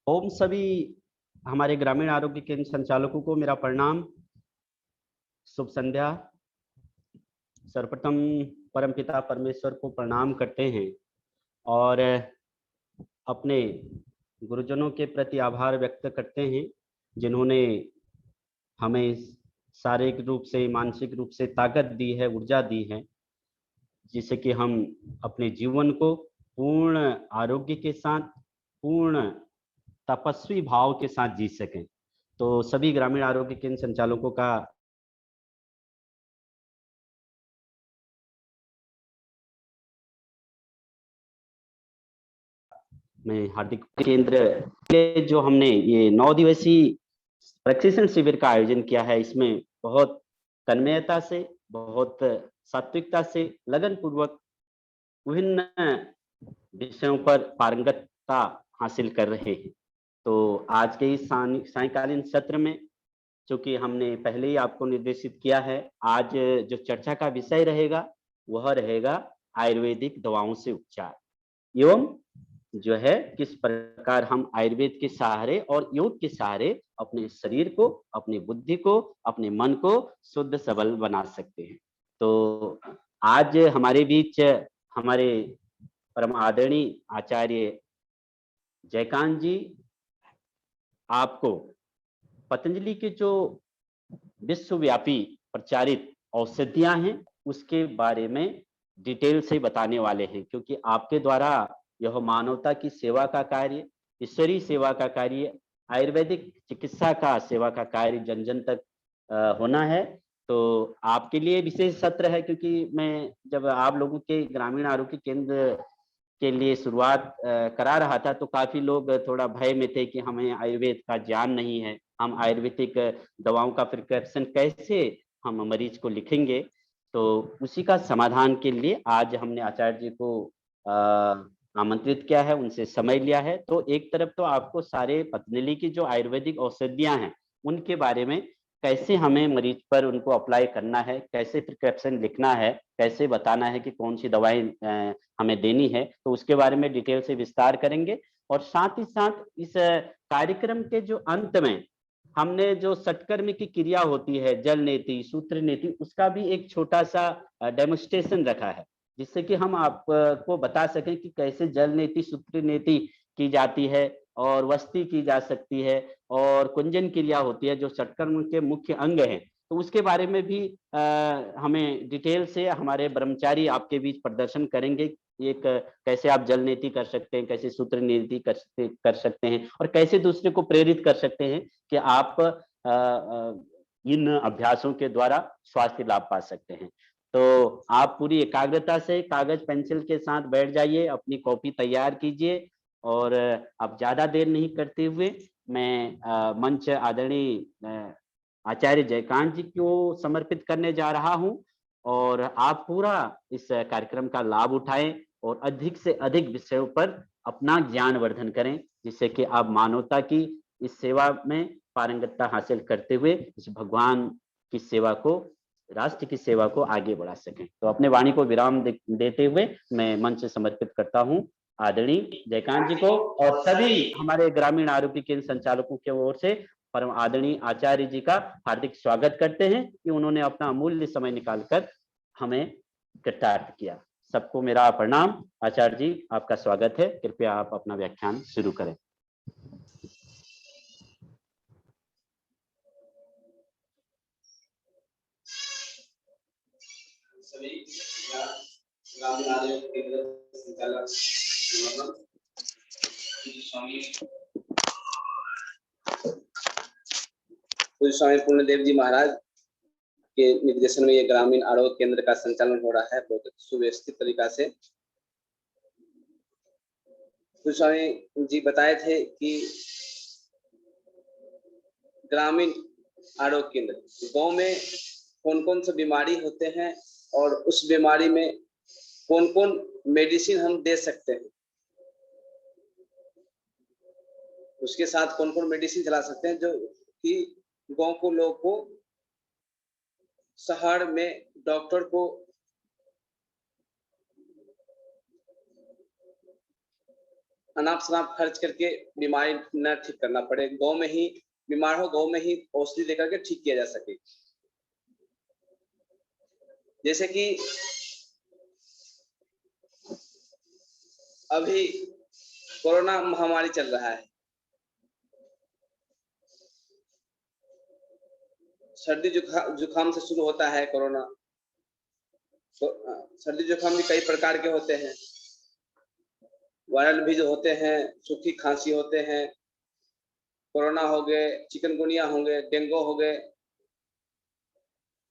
ओम सभी हमारे ग्रामीण आरोग्य केंद्र संचालकों को मेरा प्रणाम। शुभ संध्या। सर्वप्रथम परमपिता परमेश्वर को प्रणाम करते हैं और अपने गुरुजनों के प्रति आभार व्यक्त करते हैं जिन्होंने हमें शारीरिक रूप से मानसिक रूप से ताकत दी है, ऊर्जा दी है, जिससे कि हम अपने जीवन को पूर्ण आरोग्य के साथ, पूर्ण तपस्वी भाव के साथ जी सकें। तो सभी ग्रामीण आरोग्य केंद्र संचालकों का मैं हार्दिक केंद्र के जो हमने ये 9 दिवसीय प्रशिक्षण शिविर का आयोजन किया है, इसमें बहुत तन्मयता से, बहुत सात्विकता से, लगन पूर्वक विभिन्न विषयों पर पारंगतता हासिल कर रहे हैं। तो आज के इस सायंकालीन सत्र में, चूंकि हमने पहले ही आपको निर्देशित किया है, आज जो चर्चा का विषय रहेगा वह रहेगा आयुर्वेदिक दवाओं से उपचार एवं जो है किस प्रकार हम आयुर्वेद के सहारे और योग के सहारे अपने शरीर को, अपनी बुद्धि को, अपने मन को शुद्ध सबल बना सकते हैं। तो आज हमारे बीच हमारे परम आदरणीय आचार्य जयकांत जी आपको पतंजलि के जो विश्वव्यापी प्रचारित औषधियां हैं उसके बारे में डिटेल से बताने वाले हैं, क्योंकि आपके द्वारा यह मानवता की सेवा का कार्य, ईश्वरीय सेवा का कार्य, आयुर्वेदिक चिकित्सा का सेवा का कार्य जन जन तक होना है। तो आपके लिए विशेष सत्र है, क्योंकि मैं जब आप लोगों के ग्रामीण आरोग्य केंद्र के लिए शुरुआत करा रहा था तो काफी लोग थोड़ा भय में थे कि हमें आयुर्वेद का ज्ञान नहीं है, हम आयुर्वेदिक दवाओं का प्रिस्क्रिप्शन कैसे हम मरीज को लिखेंगे। तो उसी का समाधान के लिए आज हमने आचार्य जी को आमंत्रित किया है, उनसे समय लिया है। तो एक तरफ तो आपको सारे पतंजलि की जो आयुर्वेदिक औषधियां हैं उनके बारे में, कैसे हमें मरीज पर उनको अप्लाई करना है, कैसे प्रिस्क्रिप्शन लिखना है, कैसे बताना है कि कौन सी दवाएं हमें देनी है, तो उसके बारे में डिटेल से विस्तार करेंगे। और साथ ही साथ इस कार्यक्रम के जो अंत में हमने जो सटकर्म की क्रिया होती है, जल नेति, सूत्र नेति, उसका भी एक छोटा सा डेमोन्स्ट्रेशन रखा है, जिससे कि हम आपको बता सकें कि कैसे जल नेति, सूत्र नेति की जाती है और वस्ती की जा सकती है और कुंजन क्रिया होती है जो सटकर्म के मुख्य अंग हैं। तो उसके बारे में भी हमें डिटेल से हमारे ब्रह्मचारी आपके बीच प्रदर्शन करेंगे। एक कैसे आप जल नीति कर सकते हैं, कैसे सूत्र नीति कर सकते हैं और कैसे दूसरे को प्रेरित कर सकते हैं कि आप इन अभ्यासों के द्वारा स्वास्थ्य लाभ पा सकते हैं। तो आप पूरी एकाग्रता से कागज पेंसिल के साथ बैठ जाइए, अपनी कॉपी तैयार कीजिए और अब ज्यादा देर नहीं करते हुए मैं मंच आदरणीय आचार्य जयकांत जी को समर्पित करने जा रहा हूं और आप पूरा इस कार्यक्रम का लाभ उठाएं और अधिक से अधिक विषयों पर अपना ज्ञान वर्धन करें, जिससे कि आप मानवता की इस सेवा में पारंगतता हासिल करते हुए इस भगवान की सेवा को, राष्ट्र की सेवा को आगे बढ़ा सकें। तो अपने वाणी को विराम देते हुए मैं मंच से समर्पित करता हूं आदरणीय जयकांत जी को और सभी हमारे ग्रामीण आरोग्य केंद्र संचालकों की ओर से परम आदरणीय आचार्य जी का हार्दिक स्वागत करते हैं कि उन्होंने अपना अमूल्य समय निकालकर हमें कृतार्थ किया। सबको मेरा प्रणाम। आचार्य जी आपका स्वागत है, कृपया आप अपना व्याख्यान शुरू करें। सभी ग्रामीण आरोग्य केंद्र संचालक स्वामी पूर्णदेव जी महाराज के निर्देशन में ये ग्रामीण आरोग्य केंद्र का संचालन हो रहा है बहुत सुव्यवस्थित तरीका से। स्वामी जी बताए थे कि ग्रामीण आरोग्य केंद्र गांव में कौन कौन सी बीमारी होते हैं और उस बीमारी में कौन कौन मेडिसिन हम दे सकते हैं, उसके साथ कौन कौन मेडिसिन चला सकते हैं जो कि गांव को लोगों को शहर में डॉक्टर को अनाप शनाप खर्च करके बीमारी न ठीक करना पड़े, गांव में ही बीमार हो गांव में ही औषधि देकर के ठीक किया जा सके। जैसे कि अभी कोरोना महामारी चल रहा है, सर्दी जुकाम से शुरू होता है कोरोना। तो सर्दी जुकाम भी कई प्रकार के होते हैं, वायरल भी जो होते हैं, सूखी खांसी होते हैं, कोरोना हो गए, चिकनगुनिया हो गए, डेंगू हो गए,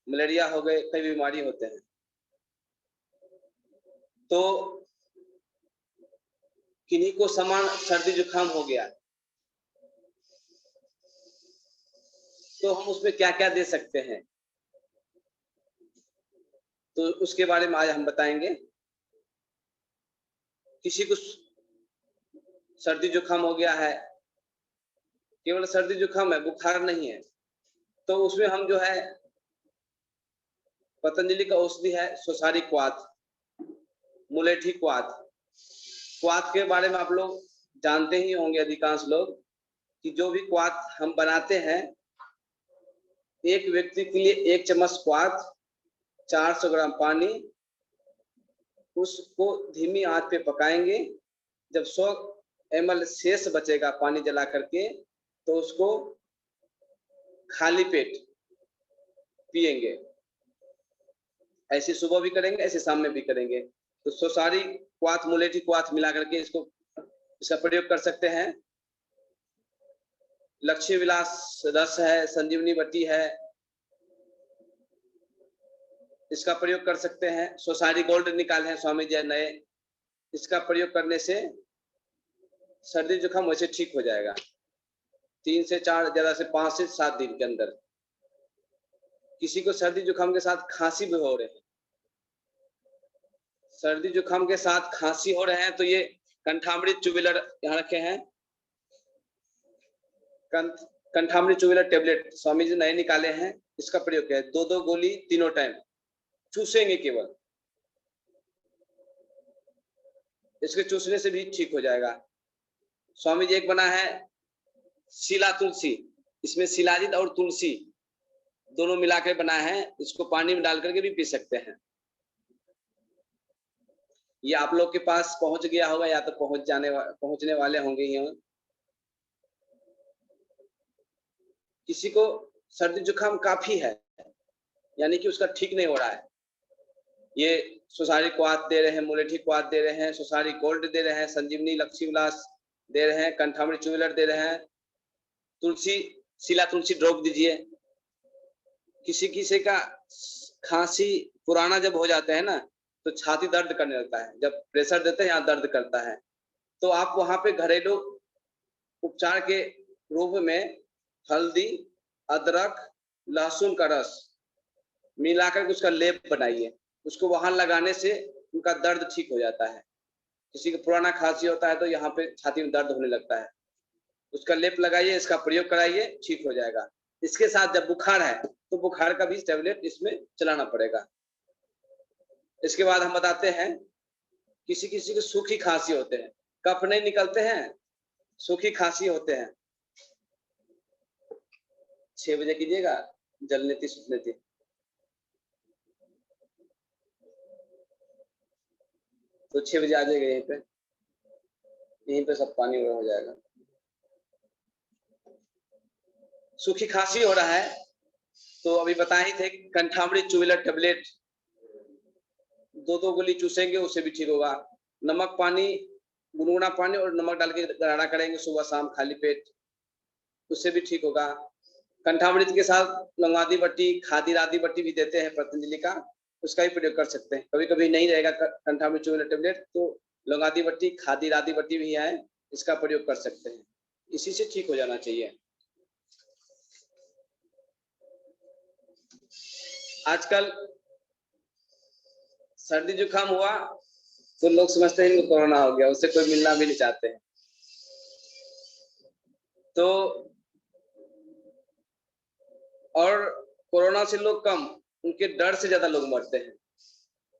मलेरिया हो गए, कई बीमारी होते हैं। तो किन्हीं को समान सर्दी जुकाम हो गया तो हम उसमें क्या क्या दे सकते हैं, तो उसके बारे में आज हम बताएंगे। किसी को सर्दी जुकाम हो गया है, केवल सर्दी जुकाम है, बुखार नहीं है, तो उसमें हम जो है पतंजलि का औषधि है सुसारी क्वाथ, मुलेठी क्वाथ। क्वाथ के बारे में आप लोग जानते ही होंगे अधिकांश लोग कि जो भी क्वाथ हम बनाते हैं, एक व्यक्ति के लिए 1 चम्मच क्वाथ, 400 ग्राम पानी, उसको धीमी आंच पे पकाएंगे। जब 100 ml शेष बचेगा पानी जला करके, तो उसको खाली पेट पिएंगे। ऐसे सुबह भी करेंगे, ऐसे शाम में भी करेंगे। तो सुसारी क्वाथ, मुलेठी क्वाथ मिला करके इसका प्रयोग कर सकते हैं। लक्ष्मी विलास रस है, संजीवनी बट्टी है, इसका प्रयोग कर सकते हैं। सुसारी गोल्ड निकाले हैं स्वामी जी नए, इसका प्रयोग करने से सर्दी जुकाम वैसे ठीक हो जाएगा 3 से 4, ज्यादा से 5 से 7 दिन के अंदर। किसी को सर्दी जुकाम के साथ खांसी भी हो रहे हैं, सर्दी जुकाम के साथ खांसी हो रहे हैं, तो ये कंठामृत चुविलर यहाँ रखे हैं, कंठामृत चुविलर टेबलेट स्वामी जी नए निकाले हैं, इसका प्रयोग है। 2-2 गोली तीनों टाइम चूसेंगे केवल, इसके चूसने से भी ठीक हो जाएगा। स्वामी जी एक बना है शिला तुलसी, इसमें शिलाजित और तुलसी दोनों मिलाकर बना है, इसको पानी में डाल करके भी पी सकते हैं। ये आप लोग के पास पहुंच गया होगा या तो पहुंचने वाले होंगे ही। किसी को सर्दी जुकाम काफी है, यानी कि उसका ठीक नहीं हो रहा है, ये सुसारी क्वाथ दे रहे हैं, मुलेठी क्वाथ दे रहे हैं, सुसारी गोल्ड दे रहे हैं, संजीवनी लक्ष्मी विलास दे रहे हैं, कंठामृत चुविलर दे रहे हैं, तुलसी शिला तुलसी ड्रॉप दीजिए। किसी का खांसी पुराना जब हो जाता है ना, तो छाती दर्द करने लगता है, जब प्रेशर देते हैं यहाँ दर्द करता है, तो आप वहां पे घरेलू उपचार के रूप में हल्दी, अदरक, लहसुन का रस मिलाकर उसका लेप बनाइए, उसको वहां लगाने से उनका दर्द ठीक हो जाता है। किसी को पुराना खांसी होता है तो यहाँ पे छाती में दर्द होने लगता है, उसका लेप लगाइए, इसका प्रयोग कराइए, ठीक हो जाएगा। इसके साथ जब बुखार है तो बुखार का भी टैबलेट इसमें चलाना पड़ेगा। इसके बाद हम बताते हैं, किसी को सूखी खांसी होते हैं, कफ नहीं निकलते हैं, सूखी खांसी होते हैं। 6 बजे कीजिएगा, जलनेती सुतनेती। तो 6 बजे आ जाएगा, यहीं पे सब पानी हो जाएगा। सूखी खांसी हो रहा है तो अभी बताए ही थे, कंठामृत चुविलर टेबलेट 2-2 गोली चूसेंगे, उससे भी ठीक होगा। नमक पानी, गुनगुना पानी और नमक डाल के गरारा करेंगे सुबह शाम खाली पेट, उससे भी ठीक होगा। कंठामृत के साथ लंगादी बट्टी, खादी रादी बट्टी भी देते हैं पतंजलि का, उसका भी प्रयोग कर सकते हैं। कभी कभी नहीं रहेगा कंठामृत चुविलर टेबलेट तो लंगादी बट्टी, खादी रादी बट्टी भी है, इसका प्रयोग कर सकते हैं, इसी से ठीक हो जाना चाहिए। आजकल सर्दी जुकाम हुआ तो लोग समझते हैं कि कोरोना हो गया, उससे कोई मिलना भी नहीं चाहते हैं। तो और कोरोना से लोग कम, उनके डर से ज्यादा लोग मरते हैं,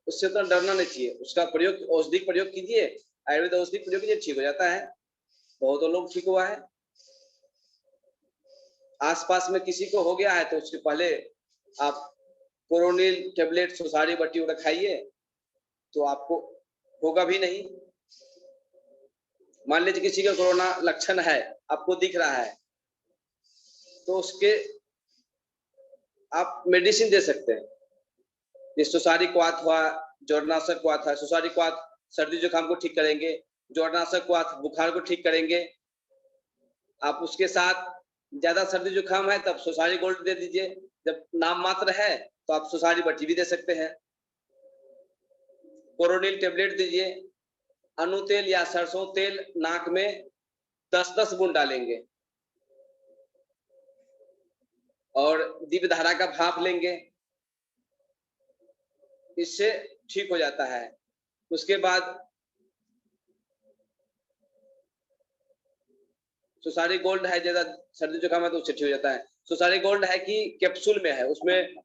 उससे तो डरना नहीं चाहिए। उसका प्रयोग, औषधि प्रयोग कीजिए, आयुर्वेद औषधि प्रयोग कीजिए, ठीक हो जाता है, बहुत लोग ठीक हुआ है। आसपास में किसी को हो गया है तो उसके पहले आप कोरोनिल टेबलेट, सुसारी बट्टी वगैरह खाइए तो आपको होगा भी नहीं। मान लीजिए किसी का कोरोना लक्षण है, आपको दिख रहा है, तो उसके आप मेडिसिन दे सकते हैं। जैसे सुसारी क्वाथ हुआ, ज्वरनाशक क्वाथ है। सुसारी क्वाथ सर्दी जुकाम को ठीक करेंगे, ज्वरनाशक क्वाथ बुखार को ठीक करेंगे। आप उसके साथ ज्यादा सर्दी जुकाम है तब सुसारी गोल्ड दे दीजिए, जब नाम मात्र है तो आप सुसारी बट्टी भी दे सकते हैं। कोरोनिल टेबलेट दीजिए। अनु तेल या सरसों तेल नाक में 10-10 बूंद डालेंगे और दीप धारा का भाप लेंगे, इससे ठीक हो जाता है। उसके बाद सुसारी गोल्ड है, ज्यादा सर्दी जुकाम है तो उससे ठीक हो जाता है। सुसारी गोल्ड है कि कैप्सूल में है, उसमें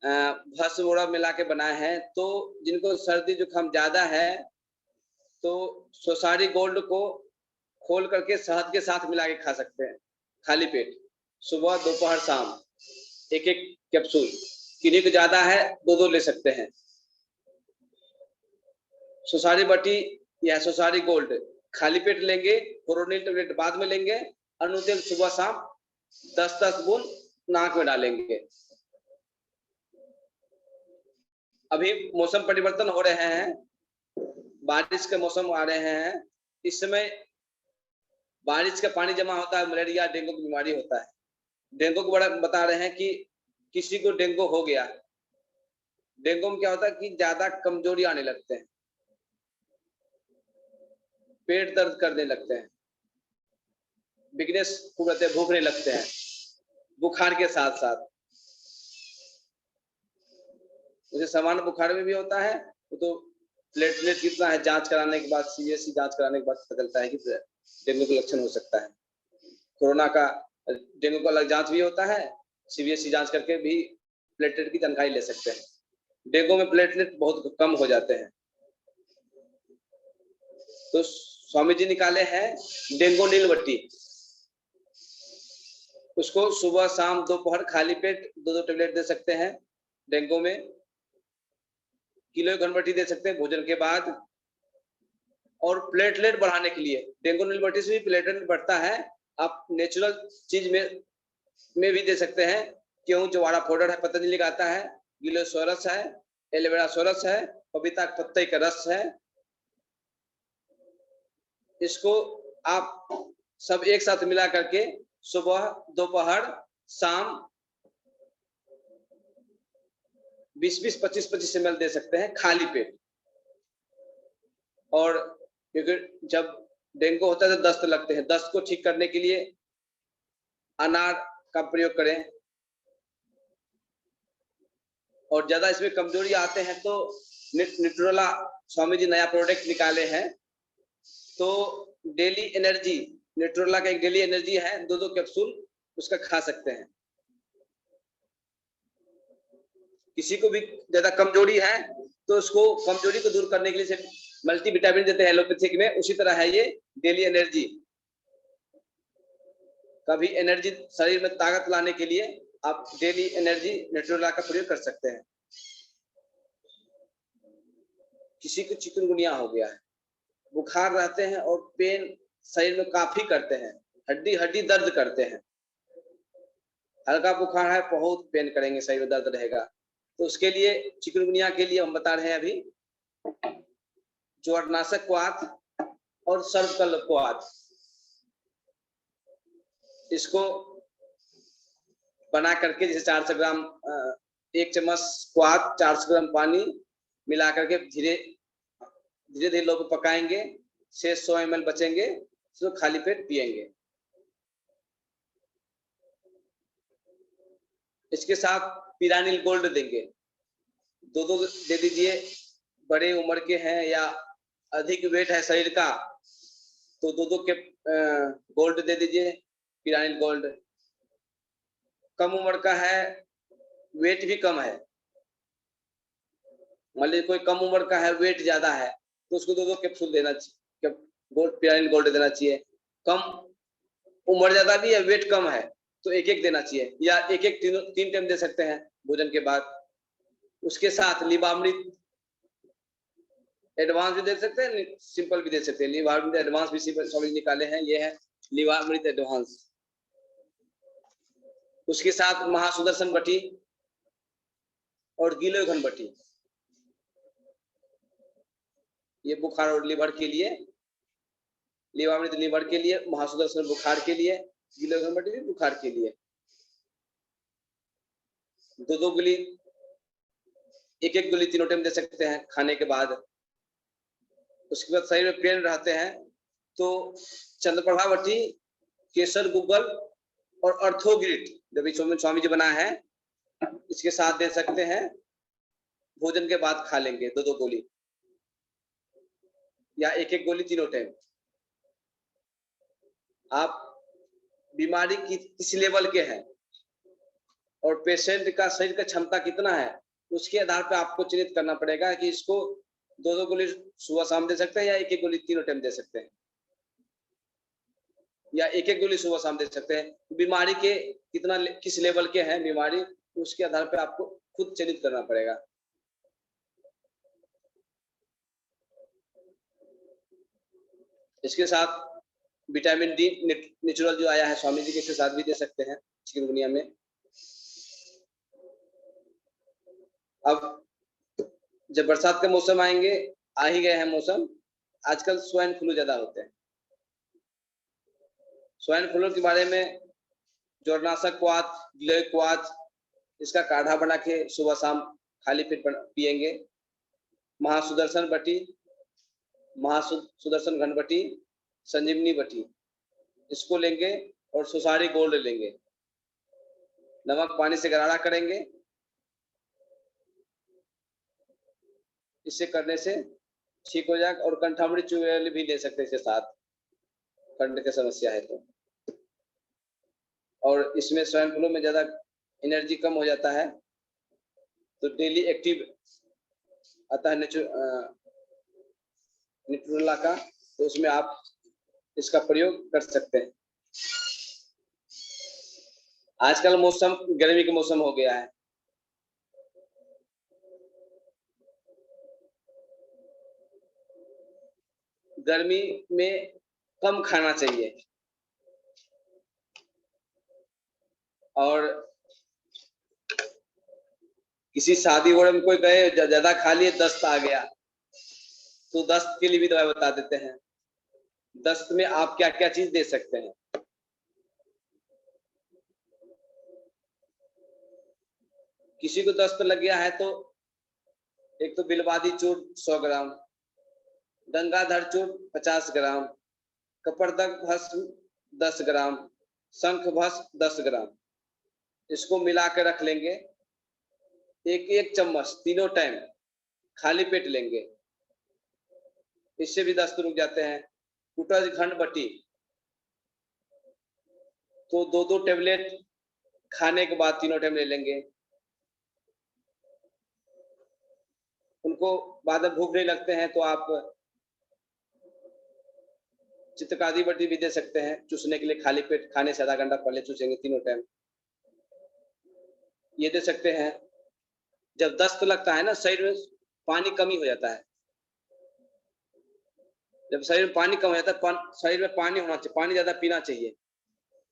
भस्म वगैरह मिला के बनाए हैं, तो जिनको सर्दी जुकाम ज्यादा है तो सुसारी गोल्ड को खोल करके शहद के साथ मिला के खा सकते हैं खाली पेट, सुबह दोपहर शाम एक एक कैप्सूल। किन्हीं को ज्यादा है 2-2 ले सकते हैं। सुसारी बट्टी या सुसारी गोल्ड खाली पेट लेंगे, कोरोनिल टेबलेट बाद में लेंगे, अनु तेल सुबह शाम 10-10 बूंद नाक में डालेंगे। अभी मौसम परिवर्तन हो रहे हैं, बारिश के मौसम आ रहे हैं, इस समय बारिश का पानी जमा होता है, मलेरिया डेंगू की बीमारी होता है। डेंगू को बड़ा बता रहे हैं कि किसी को डेंगू हो गया, डेंगू में क्या होता है कि ज्यादा कमजोरी आने लगते हैं, पेट दर्द करने लगते हैं, वीकनेस खूब रहते हैं, भूखने लगते हैं, बुखार के साथ साथ। उसे सामान्य बुखार में भी होता है, तो प्लेटलेट कितना है जांच कराने के बाद, सीबीएसई जांच कराने के बाद पता चलता है कि डेंगू का लक्षण हो सकता है। कोरोना का डेंगू का अलग जांच भी होता है, सीबीएसई जांच करके भी प्लेटलेट की जानकारी ले सकते हैं। डेंगू में प्लेटलेट बहुत कम हो जाते हैं, तो स्वामी जी निकाले हैं डेंगू नील बट्टी, उसको सुबह शाम दोपहर खाली पेट 2-2 टेबलेट दे सकते हैं। डेंगू में किलो घनबट्टी दे सकते हैं भोजन के बाद। और प्लेटलेट बढ़ाने के लिए डेंगू नील बट्टी से भी प्लेटलेट बढ़ता है, आप नेचुरल चीज में भी दे सकते हैं। क्यों जवाड़ा पाउडर है, पतंजलि का आता है, गिलोसोरस है, एलोवेरा सोरस है, पपीता के पत्ते का रस है, इसको आप सब एक साथ मिला करके सुबह दोपहर शाम 20-20, 25-25 ml दे सकते हैं खाली पेट। और क्योंकि जब डेंगू होता है तो दस्त लगते हैं, दस्त को ठीक करने के लिए अनार का प्रयोग करें। और ज्यादा इसमें कमजोरी आते हैं तो न्यूट्रोला स्वामी जी नया प्रोडक्ट निकाले हैं, तो डेली एनर्जी, न्यूट्रोला का एक डेली एनर्जी है, 2-2 कैप्सूल उसका खा सकते हैं। किसी को भी ज्यादा कमजोरी है तो उसको कमजोरी को दूर करने के लिए मल्टी विटामिन देते हैं एलोपैथिक में, उसी तरह है ये डेली एनर्जी। कभी एनर्जी शरीर में ताकत लाने के लिए आप डेली एनर्जी न्यूट्रोला का प्रयोग कर सकते हैं। किसी को चिकनगुनिया हो गया है, बुखार रहते हैं और पेन शरीर में काफी करते हैं, हड्डी हड्डी दर्द करते हैं, हल्का बुखार है बहुत पेन करेंगे, शरीर में दर्द रहेगा, तो उसके लिए चिकनगुनिया के लिए हम बता रहे हैं अभी ज्वरनाशक क्वाथ और सर्वकल क्वाथ, इसको बना करके जैसे 400 ग्राम 1 चम्मच क्वाथ 400 ग्राम पानी मिला करके धीरे धीरे लो पे पकाएंगे, 600 ml बचेंगे, इसको खाली पेट पिएंगे। इसके साथ पिरानिल गोल्ड देंगे, 2-2 दे दीजिए। बड़े उम्र के हैं या अधिक वेट है शरीर का तो 2-2 के गोल्ड दे दीजिए, पिरानिल गोल्ड। कम उम्र का है, वेट भी कम है, मान लीजिए कोई कम उम्र का है, वेट ज्यादा है, तो उसको 2-2 कैप्सूल देना चाहिए, गोल्ड पिरामिड गोल्ड देना चाहिए। कम उम्र ज्यादा भी है, वेट कम है तो एक एक देना चाहिए, या एक एक तीन टाइम दे सकते हैं भोजन के बाद। उसके साथ लीवामृत एडवांस भी दे सकते हैं, सिंपल भी दे सकते हैं। लीवामृत एडवांस भी स्वामी निकाले हैं, ये है लीवामृत एडवांस। उसके साथ महासुदर्शन बटी और गीलो घन बटी, ये बुखार और लीवर के लिए। लीवामृत लीवर के लिए, महासुदर्शन बुखार के लिए, गीलो घन बटी भी बुखार के लिए। 2-2 गोली, एक गोली तीनों टाइम दे सकते हैं खाने के बाद। उसके बाद शरीर में पेन रहते हैं तो चंद्रप्रभा बटी, केसर गुग्गल और अर्थोग्रिट जो भी स्वामी जी बनाया है, इसके साथ दे सकते हैं। भोजन के बाद खा लेंगे 2-2 गोली या एक गोली तीनों टाइम। आप बीमारी किस लेवल के हैं और पेशेंट का शरीर का क्षमता कितना है, उसके आधार पर आपको चिन्हित करना पड़ेगा कि इसको 2-2 गोली सुबह शाम दे सकते हैं या एक गोली तीनों टाइम दे सकते हैं, या एक गोली सुबह शाम दे सकते हैं। बीमारी के कितना किस लेवल के हैं बीमारी, उसके आधार पर आपको खुद चिन्हित करना पड़ेगा। इसके साथ विटामिन डी नेचुरल जो आया है स्वामी जी के, इसके साथ भी दे सकते हैं चिकनगुनिया में। अब जब बरसात के मौसम आएंगे, आ ही गए हैं मौसम, आजकल स्वाइन फ्लू ज्यादा होते हैं। स्वाइन फ्लू के बारे में जोरनाशक क्वाथ, गिलोय क्वाथ, इसका काढ़ा बना के सुबह शाम खाली पेट पिएंगे। महासुदर्शन बटी, महासुदर्शन घन बटी, संजीवनी बटी, इसको लेंगे और सुसारी गोल्ड लेंगे। नमक पानी से गरारा करेंगे, इससे करने से ठीक हो जाएगा। और कंठामृत चूर्ण भी ले सकते हैं इसके साथ, कंठ की समस्या है तो। और इसमें स्वाइन फ्लू में ज्यादा एनर्जी कम हो जाता है तो डेली एक्टिव आता है न्यूट्रेला का, तो उसमें आप इसका प्रयोग कर सकते हैं। आजकल मौसम गर्मी का मौसम हो गया है, गर्मी में कम खाना चाहिए। और किसी शादी वगैरह में कोई गए, ज्यादा खा लिए, दस्त आ गया, तो दस्त के लिए भी दवाई बता देते हैं। दस्त में आप क्या क्या चीज दे सकते हैं। किसी को दस्त लग गया है तो एक तो बिलवादी चूर्ण 100 ग्राम, गंगाधर चूर्ण 50 ग्राम, कपर्दक भस्म 10 ग्राम, शंख भस्म 10 ग्राम, इसको मिला कर रख लेंगे। एक चम्मच तीनों टाइम खाली पेट लेंगे, इससे भी दस्त रुक जाते हैं। कुटज घन बटी, तो 2-2 टेबलेट खाने के बाद तीनों टाइम ले लेंगे। उनको बाद में भूख नहीं लगते हैं तो आप चित्रकादी बटी भी दे सकते हैं चूसने के लिए, खाली पेट खाने से आधा घंटा पहले चूसेंगे तीनों टाइम, ये दे सकते हैं। जब दस्त लगता है ना, शरीर में पानी कमी हो जाता है। जब शरीर में पानी कम हो जाता है, शरीर में पानी होना चाहिए, पानी ज्यादा पीना चाहिए।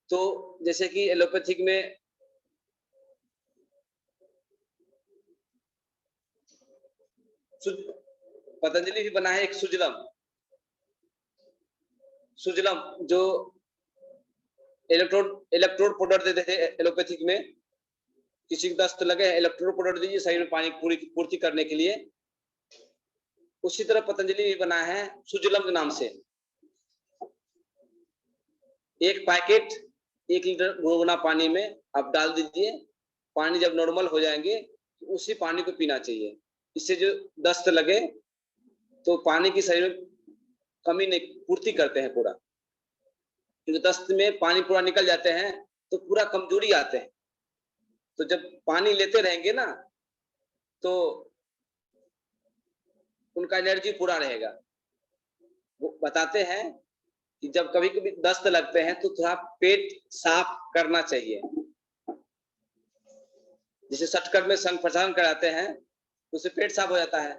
तो जैसे कि एलोपैथिक में पतंजलि भी बना है एक सुजलम, जो इलेक्ट्रोड पाउडर देते थे एलोपैथिक में। किसी को दस्त लगे, इलेक्ट्रोड पाउडर दीजिए शरीर में पानी पूर्ति करने के लिए। उसी तरह पतंजलि भी बना है सुजलम के नाम से। एक पैकेट 1 लीटर गुनगुना पानी में आप डाल दीजिए, पानी जब नॉर्मल हो जाएंगे तो उसी पानी को पीना चाहिए। इससे जो दस्त लगे तो पानी की शरीर में कमी नहीं, पूर्ति करते हैं पूरा, क्योंकि दस्त में पानी पूरा निकल जाते हैं तो पूरा कमजोरी आते हैं। तो जब पानी लेते रहेंगे ना तो उनका एनर्जी पूरा रहेगा, वो बताते हैं कि जब कभी कभी दस्त लगते हैं तो थोड़ा पेट साफ करना चाहिए। जैसे शटकर में संग प्रसारण कराते हैं तो उससे पेट साफ हो जाता है।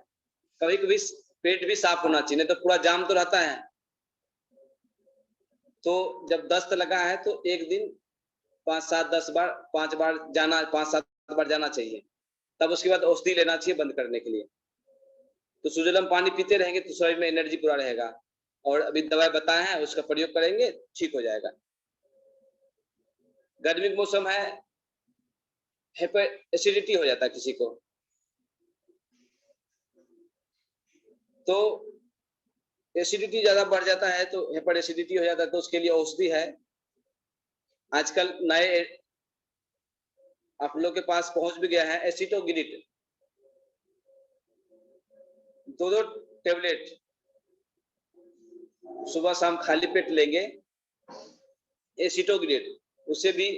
कभी कभी पेट भी साफ होना चाहिए, नहीं तो पूरा जाम तो रहता है। तो जब दस्त लगा है तो एक दिन 5-7-10 बार 5 बार जाना, 5-7 बार जाना चाहिए। तब उसके बाद औषधि लेना चाहिए बंद करने के लिए। तो सुजलम पानी पीते रहेंगे तो शरीर में एनर्जी पूरा रहेगा। और अभी दवाई बताए हैं उसका प्रयोग करेंगे, ठीक हो जाएगा। गर्मी का मौसम है, हाइपर एसिडिटी हो जाता है किसी को, तो एसिडिटी ज्यादा बढ़ जाता है तो हाइपर एसिडिटी हो जाता है, तो उसके लिए औषधि है। आजकल नए आप लोग के पास पहुंच भी गया है एसिटोगिलिट, 2 टेबलेट सुबह शाम खाली पेट लेंगे एसिटोगिलेट। उससे भी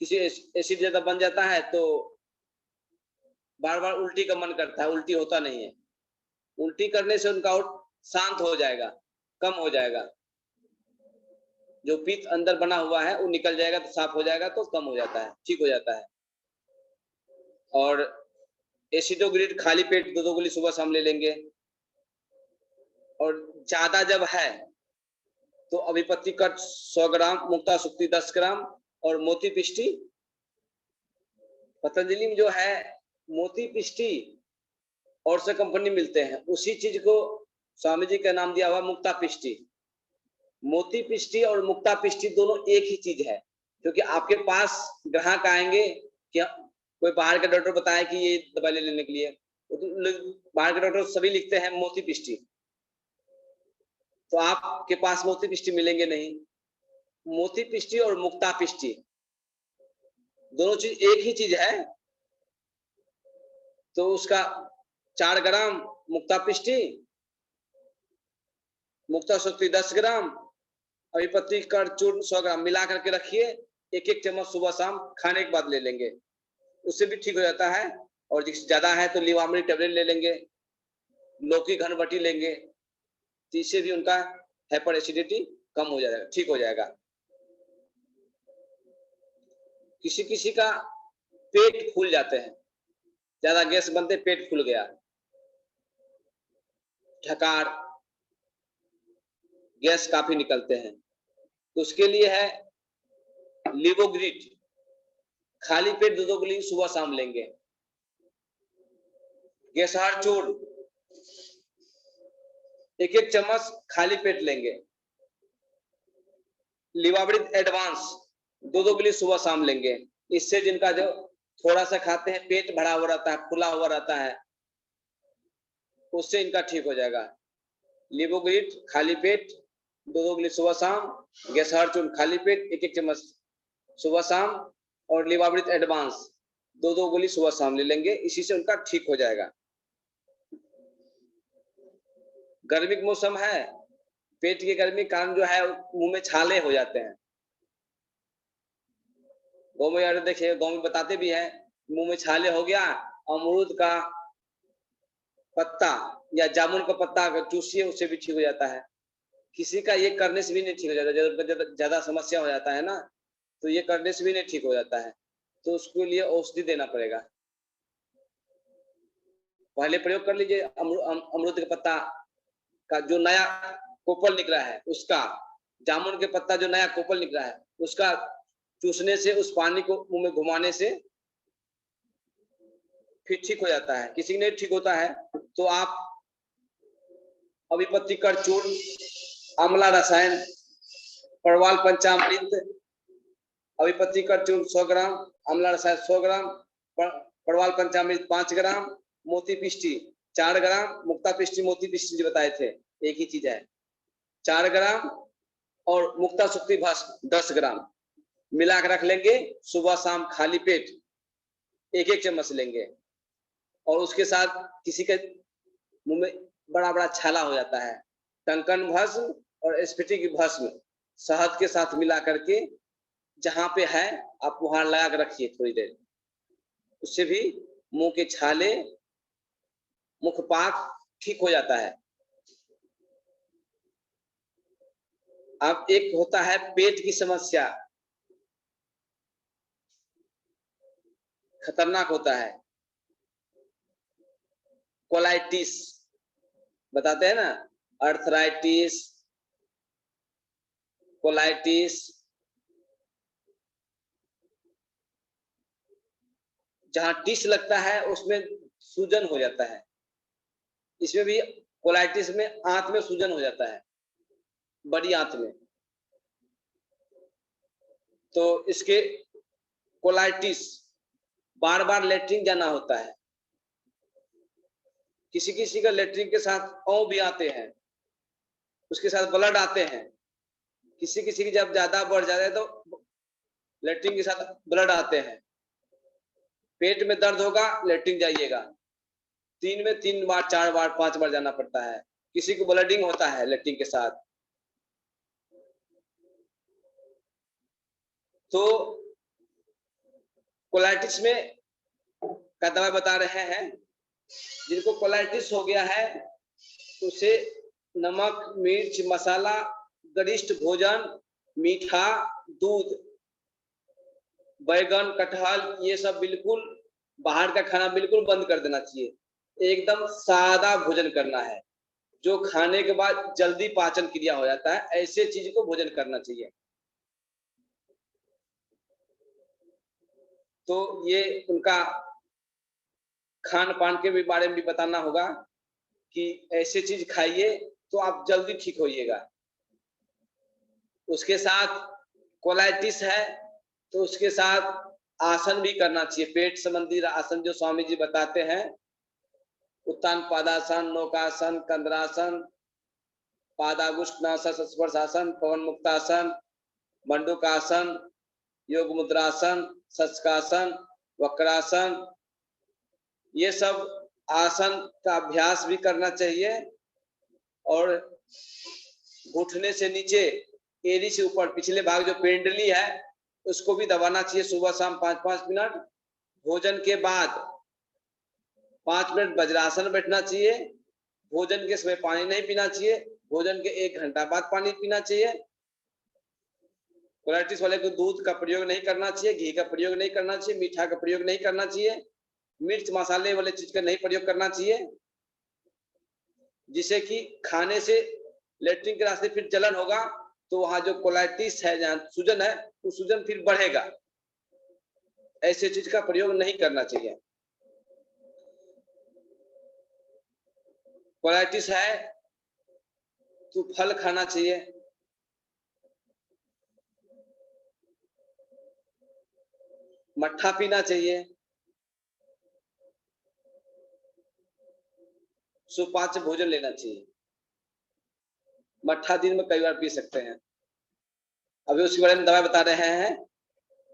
किसी एसिड ज्यादा बन जाता है तो बार बार उल्टी का मन करता है, उल्टी होता नहीं है। उल्टी करने से उनका शांत हो जाएगा, कम हो जाएगा। जो पित्त अंदर बना हुआ है वो निकल जाएगा तो साफ हो जाएगा, तो कम हो जाता है, ठीक हो जाता है। और एसिडोग्रिड खाली पेट 2 गोली सुबह शाम ले लेंगे। और ज्यादा जब है तो अभिपत्ति कट 100 ग्राम, मुक्ता सुक्ति 10 ग्राम और मोती पिष्टी। पतंजलि में जो है मोती पिष्टी और से कंपनी मिलते हैं, उसी चीज को स्वामी जी का नाम दिया हुआ मुक्ता पिष्टी। मोती पिष्टी और मुक्ता पिष्टी दोनों एक ही चीज है। क्योंकि आपके पास ग्राहक आएंगे कि कोई बाहर का डॉक्टर बताए कि ये दवाई लेने के लिए, तो बाहर के डॉक्टर सभी लिखते हैं मोती पिष्टी, तो आपके पास मोती पिष्टी मिलेंगे नहीं। मोती पिष्टी और मुक्ता पिष्टी दोनों चीज एक ही चीज है। तो उसका 4 ग्राम मुक्ता पिष्टी, मुक्ता शक्ति 10 ग्राम, अभिपत्ति कर चूर्ण 100 ग्राम मिला करके रखिए। 1-1 चम्मच सुबह शाम खाने के बाद ले लेंगे, उससे भी ठीक हो जाता है। और ज्यादा है तो लीवामृत टेबलेट ले लेंगे, लौकी घनवटी लेंगे, तो इससे भी उनका हाइपर एसिडिटी कम हो जाएगा, ठीक हो जाएगा। किसी किसी का पेट फूल जाते हैं, ज्यादा गैस बनते पेट फूल गया, ढकार, गैस काफी निकलते हैं, तो उसके लिए है लिवोग्रिड, खाली पेट 2 गोली सुबह शाम लेंगे। गैसहार चूर्ण 1-1 चम्मच खाली पेट लेंगे। लिवामृत एडवांस 2 गोली सुबह शाम लेंगे। इससे जिनका जो थोड़ा सा खाते हैं पेट भरा हुआ रहता है, फुला हुआ रहता है, उससे इनका ठीक हो जाएगा। लिवोग्रिड खाली पेट 2 गोली सुबह शाम, गैसहार चूर्ण खाली पेट 1-1 चम्मच सुबह शाम, और लिवामृत एडवांस 2 गोली सुबह शाम ले लेंगे, इसी से उनका ठीक हो जाएगा। गर्मी का मौसम है, पेट की गर्मी के कारण जो है मुंह में छाले हो जाते हैं। गाँव में यार देखिए, गाँव में बताते भी हैं, मुंह में छाले हो गया, अमरूद का पत्ता या जामुन का पत्ता अगर चूसिए उससे भी ठीक हो जाता है। किसी का ये करने से भी नहीं ठीक हो जाता, ज्यादा समस्या हो जाता है ना, तो ये करने से भी नहीं ठीक हो जाता है, तो उसके लिए औषधि देना पड़ेगा। पहले प्रयोग कर लीजिए अमरूद के पत्ता का जो नया कोपल निकला है उसका, जामुन के पत्ता जो नया कोपल निकला है उसका चूसने से, उस पानी को मुंह में घुमाने से फिर ठीक हो जाता है। किसी नहीं ठीक होता है तो आप अभिपत्ति कर चूर्ण, आंवला रसायन, परवाल पंचामृत, अभिपत्ति कर चूर्ण 100 ग्राम, आंवला रसायन 100 ग्राम, परवाल पंचामृत 5 ग्राम, मोती पिष्टी 4 ग्राम, मुक्ता पिष्टी मोती पिष्टी जो बताए थे एक ही चीज है, 4 ग्राम, और मुक्ता सुक्ति भस्म 10 ग्राम मिला कर रख लेंगे। सुबह शाम खाली पेट 1-1 चम्मच लेंगे। और उसके साथ किसी के मुंह में बड़ा बड़ा छाला हो जाता है, टंकन भस्म और स्फटिक भस्म शहद के साथ मिला करके जहां पे है आप वहां लगा कर रखिए थोड़ी देर, उससे भी मुंह के छाले, मुखपाक ठीक हो जाता है। अब एक होता है पेट की समस्या, खतरनाक होता है, कोलाइटिस बताते हैं ना, अर्थराइटिस, कोलाइटिस, जहां टिस लगता है उसमें सूजन हो जाता है, इसमें भी कोलाइटिस में आंत में सूजन हो जाता है, बड़ी आंत में। तो इसके कोलाइटिस बार बार लेटरिन जाना होता है, किसी किसी का लेटरिन के साथ औ भी आते हैं, उसके साथ ब्लड आते हैं, किसी किसी की जब ज्यादा बढ़ जाता है तो लेटरिन के साथ ब्लड आते हैं। पेट में दर्द होगा, लेटरिन जाइएगा, 3 में 3 बार 4 बार 5 बार जाना पड़ता है। किसी को ब्लडिंग होता है लेटरिन के साथ। तो कोलाइटिस में का दवा बता रहे हैं, जिनको कोलाइटिस हो गया है उसे नमक, मिर्च, मसाला, गरिष्ठ भोजन, मीठा, दूध, बैगन, कटहल, ये सब बिल्कुल बाहर का खाना बिल्कुल बंद कर देना चाहिए। एकदम सादा भोजन करना है, जो खाने के बाद जल्दी पाचन क्रिया हो जाता है, ऐसे चीज को भोजन करना चाहिए। तो ये उनका खान पान के भी बारे में भी बताना होगा कि ऐसे चीज खाइए तो आप जल्दी ठीक होइएगा। उसके साथ कोलाइटिस है तो उसके साथ आसन भी करना चाहिए, पेट संबंधी आसन जो स्वामी जी बताते हैं, उत्तान पादासन, नौकासन, कंद्रासन, पादागुष्ठासन, स्पर्शासन, पवन मुक्तासन, मंडूकासन, योग मुद्रासन, शशकासन, वक्रासन, ये सब आसन का अभ्यास भी करना चाहिए। और घुटने से नीचे एड़ी से ऊपर पिछले भाग जो पेंडली है उसको भी दबाना चाहिए सुबह शाम 5-5 मिनट। भोजन के बाद 5 मिनट वज्रासन बैठना चाहिए। भोजन के समय पानी नहीं पीना चाहिए, भोजन के 1 घंटा बाद पानी पीना चाहिए। कोलाइटिस वाले को दूध का प्रयोग नहीं करना चाहिए, घी का प्रयोग नहीं करना चाहिए, मीठा का प्रयोग नहीं करना चाहिए, मिर्च मसाले वाले चीज का नहीं प्रयोग करना चाहिए, जिससे कि खाने से लेटरिन के रास्ते फिर जलन होगा तो वहां जो कोलाइटिस है, जहां सूजन है, वो सूजन फिर बढ़ेगा। ऐसे चीज का प्रयोग नहीं करना चाहिए। कोलाइटिस है तो फल खाना चाहिए, मट्ठा पीना चाहिए, सुपाच्य भोजन लेना चाहिए। मट्ठा दिन में कई बार पी सकते हैं। अभी उसके बारे में दवा बता रहे हैं।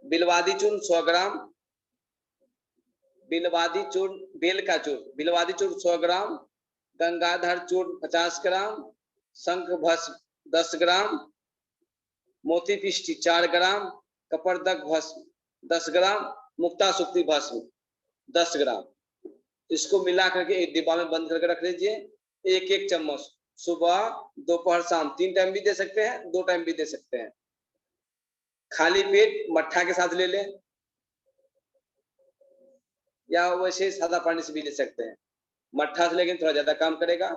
बिलवादी चूर्ण 100 ग्राम, बिलवादी चूर्ण बेल का चूर्ण, बिलवादी चूर्ण 100 ग्राम, गंगाधर चूर्ण 50 ग्राम, शंख भस्म 10 ग्राम, मोती पिष्टी 4 ग्राम, कपर्दक भस्म 10 ग्राम, मुक्ता सुक्ति भस्म 10 ग्राम। इसको मिला करके एक डिब्बा में बंद करके रख लीजिए। एक एक चम्मच सुबह, दोपहर, शाम 3 टाइम भी दे सकते हैं, 2 टाइम भी दे सकते हैं। खाली पेट मट्ठा के साथ ले लें या वैसे सादा पानी से भी ले सकते हैं। मट्ठा से लेकिन थोड़ा ज्यादा काम करेगा,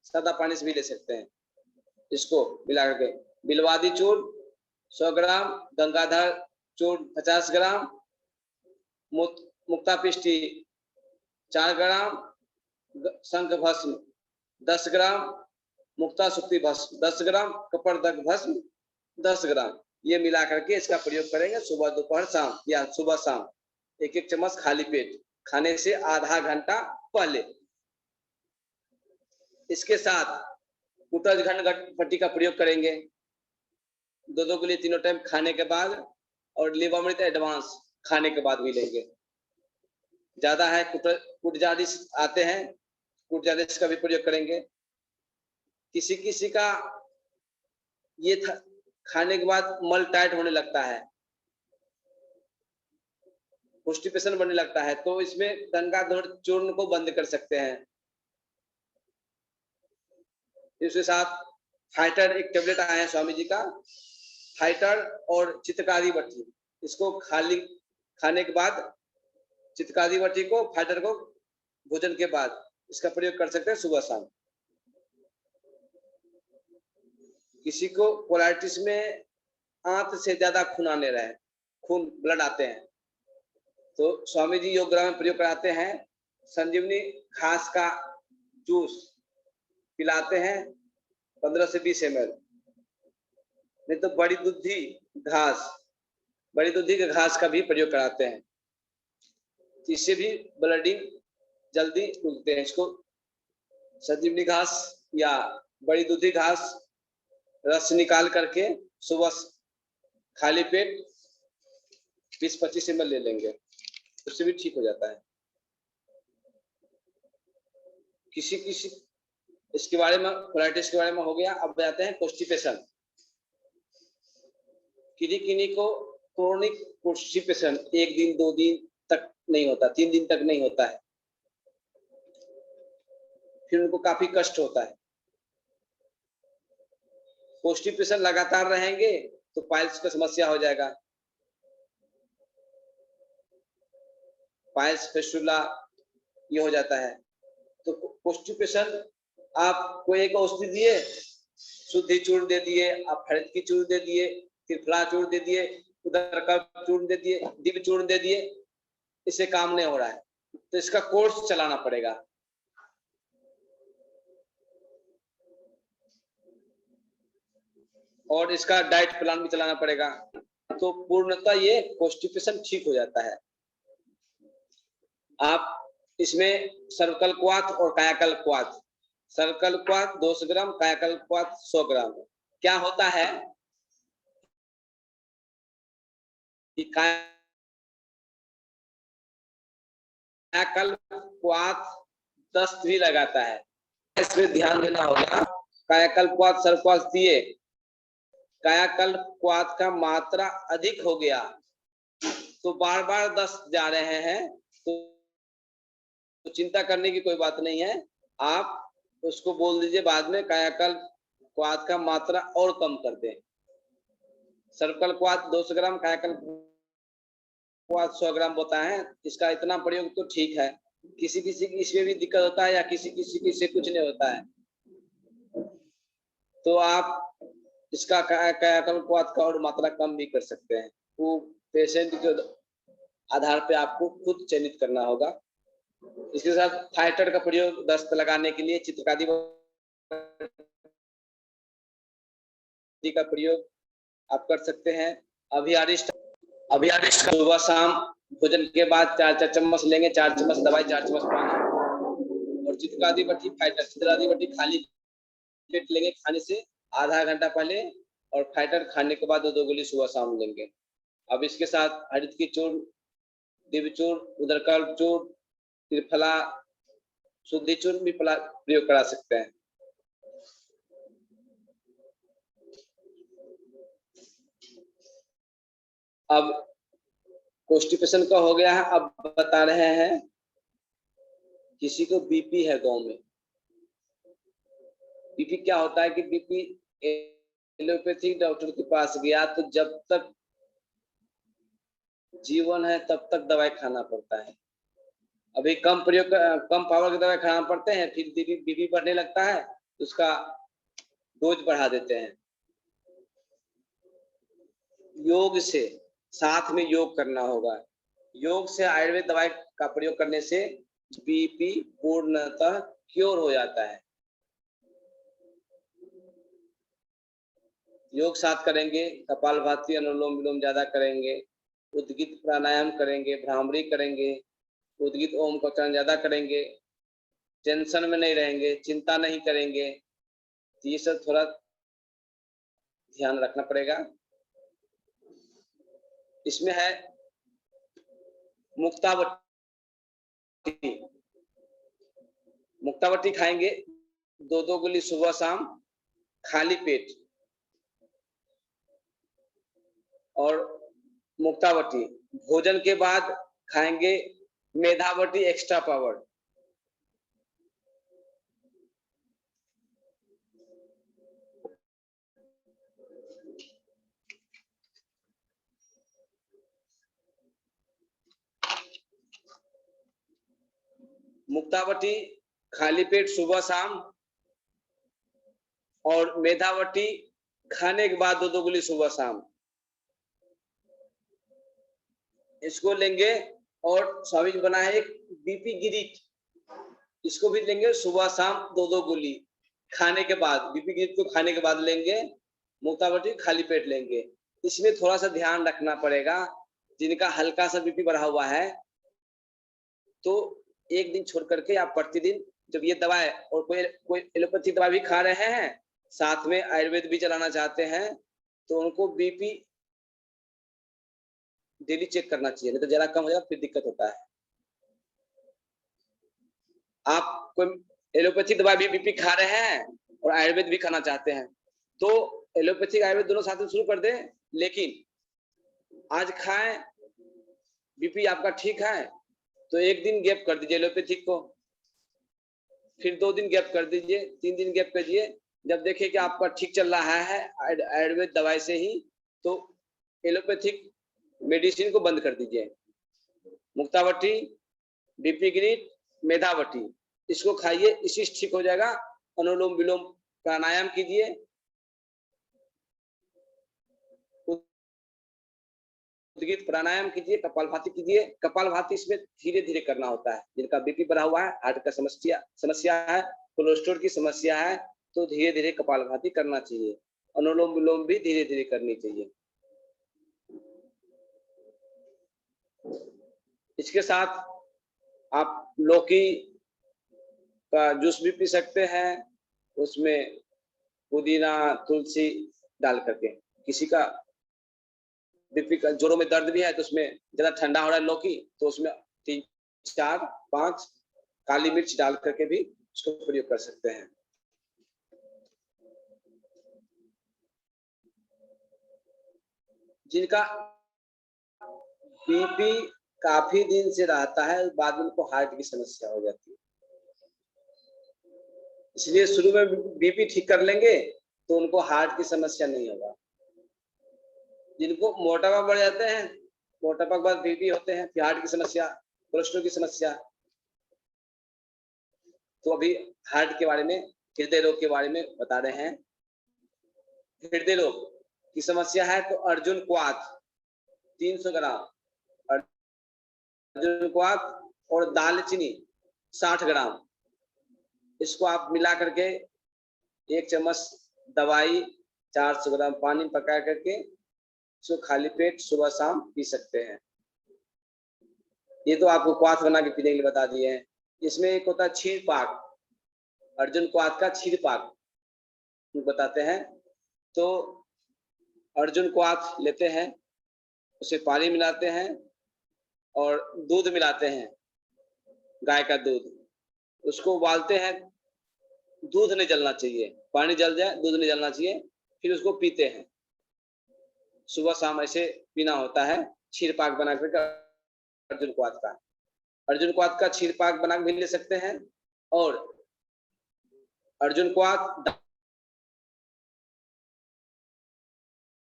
सादा पानी से भी ले सकते हैं। इसको मिला करके बिलवादी चूर्ण 100 ग्राम, गंगाधर चूर्ण 50 ग्राम, मुक्ता पिष्टी 4 ग्राम, शंख भस्म 10 ग्राम, मुक्ता सुक्ति भस्म 10 ग्राम, कपर्दक भस्म 10 ग्राम, ये मिला करके इसका प्रयोग करेंगे सुबह, दोपहर, शाम या सुबह शाम। एक एक चम्मच खाली पेट, खाने से आधा घंटा पहले। इसके साथ कुटज घन पट्टी का प्रयोग करेंगे 2-2 के लिए 3 टाइम खाने के बाद, और लिवामृत एडवांस खाने के बाद भी लेंगे। ज्यादा है कुटजादिश आते हैं, कुटजादिश का भी प्रयोग करेंगे। किसी किसी का ये खाने के बाद मल टाइट होने लगता है, कॉन्स्टिपेशन बनने लगता है, तो इसमें गंगाधर चूर्ण को बंद कर सकते हैं। इसके साथ फाइटर एक टेबलेट आया है स्वामी जी का, फाइटर और चित्रकारी बट्टी, इसको खाने के बाद चित्रकारी बट्टी को, फाइटर को भोजन के बाद इसका प्रयोग कर सकते हैं सुबह शाम। किसी को कोलाइटिस में आंत से ज्यादा खून आने रहे, खून ब्लड आते हैं, तो स्वामी जी योग ग्राम में प्रयोग कराते हैं। संजीवनी घास का जूस पिलाते हैं 15 से 20 ml, नहीं तो बड़ी दूधी के घास का भी प्रयोग कराते हैं, इससे भी ब्लडिंग जल्दी रुकते हैं। इसको संजीवनी घास या बड़ी दूधी घास रस निकाल करके सुबह खाली पेट 20-25 ml ले लेंगे, उससे भी ठीक हो जाता है। किसी इसके बारे में, कोलाइटिस के बारे में हो गया। अब जाते हैं कॉन्स्टिपेशन। किन्हीं को क्रोनिक कॉन्स्टिपेशन 1 दिन 2 दिन तक नहीं होता, 3 दिन तक नहीं होता है, फिर उनको काफी कष्ट होता है। कॉन्स्टिपेशन लगातार रहेंगे तो पाइल्स का समस्या हो जाएगा, पाइल्स फिस्टुला ये हो जाता है। तो कॉन्स्टिपेशन आप कोई एक औषधि दिए, शुद्धि चूर्ण दे दिए, आप हरित की चूर्ण दे दिए, त्रिफला चूर्ण दे दिए, उदरकल्प चूर्ण दे दिए, दिव्य चूर्ण दे दिए, इससे काम नहीं हो रहा है, तो इसका कोर्स चलाना पड़ेगा। और इसका डाइट प्लान भी चलाना पड़ेगा, तो पूर्णतः ये कॉन्स्टिपेशन ठीक हो जाता है। आप इसमें सर्वकल्पवात और कायाकल्पवात, सर्वकल्पवात 200 ग्राम, कायाकल्पवात 100 ग्राम। क्या होता है कि कायाकल्पवात दस्त भी लगाता है, इसमें ध्यान देना होगा। कायाकल्पवात सर्वकल्पवात दिए, कायाकल्पवात का मात्रा अधिक हो गया तो बार बार दस्त जा रहे हैं, तो चिंता करने की कोई बात नहीं है। आप उसको बोल दीजिए बाद में कायाकल्पवात का मात्रा और कम कर दें। सर्वकल्पवात 200 ग्राम, कायाकल्पवात 100 ग्राम होता है, इसका इतना प्रयोग तो ठीक है। किसी की इसमें भी दिक्कत होता है या किसी की इससे कुछ नहीं होता है, तो आप इसका कायाकल्पवात का और मात्रा कम भी कर सकते हैं। वो पेशेंट के आधार पे आपको खुद चयनित करना होगा। इसके साथ फाइटर का प्रयोग दस्त लगाने के लिए, चित्रकारी का प्रयोग आप कर सकते हैं। अभियारिष्ट सुबह शाम भोजन के बाद 4 चम्मच लेंगे, 4 चम्मच दवाई, 4 चम्मच पानी। और चित्रकारी बट्टी फाइटर, चित्रकारी बट्टी खाली पेट लेंगे खाने से आधा घंटा पहले, और फाइटर खाने के बाद 2 गोली सुबह शाम लेंगे। अब इसके साथ हरित की चूर्ण, दिव्य चूर्ण, उदरकल्प चूर्ण, त्रिफला, शुद्धि चूर्ण भी प्रयोग करा सकते हैं। अब कॉन्स्टिपेशन का हो गया है। अब बता रहे हैं किसी को बीपी है गांव में। बीपी क्या होता है कि बीपी एलोपैथिक डॉक्टर के पास गया तो जब तक जीवन है तब तक दवाई खाना पड़ता है। अभी कम पावर की दवाई खाना पड़ते हैं, फिर बीपी बढ़ने लगता है तो उसका डोज बढ़ा देते हैं। योग से साथ में योग करना होगा। योग से आयुर्वेद दवाई का प्रयोग करने से बीपी पूर्णतः क्योर हो जाता है। योग साथ करेंगे, कपालभाति, अनुलोम विलोम ज्यादा करेंगे, उद्गीत प्राणायाम करेंगे, भ्रामरी करेंगे, उद्गीत ओम का उच्चारण ज्यादा करेंगे, टेंशन में नहीं रहेंगे, चिंता नहीं करेंगे, तो ये सब थोड़ा ध्यान रखना पड़ेगा। इसमें है मुक्तावटी। मुक्तावटी खाएंगे 2 गोली सुबह शाम खाली पेट, और मुक्तावटी भोजन के बाद खाएंगे मेधावटी एक्स्ट्रा पावर। मुक्तावटी खाली पेट सुबह शाम, और मेधावटी खाने के बाद 2-2 गोली सुबह शाम, इसको लेंगे। और स्वामी जी बना है एक बीपी गिरिट, इसको भी लेंगे सुबह शाम 2-2 गोली खाने के बाद, बीपी गिरिट को खाने के बाद लेंगे, मुक्तावटी खाली पेट लेंगे। इसमें थोड़ा सा ध्यान रखना पड़ेगा, जिनका हल्का सा बीपी बढ़ा हुआ है तो एक दिन छोड़ करके आप प्रतिदिन जब ये दवाएं, और कोई एलोपैथी दवा भी खा रहे हैं, साथ में आयुर्वेद भी चलाना चाहते हैं, तो उनको बीपी डेली चेक करना चाहिए, नहीं तो जरा कम हो जाए फिर दिक्कत होता है। आप कोई एलोपैथी दवा भी बीपी खा रहे हैं और आयुर्वेद भी खाना चाहते हैं, तो एलोपैथिक आयुर्वेद दोनों साथ में शुरू कर दें, लेकिन आज खाएं, बीपी आपका ठीक है तो एक दिन गैप कर दीजिए एलोपैथिक को, फिर 2 दिन गैप कर दीजिए, 3 दिन गैप करिए। जब देखिए कि आपका ठीक चल रहा है आयुर्वेद दवाई से ही, तो एलोपैथिक मेडिसिन को बंद कर दीजिए। मुक्तावटी, बीपी गिरिट, मेधावटी, इसको खाइए, इसी से ठीक हो जाएगा। अनुलोम विलोम प्राणायाम कीजिए, उद्गीत प्राणायाम कीजिए, कपालभाति कीजिए। कपालभाति इसमें धीरे धीरे करना होता है, जिनका बीपी बढ़ा हुआ है, हार्ट का समस्या है, कोलेस्ट्रॉल की समस्या है, तो धीरे धीरे कपालभाति करना चाहिए। अनुलोम विलोम भी धीरे धीरे करनी चाहिए। इसके साथ आप लौकी का जूस भी पी सकते हैं, उसमें पुदीना तुलसी डाल करके। किसी का बीपी का जोड़ों में दर्द भी है तो उसमें ज्यादा ठंडा हो रहा है लौकी, तो उसमें 3, 4, 5 काली मिर्च डाल करके भी उसको प्रयोग कर सकते हैं। जिनका बीपी काफी दिन से रहता है, बाद में उनको हार्ट की समस्या हो जाती है, इसलिए शुरू में बीपी ठीक कर लेंगे तो उनको हार्ट की समस्या नहीं होगा। जिनको मोटापा बढ़ जाते हैं, मोटापा के बाद बीपी होते हैं, फिर हार्ट की समस्या, कोलेस्ट्रॉल की समस्या, तो अभी हार्ट के बारे में, हृदय रोग के बारे में बता रहे हैं। हृदय रोग की समस्या है तो अर्जुन क्वाथ 300 ग्राम, अर्जुन क्वाथ और दालचीनी 60 ग्राम, इसको आप मिला करके 1 चम्मच दवाई 400 ग्राम पानी में पका करके इसको खाली पेट सुबह शाम पी सकते हैं। ये तो आपको क्वाथ बना के पीने के लिए बता दिए हैं। इसमें एक होता है क्षीर पाक, अर्जुन क्वाथ का क्षीर पाक बताते हैं। तो अर्जुन क्वाथ लेते हैं, उसे पानी मिलाते हैं और दूध मिलाते हैं, गाय का दूध, उसको उबालते हैं, दूध नहीं जलना चाहिए, पानी जल जाए दूध नहीं जलना चाहिए, फिर उसको पीते हैं। सुबह शाम ऐसे पीना होता है, क्षीर पाक बना कर अर्जुन क्वाथ का। अर्जुन क्वाथ का क्षीर पाक बना भी ले सकते हैं, और अर्जुन क्वाथ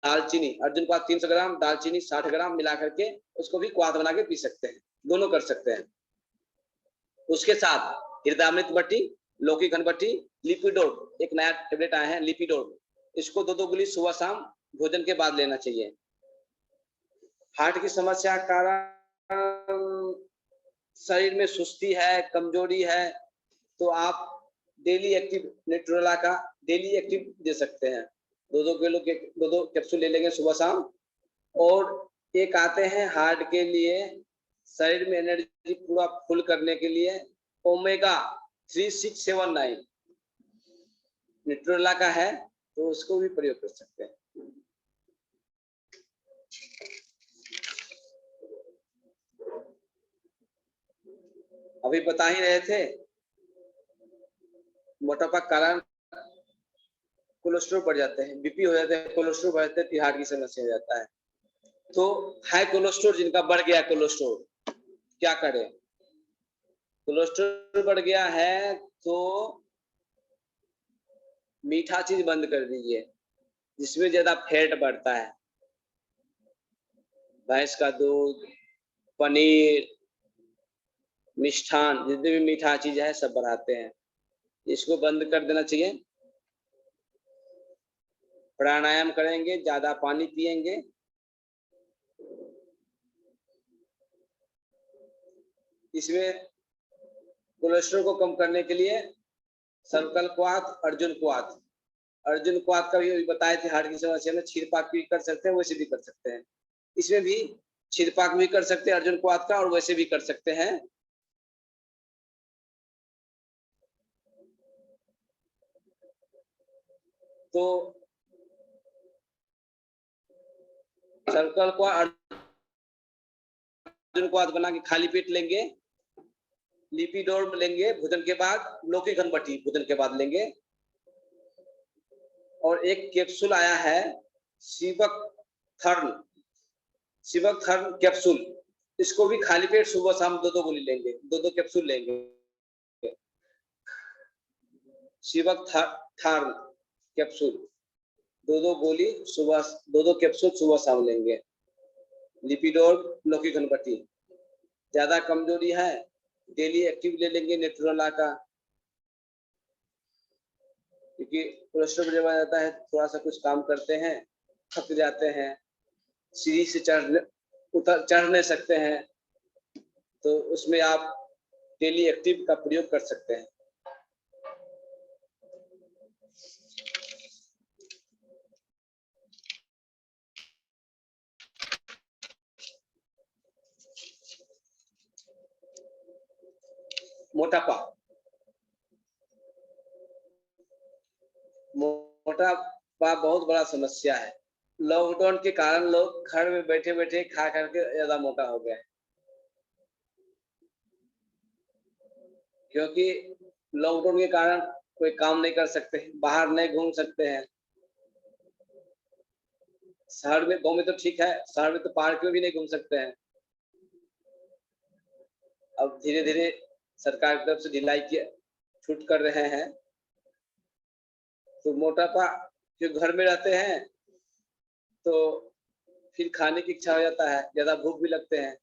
दालचीनी, अर्जुन क्वाथ 300 ग्राम, दालचीनी 60 ग्राम मिला करके उसको भी क्वाथ बना के पी सकते हैं, दोनों कर सकते हैं। उसके साथ हृदयामृत बट्टी, लौकी घनबट्टी, लिपिडोल, एक नया टेबलेट आया है लिपिडोल, इसको 2-2 गोली सुबह शाम भोजन के बाद लेना चाहिए। हार्ट की समस्या के कारण शरीर में सुस्ती है, कमजोरी है, तो आप डेली एक्टिव न्यूट्रेला का डेली एक्टिव दे सकते हैं, 2-2 कैप्सूल ले लेंगे सुबह शाम। और एक आते हैं हार्ट के लिए, शरीर में एनर्जी पूरा फुल करने के लिए, ओमेगा 3679 न्यूट्रेला का है, तो उसको भी प्रयोग कर सकते हैं। अभी बता ही रहे थे, मोटापा के कारण कोलेस्ट्रॉल बढ़ जाते हैं, बीपी हो जाते हैं, कोलेस्ट्रॉल बढ़ जाते हैं, हार्ट की समस्या हो जाता है। तो हाई कोलेस्ट्रॉल जिनका बढ़ गया कोलेस्ट्रॉल, क्या करें? कोलेस्ट्रॉल बढ़ गया है तो मीठा चीज बंद कर दीजिए, जिसमें ज्यादा फैट बढ़ता है, भैंस का दूध, पनीर, मिष्ठान, जितने भी मीठा चीज है सब बढ़ाते हैं। इसको बंद कर देना चाहिए। प्राणायाम करेंगे, ज्यादा पानी पिएंगे। इसमें कोलेस्ट्रॉल को कम करने के लिए संकल्पवात, अर्जुन क्वाथ, अर्जुन क्वाथ का भी बताए थे। हार्ट की समस्या में क्षीरपाक भी कर सकते हैं, वैसे भी कर सकते हैं। इसमें भी क्षीरपाक भी कर सकते हैं अर्जुन क्वाथ का, और वैसे भी कर सकते हैं। तो सर्कल को अर्जुन क्वाथ बना के खाली पेट लेंगे। लिपिडोर्म लेंगे भोजन के बाद, लौकी घनबटी भोजन के बाद लेंगे। और एक कैप्सूल आया है शिवक थर्न, शिवक थर्न कैप्सूल, इसको भी खाली पेट सुबह शाम 2-2 गोली लेंगे, 2-2 कैप्सूल लेंगे। शिवक थर्न कैप्सूल 2-2 गोली सुबह, 2-2 कैप्सूल सुबह शाम लेंगे। लिपिडोर्म, लौकी घनबटी। ज्यादा कमजोरी है, डेली एक्टिव ले लेंगे नेट्रोला का, क्योंकि कोलेस्ट्रॉल जब आ जाता है थोड़ा सा कुछ काम करते हैं थक जाते हैं, सीढ़ी से चढ़ नहीं सकते हैं, तो उसमें आप डेली एक्टिव का प्रयोग कर सकते हैं। मोटापा, मोटापा बहुत बड़ा समस्या है। लॉकडाउन के कारण लोग घर में बैठे बैठे खा करके ज्यादा मोटा हो गए, क्योंकि लॉकडाउन के कारण कोई काम नहीं कर सकते, बाहर नहीं घूम सकते हैं। शहर में, गांव में तो ठीक है, शहर में तो पार्क में भी नहीं घूम सकते हैं। अब धीरे धीरे सरकार की तरफ से ढिलाई की छूट कर रहे हैं, तो मोटापा जो घर में रहते हैं तो फिर खाने की इच्छा हो जाता है, ज्यादा भूख भी लगते हैं।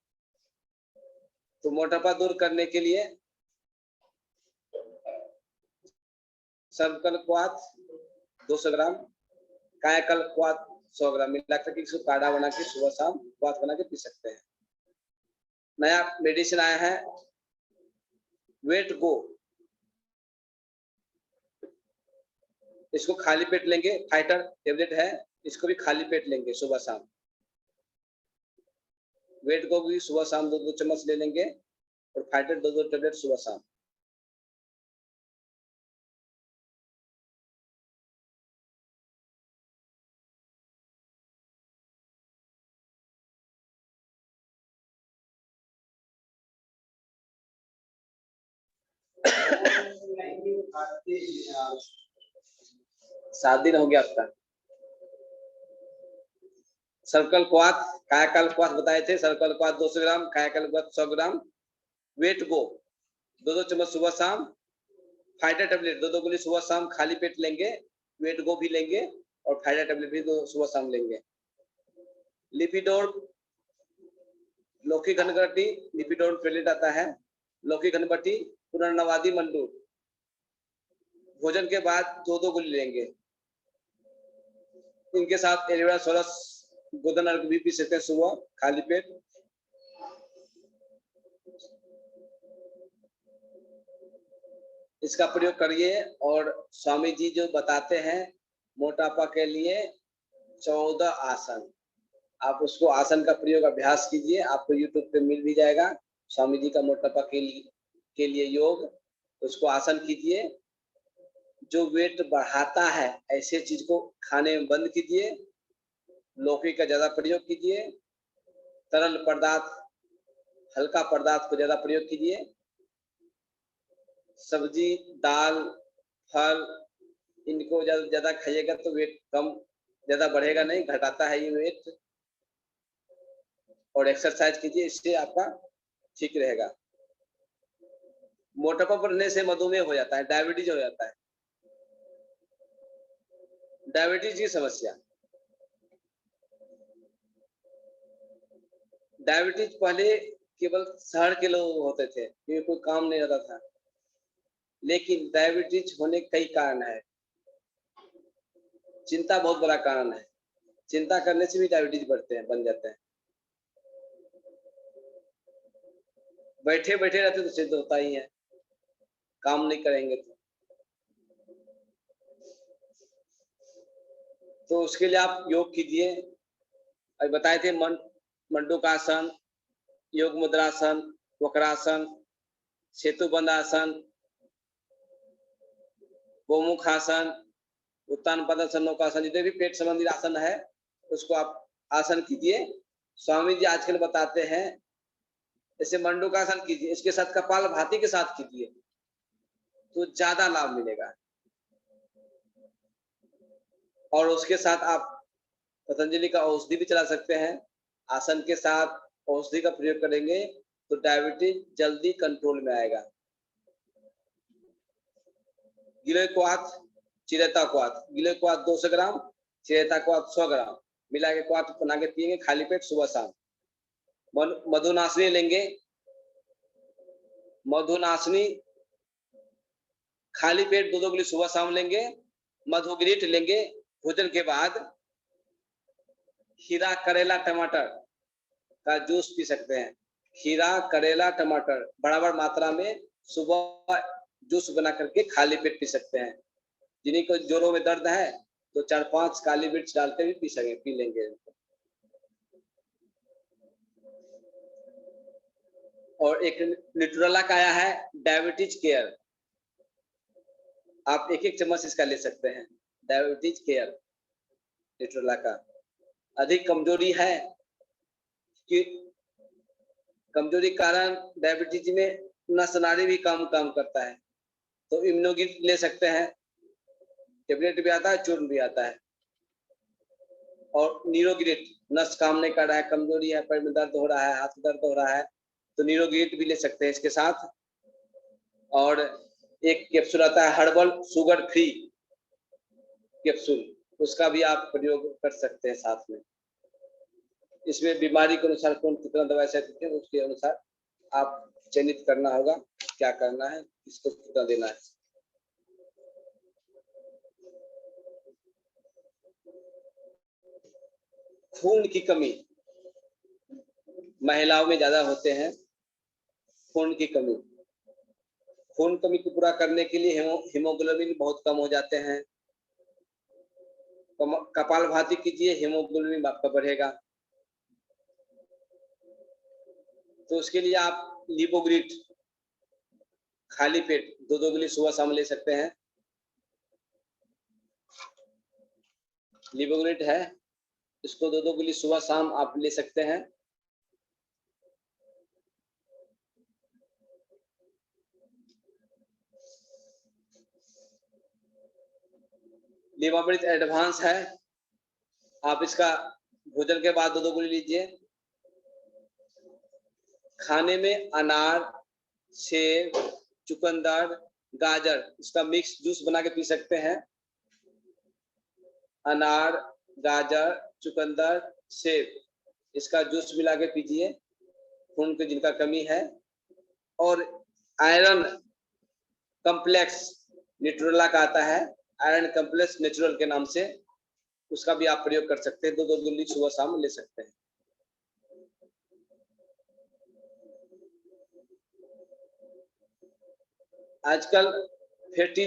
तो मोटापा दूर करने के लिए संकल्पवात 200 ग्राम, कायाकल्पवात 100 ग्राम मिला करके इसको काढ़ा बना के सुबह शाम वात बना के पी सकते हैं। नया मेडिसिन आया है वेट गो, इसको खाली पेट लेंगे, फाइटर टेबलेट है, इसको भी खाली पेट लेंगे सुबह शाम। वेट गो भी सुबह शाम 2-2 चम्मच ले लेंगे, और फाइटर 2-2 टेबलेट सुबह शाम। सात दिन हो गया आपका। सर्कल क्वाथ, कायाकल्प क्वाथ बताए थे, सर्कल क्वाथ 200 ग्राम, कायाकल्प क्वाथ 100 ग्राम, वेट गो 2-2 चम्मच सुबह शाम, फाइटर टेबलेट 2-2 गोली सुबह शाम खाली पेट लेंगे, वेट गो भी लेंगे और फाइटर टेबलेट भी 2 सुबह शाम लेंगे। लिपिडोर्म, लौकी घनबटी, लिपिडोर्म टेबलेट आता है, लौकी घनबटी, पुनर्नवादी मंडूर भोजन के बाद 2-2 गोली लेंगे। इनके साथ एलोवेरा सोलस गोदन अर्घ भी पी सकते हैं सुबह खाली पेट। इसका प्रयोग करिए। और स्वामी जी जो बताते हैं मोटापा के लिए 14 आसन, आप उसको आसन का प्रयोग अभ्यास कीजिए, आपको यूट्यूब पे मिल भी जाएगा। स्वामी जी का मोटापा के लिए योग, उसको आसन कीजिए। जो वेट बढ़ाता है ऐसे चीज को खाने में बंद कीजिए, लौकी का ज्यादा प्रयोग कीजिए, तरल पदार्थ, हल्का पदार्थ को ज्यादा प्रयोग कीजिए, सब्जी, दाल, फल, इनको ज्यादा खाइएगा तो वेट कम, ज्यादा बढ़ेगा नहीं, घटाता है ये वेट। और एक्सरसाइज कीजिए, इससे आपका ठीक रहेगा। मोटापा बढ़ने से मधुमेह हो जाता है, डायबिटीज हो जाता है। डायबिटीज की समस्या, डायबिटीज पहले केवल शहर के लोग होते थे, क्योंकि कोई काम नहीं रहता था। लेकिन डायबिटीज होने के कई कारण है। चिंता बहुत बड़ा कारण है। चिंता करने से भी डायबिटीज बन जाते हैं। बैठे बैठे रहते तो सिद्ध होता ही है, काम नहीं करेंगे तो उसके लिए आप योग कीजिए। अभी बताए थे मंडूकासन, योग मुद्रासन, वक्रासन, सेतुबंध आसन, गोमुखासन, उत्तान पद्मासन, नौकासन, जितने भी पेट संबंधी आसन है उसको आप आसन कीजिए। स्वामी जी आजकल बताते हैं जैसे मंडूकासन कीजिए, इसके साथ कपालभाति के साथ कीजिए तो ज्यादा लाभ मिलेगा। और उसके साथ आप पतंजलि का औषधि भी चला सकते हैं। आसन के साथ औषधि का प्रयोग करेंगे तो डायबिटीज जल्दी कंट्रोल में आएगा। गिलोय क्वाथ, चिरेता क्वाथ, गिलोय क्वाथ 200 ग्राम, चिरेता क्वाथ 100 ग्राम मिला के क्वाथ बना के पिएंगे खाली पेट सुबह शाम। मधुनाशनी लेंगे, मधुनाशनी खाली पेट 2-2 गोली सुबह शाम लेंगे। मधुग्रीट लेंगे भोजन के बाद। खीरा, करेला, टमाटर का जूस पी सकते हैं। खीरा, करेला, टमाटर बराबर मात्रा में सुबह जूस बना करके खाली पेट पी सकते हैं। जिन्हीं को जोड़ों में दर्द है तो 4-5 काली मिर्च डालते भी पी लेंगे। और एक न्यूट्रेला का आया है डायबिटीज केयर, आप 1-1 चम्मच इसका ले सकते हैं। डायबिटीज केयर न्यूट्रेला का। अधिक कमजोरी है कि कमजोरी कारण डायबिटीज में नस नाड़ी भी काम करता है तो इम्यूनोगिट ले सकते हैं। टेबलेट भी आता है, चूर्ण भी आता है। और नीरोगिट, नस काम नहीं कर रहा है, कमजोरी है, पैर में दर्द हो रहा है, हाथ में दर्द हो रहा है तो नीरोगिट भी ले सकते हैं इसके साथ। और एक कैप्सूल आता है हर्बल शुगर फ्री कैप्सूल, उसका भी आप प्रयोग कर सकते हैं साथ में। इसमें बीमारी के अनुसार कौन कितना दवाई सकते हैं उसके अनुसार आप चयनित करना होगा, क्या करना है, किसको कितना देना है। खून की कमी महिलाओं में ज्यादा होते हैं। खून की कमी, खून कमी को पूरा करने के लिए हीमोग्लोबिन बहुत कम हो जाते हैं। कपालभाति कीजिए, हीमोग्लोबिन आपका बढ़ेगा। तो उसके लिए आप लिपोग्रिट खाली पेट 2-2 गोली सुबह शाम ले सकते हैं। लिपोग्रिट है, इसको 2-2 गोली सुबह शाम आप ले सकते हैं। लिवामृत एडवांस है, आप इसका भोजन के बाद 2-2 गोली लीजिए। खाने में अनार, सेब, चुकंदर, गाजर इसका मिक्स जूस बना के पी सकते हैं। अनार, गाजर, चुकंदर, सेब इसका जूस मिला के पीजिए, खून की जिनका कमी है। और आयरन कम्प्लेक्स न्यूट्रेला का आता है, आयरन कम्प्लेक्स नेचुरल के नाम से, उसका भी आप प्रयोग कर सकते हैं। 2-2 गोली सुबह शाम ले सकते हैं। आजकल फैटी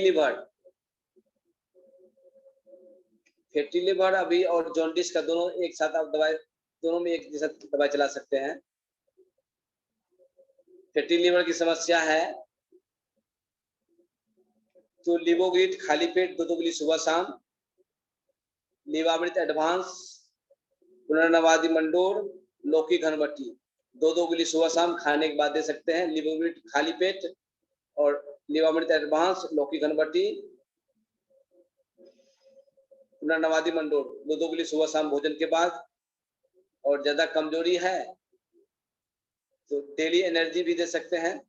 लिवर अभी और जॉन्डिस का दोनों एक साथ आप दवाई, दोनों में एक जैसा दवाई चला सकते हैं। फैटी लिवर की समस्या है तो लिवोग्रिट खाली पेट 2-2 गोली सुबह शाम, लिवामृत एडवांस, पुनर्नवादी मंडोर, लौकी घनबट्टी 2-2 गोली सुबह शाम खाने के बाद दे सकते हैं। लिवोग्रिट खाली पेट और लिवामृत एडवांस, लौकी घनबट्टी, पुनर्नवादी मंडोर 2-2 गोली सुबह शाम भोजन के बाद। और ज्यादा कमजोरी है तो डेली एनर्जी भी दे सकते हैं।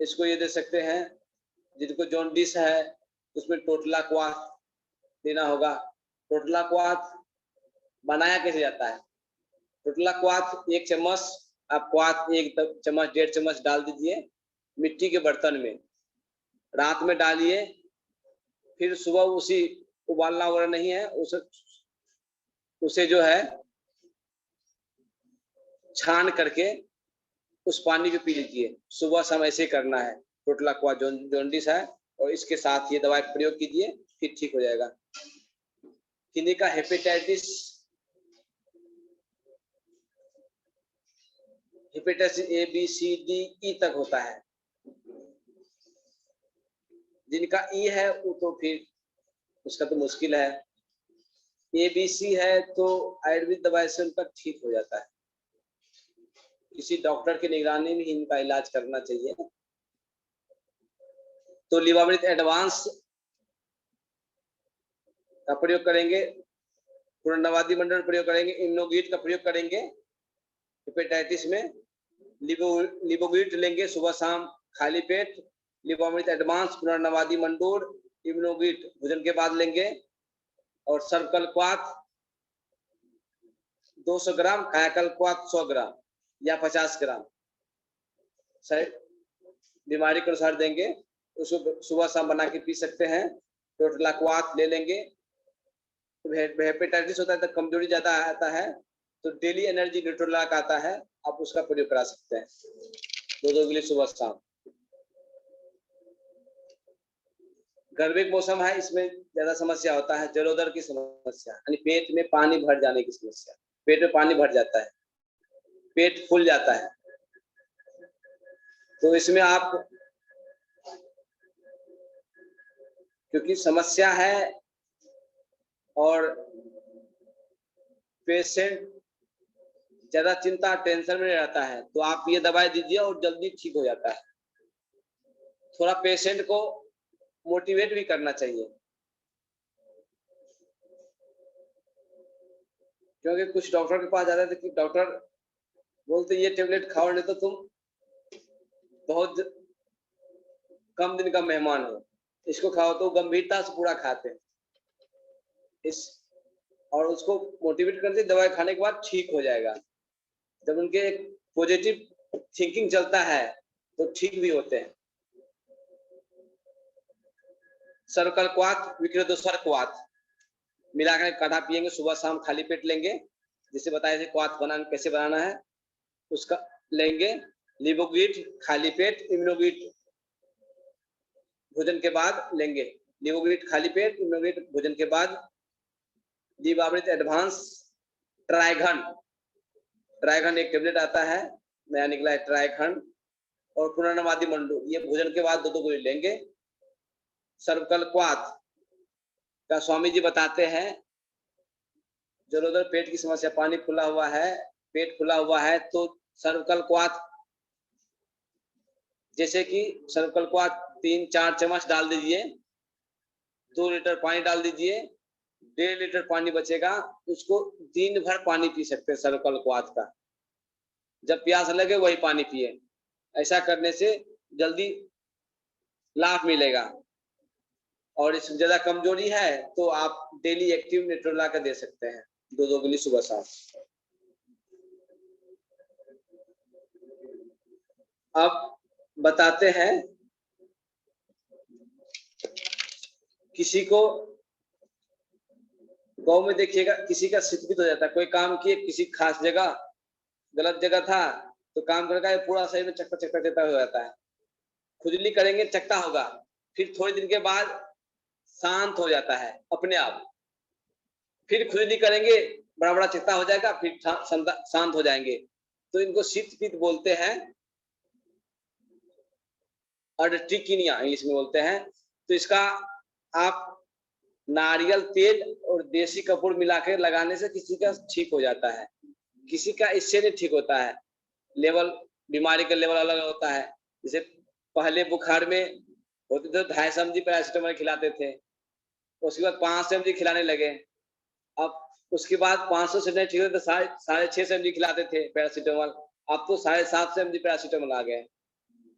इसको ये दे सकते हैं जिनको जॉन्डिस है उसमें टोटला क्वाथ देना होगा, टोटला क्वाथ बनाया कैसे जाता है? टोटला क्वाथ 1 चम्मच, आप क्वाथ 1 चम्मच 1.5 चम्मच डाल दीजिए मिट्टी के बर्तन में, रात में डालिए, फिर सुबह उसी उबालना वगैरह नहीं है, उसे जो है छान करके उस पानी को पी लीजिए। सुबह शाम ऐसे करना है। टोटला क्वाथ जॉन्डिस है और इसके साथ ये दवाई प्रयोग कीजिए, फिर ठीक हो जाएगा। किन्हीं का hepatitis A B C D E तक होता है। जिनका ई है वो तो फिर उसका तो मुश्किल है। ए बी सी है तो आयुर्वेद दवाई से उनका ठीक हो जाता है। किसी डॉक्टर की निगरानी में इनका इलाज करना चाहिए। तो लिवामृत एडवांस का प्रयोग करेंगे, पुनर्नवादी मंडल प्रयोग करेंगे, इम्नोगीट का प्रयोग करेंगे हेपेटाइटिस में। लिवोगीट लेंगे सुबह शाम खाली पेट, लिवामृत एडवांस, पुनर्नवादी मंडोर, इम्नोगीट भोजन के बाद लेंगे। और सर्वकल क्वाथ 200 ग्राम, कायाकल क्वाथ 100 ग्राम या 50 ग्राम बीमारी के अनुसार देंगे। उसको सुबह शाम बना के पी सकते हैं। टोटला क्वाथ ले लेंगे। हेपेटाइटिस होता है तो कमजोरी ज्यादा आता है, तो डेली एनर्जी न्यूट्रोला का आता है, आप उसका प्रयोग करा सकते हैं 2 गिली सुबह शाम। गर्मी का मौसम है, इसमें ज्यादा समस्या होता है जलोदर की समस्या, यानी पेट में पानी भर जाने की समस्या। पेट में पानी भर जाता है, पेट फूल जाता है, तो इसमें आप, क्योंकि समस्या है और पेशेंट ज्यादा चिंता टेंशन में रहता है, तो आप ये दवाई दीजिए और जल्दी ठीक हो जाता है। थोड़ा पेशेंट को मोटिवेट भी करना चाहिए, क्योंकि कुछ डॉक्टर के पास जाते थे कि डॉक्टर बोलते ये टेबलेट खाओ नहीं तो तुम बहुत कम दिन का मेहमान हो, इसको खाओ, तो गंभीरता से पूरा खाते हैं इस, और उसको मोटिवेट करते दवाई खाने के बाद ठीक हो जाएगा। जब उनके एक पॉजिटिव थिंकिंग चलता है तो ठीक भी होते हैं। सर्वकल क्वाथ, विकृतोत्सर क्वाथ मिलाकर काढ़ा पिएंगे, सुबह शाम खाली पेट लेंगे। जिसे बताया थे क्वाथ बनाना कैसे बनाना है, उसका लेंगे। लिवोगीट खाली पेट, इम्नोगीट भोजन के बाद लेंगे। लिवोगीट खाली पेट, इम्नोगीट भोजन के बाद। लिवामृत एडवांस, ट्राइघन एक टेबलेट आता है, नया निकला है ट्राइघन, और पुनर्नवादी मंडू, ये भोजन के बाद 2 गोली लेंगे। सर्वकल क्वाथ का स्वामी जी बताते हैं, जलोदर पेट की समस्या, पानी खुला हुआ है, पेट खुला हुआ है, तो सर्वकल क्वाथ, जैसे कि सर्वकल क्वाथ 3-4 चम्मच डाल दीजिए, 2 लीटर पानी डाल दीजिए, 1.5 लीटर पानी बचेगा, उसको दिन भर पानी पी सकते हैं सर्वकल क्वाथ का। जब प्यास लगे वही पानी पिए। ऐसा करने से जल्दी लाभ मिलेगा। और इसमें ज्यादा कमजोरी है तो आप डेली एक्टिव न्यूट्रोला का दे सकते हैं 2 गिली सुबह शाम। अब बताते हैं, किसी को गांव में देखिएगा किसी का शीतपित हो जाता है, कोई काम किए किसी खास जगह, गलत जगह था तो काम करके पूरा शरीर में चक्कर चक्कर देता हो जाता है। खुजली करेंगे चकता होगा, फिर थोड़े दिन के बाद शांत हो जाता है अपने आप। फिर खुजली करेंगे बड़ा बड़ा चकता हो जाएगा, फिर शांत हो जाएंगे। तो इनको शीतपित बोलते हैं, अर्टिकिनिया इंग्लिश में बोलते हैं। तो इसका आप नारियल तेल और देसी कपूर मिलाकर लगाने से किसी का ठीक हो जाता है, किसी का इससे नहीं ठीक होता है। लेवल, बीमारी का लेवल अलग होता है। जैसे पहले बुखार में होते थे 250 mg पैरासीटामोल खिलाते थे, उसके बाद 500 mg खिलाने लगे। अब उसके बाद 500 से नहीं ठीक होते तो 650 mg खिलाते थे पैरासीटामोल, अब तो 750 mg पैरासीटामोल आ गए।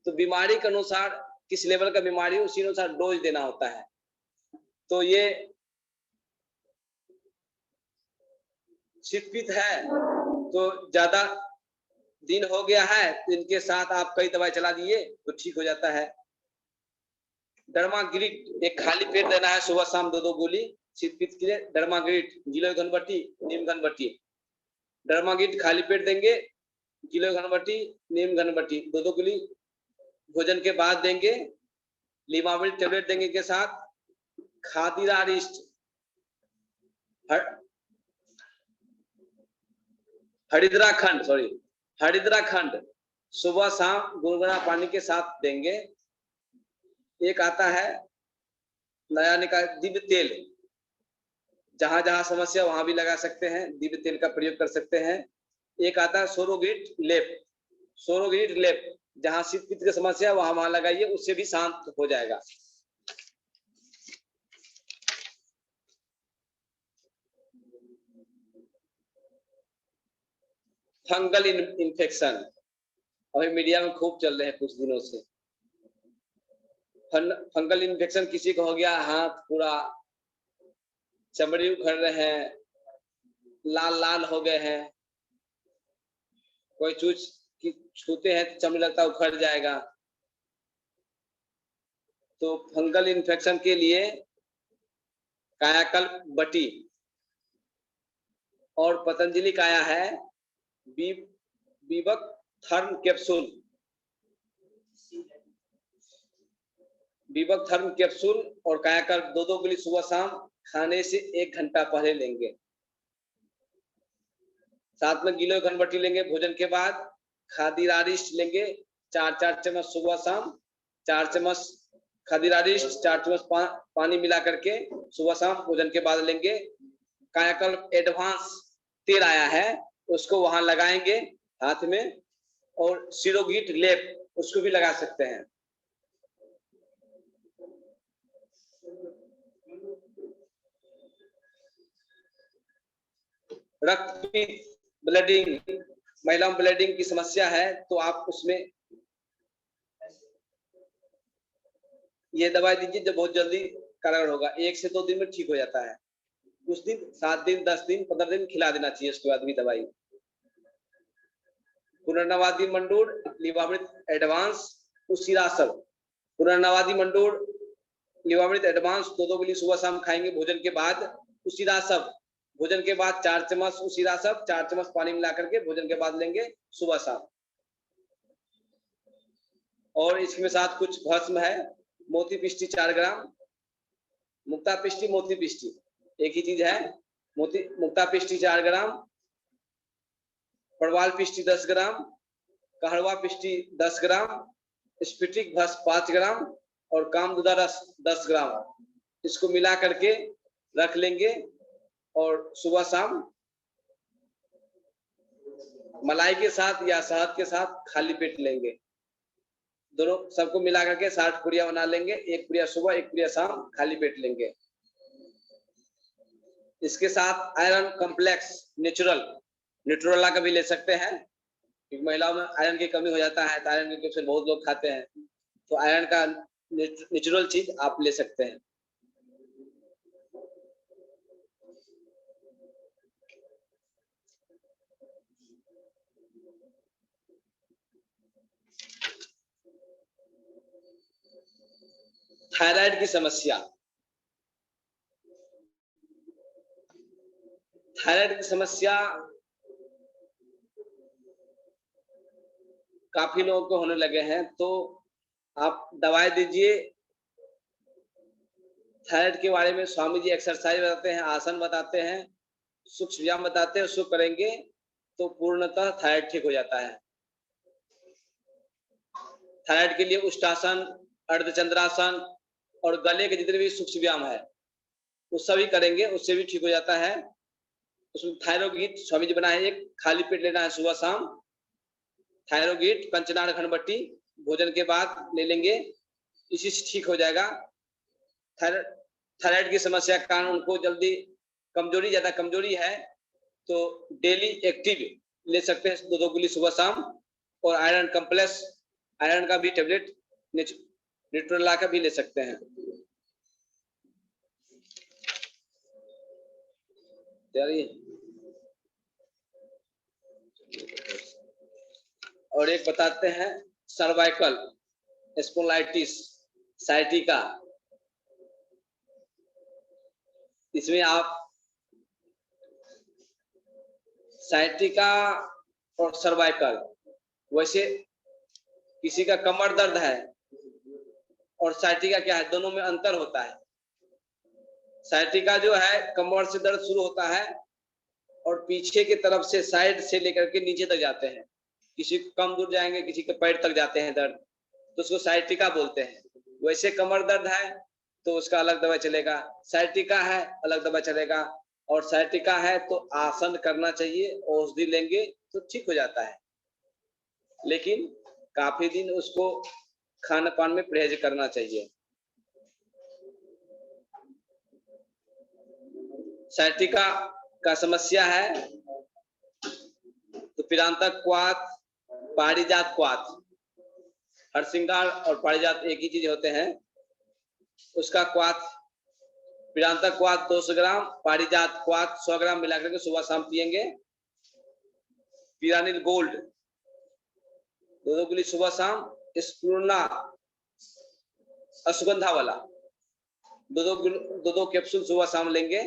तो बीमारी के अनुसार किस लेवल का बीमारी उसी अनुसार डोज देना होता है। तो ये शीत है तो ज्यादा दिन हो गया है तो इनके साथ आप कई दवाई चला दिए तो ठीक हो जाता है। डर्माग्रिट एक खाली पेट देना है सुबह शाम 2-2 गोली शीत के लिए। डर्माग्रिट गिलोय घनबट्टी नीम घनबट्टी। डर्माग्रिट खाली पेट देंगे, गिलोय घनबट्टी नीम घनबट्टी 2-2 गोली भोजन के बाद देंगे। लीमाविल टेबलेट देंगे के साथ। खादिरारिस्ट हरिद्राखंड सुबह शाम गुनगुना पानी के साथ देंगे। एक आता है नया निकाय दिव्य तेल, जहां जहां समस्या वहां भी लगा सकते हैं, दिव्य तेल का प्रयोग कर सकते हैं। एक आता है सोरोग्रिट लेप, जहां शीत पित्त की समस्या वहां वहां लगाइए, उससे भी शांत हो जाएगा। फंगल इन्फेक्शन अभी मीडिया में खूब चल रहे हैं कुछ दिनों से। फंगल इन्फेक्शन किसी को हो गया, हाथ पूरा चमड़ी उखड़ रहे हैं, लाल लाल हो गए हैं, कोई चीज की छूते हैं तो चमड़ी लगता है उखड़ जाएगा। तो फंगल इन्फेक्शन के लिए कायाकल्प बटी और पतंजलि काया है बीबक थर्म कैप्सूल और कायाकल्प 2-2 गोली सुबह शाम खाने से 1 घंटा पहले लेंगे। साथ में गिलोय घनबट्टी लेंगे भोजन के बाद। खादिरारिस्ट लेंगे 4-4 चम्मच सुबह शाम, 4 चम्मच खादिरारिस्ट 4 चम्मच पानी मिला करके सुबह शाम भोजन के बाद लेंगे। कायाकल्प एडवांस तेल आया है उसको वहां लगाएंगे हाथ में, और सिरोगीट लेप उसको भी लगा सकते हैं। रक्तपीत ब्लडिंग, महिलाओं ब्लडिंग की समस्या है तो आप उसमें ये दवाई दीजिए जो बहुत जल्दी कारगर होगा। 1 से 2 दिन में ठीक हो जाता है। कुछ दिन 7 दिन 10 दिन 15 दिन खिला देना चाहिए, उसके बाद भी दवाई। पुनर्नवादी मंडूर लीवामृत एडवांस उसीरासव, पुनर्नवादी मंडूर लीवामृत एडवांस 2-2 गोली सुबह शाम खाएंगे भोजन के बाद। उसीरासव भोजन के बाद 4 चम्मच उसीरासव 4 चम्मच पानी मिला करके भोजन के बाद लेंगे सुबह शाम। और इसके साथ कुछ भस्म है, मोती पिष्टी 4 ग्राम, मुक्ता पिष्टी मोती पिष्टी एक ही चीज है। मुक्ता पिष्टी 4 ग्राम, पड़वाल पिष्टी 10 ग्राम, कहड़वा पिष्टी 10 ग्राम, स्फटिक भस्म 5 ग्राम और कामदुदा रस 10 ग्राम, इसको मिला करके रख लेंगे और सुबह शाम मलाई के साथ या शहद के साथ खाली पेट लेंगे। दोनों सबको मिला करके 60 पुड़िया बना लेंगे, 1 पुड़िया सुबह 1 पुड़िया शाम खाली पेट लेंगे। इसके साथ आयरन कॉम्प्लेक्स न्यूट्रोला का भी ले सकते हैं, क्योंकि महिलाओं में आयरन की कमी हो जाता है तो आयरन के कैप्सूल बहुत लोग खाते हैं, तो आयरन का नेचुरल चीज आप ले सकते हैं। थायराइड की समस्या, थायराइड की समस्या काफी लोगों को होने लगे हैं, तो आप दवाई दीजिए। थायराइड के बारे में स्वामी जी एक्सरसाइज बताते हैं, आसन बताते हैं, सूक्ष्म व्यायाम बताते हैं, उसको करेंगे तो पूर्णतः थायराइड ठीक हो जाता है। थायराइड के लिए उष्टासन, अर्धचंद्रासन और गले के जितने भी सूक्ष्म व्यायाम है वो सभी करेंगे, उससे भी ठीक हो जाता है। उसमें थायरोगीट स्वामी जी बनाए, एक खाली पेट लेना है सुबह शाम। थायरोगीट कंचनार घनबट्टी भोजन के बाद ले लेंगे, इसी से ठीक हो जाएगा। थायराइड की समस्या के कारण उनको जल्दी कमजोरी, ज्यादा कमजोरी है तो डेली एक्टिव ले सकते हैं 2-2 गोली सुबह शाम, और आयरन कॉम्प्लेक्स आयरन का भी टेबलेट न्यूट्रोला का भी ले सकते हैं। और एक बताते हैं सर्वाइकल स्पॉन्डिलाइटिस साइटिका। इसमें आप साइटिका और सर्वाइकल, वैसे किसी का कमर दर्द है और साइटिका क्या है, दोनों में अंतर होता है। साइटिका जो है कमर से दर्द शुरू होता है और पीछे की तरफ से साइड से लेकर के नीचे तक जाते हैं, किसी को कम दूर जाएंगे, किसी के पैर तक जाते हैं दर्द, तो उसको साइटिका बोलते हैं। वैसे कमर दर्द है तो उसका अलग दवा चलेगा, साइटिका है अलग दवा चलेगा। और साइटिका है तो आसन करना चाहिए, औषधि लेंगे तो ठीक हो जाता है, लेकिन काफी दिन उसको खान पान में परहेज करना चाहिए। साइटिका का समस्या है तो पिरांतक क्वाथ, पारिजात क्वाथ, हरसिंगार और पारिजात एक ही चीज होते हैं। उसका क्वाथ, पिरांतक क्वाथ 200 ग्राम, पारिजात क्वाथ 100 ग्राम मिलाकर के सुबह शाम पिएंगे। पिरानिल गोल्ड 2 गोली सुबह शाम, स्पूर्णा अश्वगंधा वाला 2 कैप्सूल सुबह शाम लेंगे।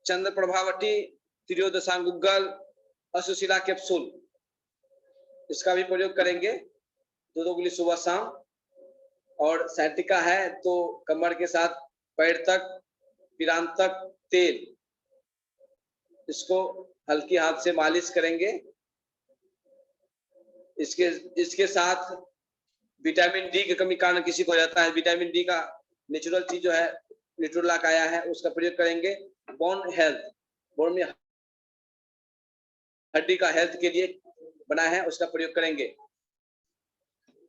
चंद्र प्रभावती त्रियोदशांगुगल अशुशिला कैप्सूल, इसका भी प्रयोग करेंगे 2 गोली सुबह शाम। और साइटिका है तो कमर के साथ पैर तक पिरांतक तेल, इसको हल्की हाथ से मालिश करेंगे। इसके साथ विटामिन डी की कमी कारण किसी को हो जाता है, विटामिन डी का नेचुरल चीज जो है न्यूट्रोलाक आया है, उसका प्रयोग करेंगे। बोन हेल्थ, बोन में हड्डी का हेल्थ के लिए बना है, उसका प्रयोग करेंगे।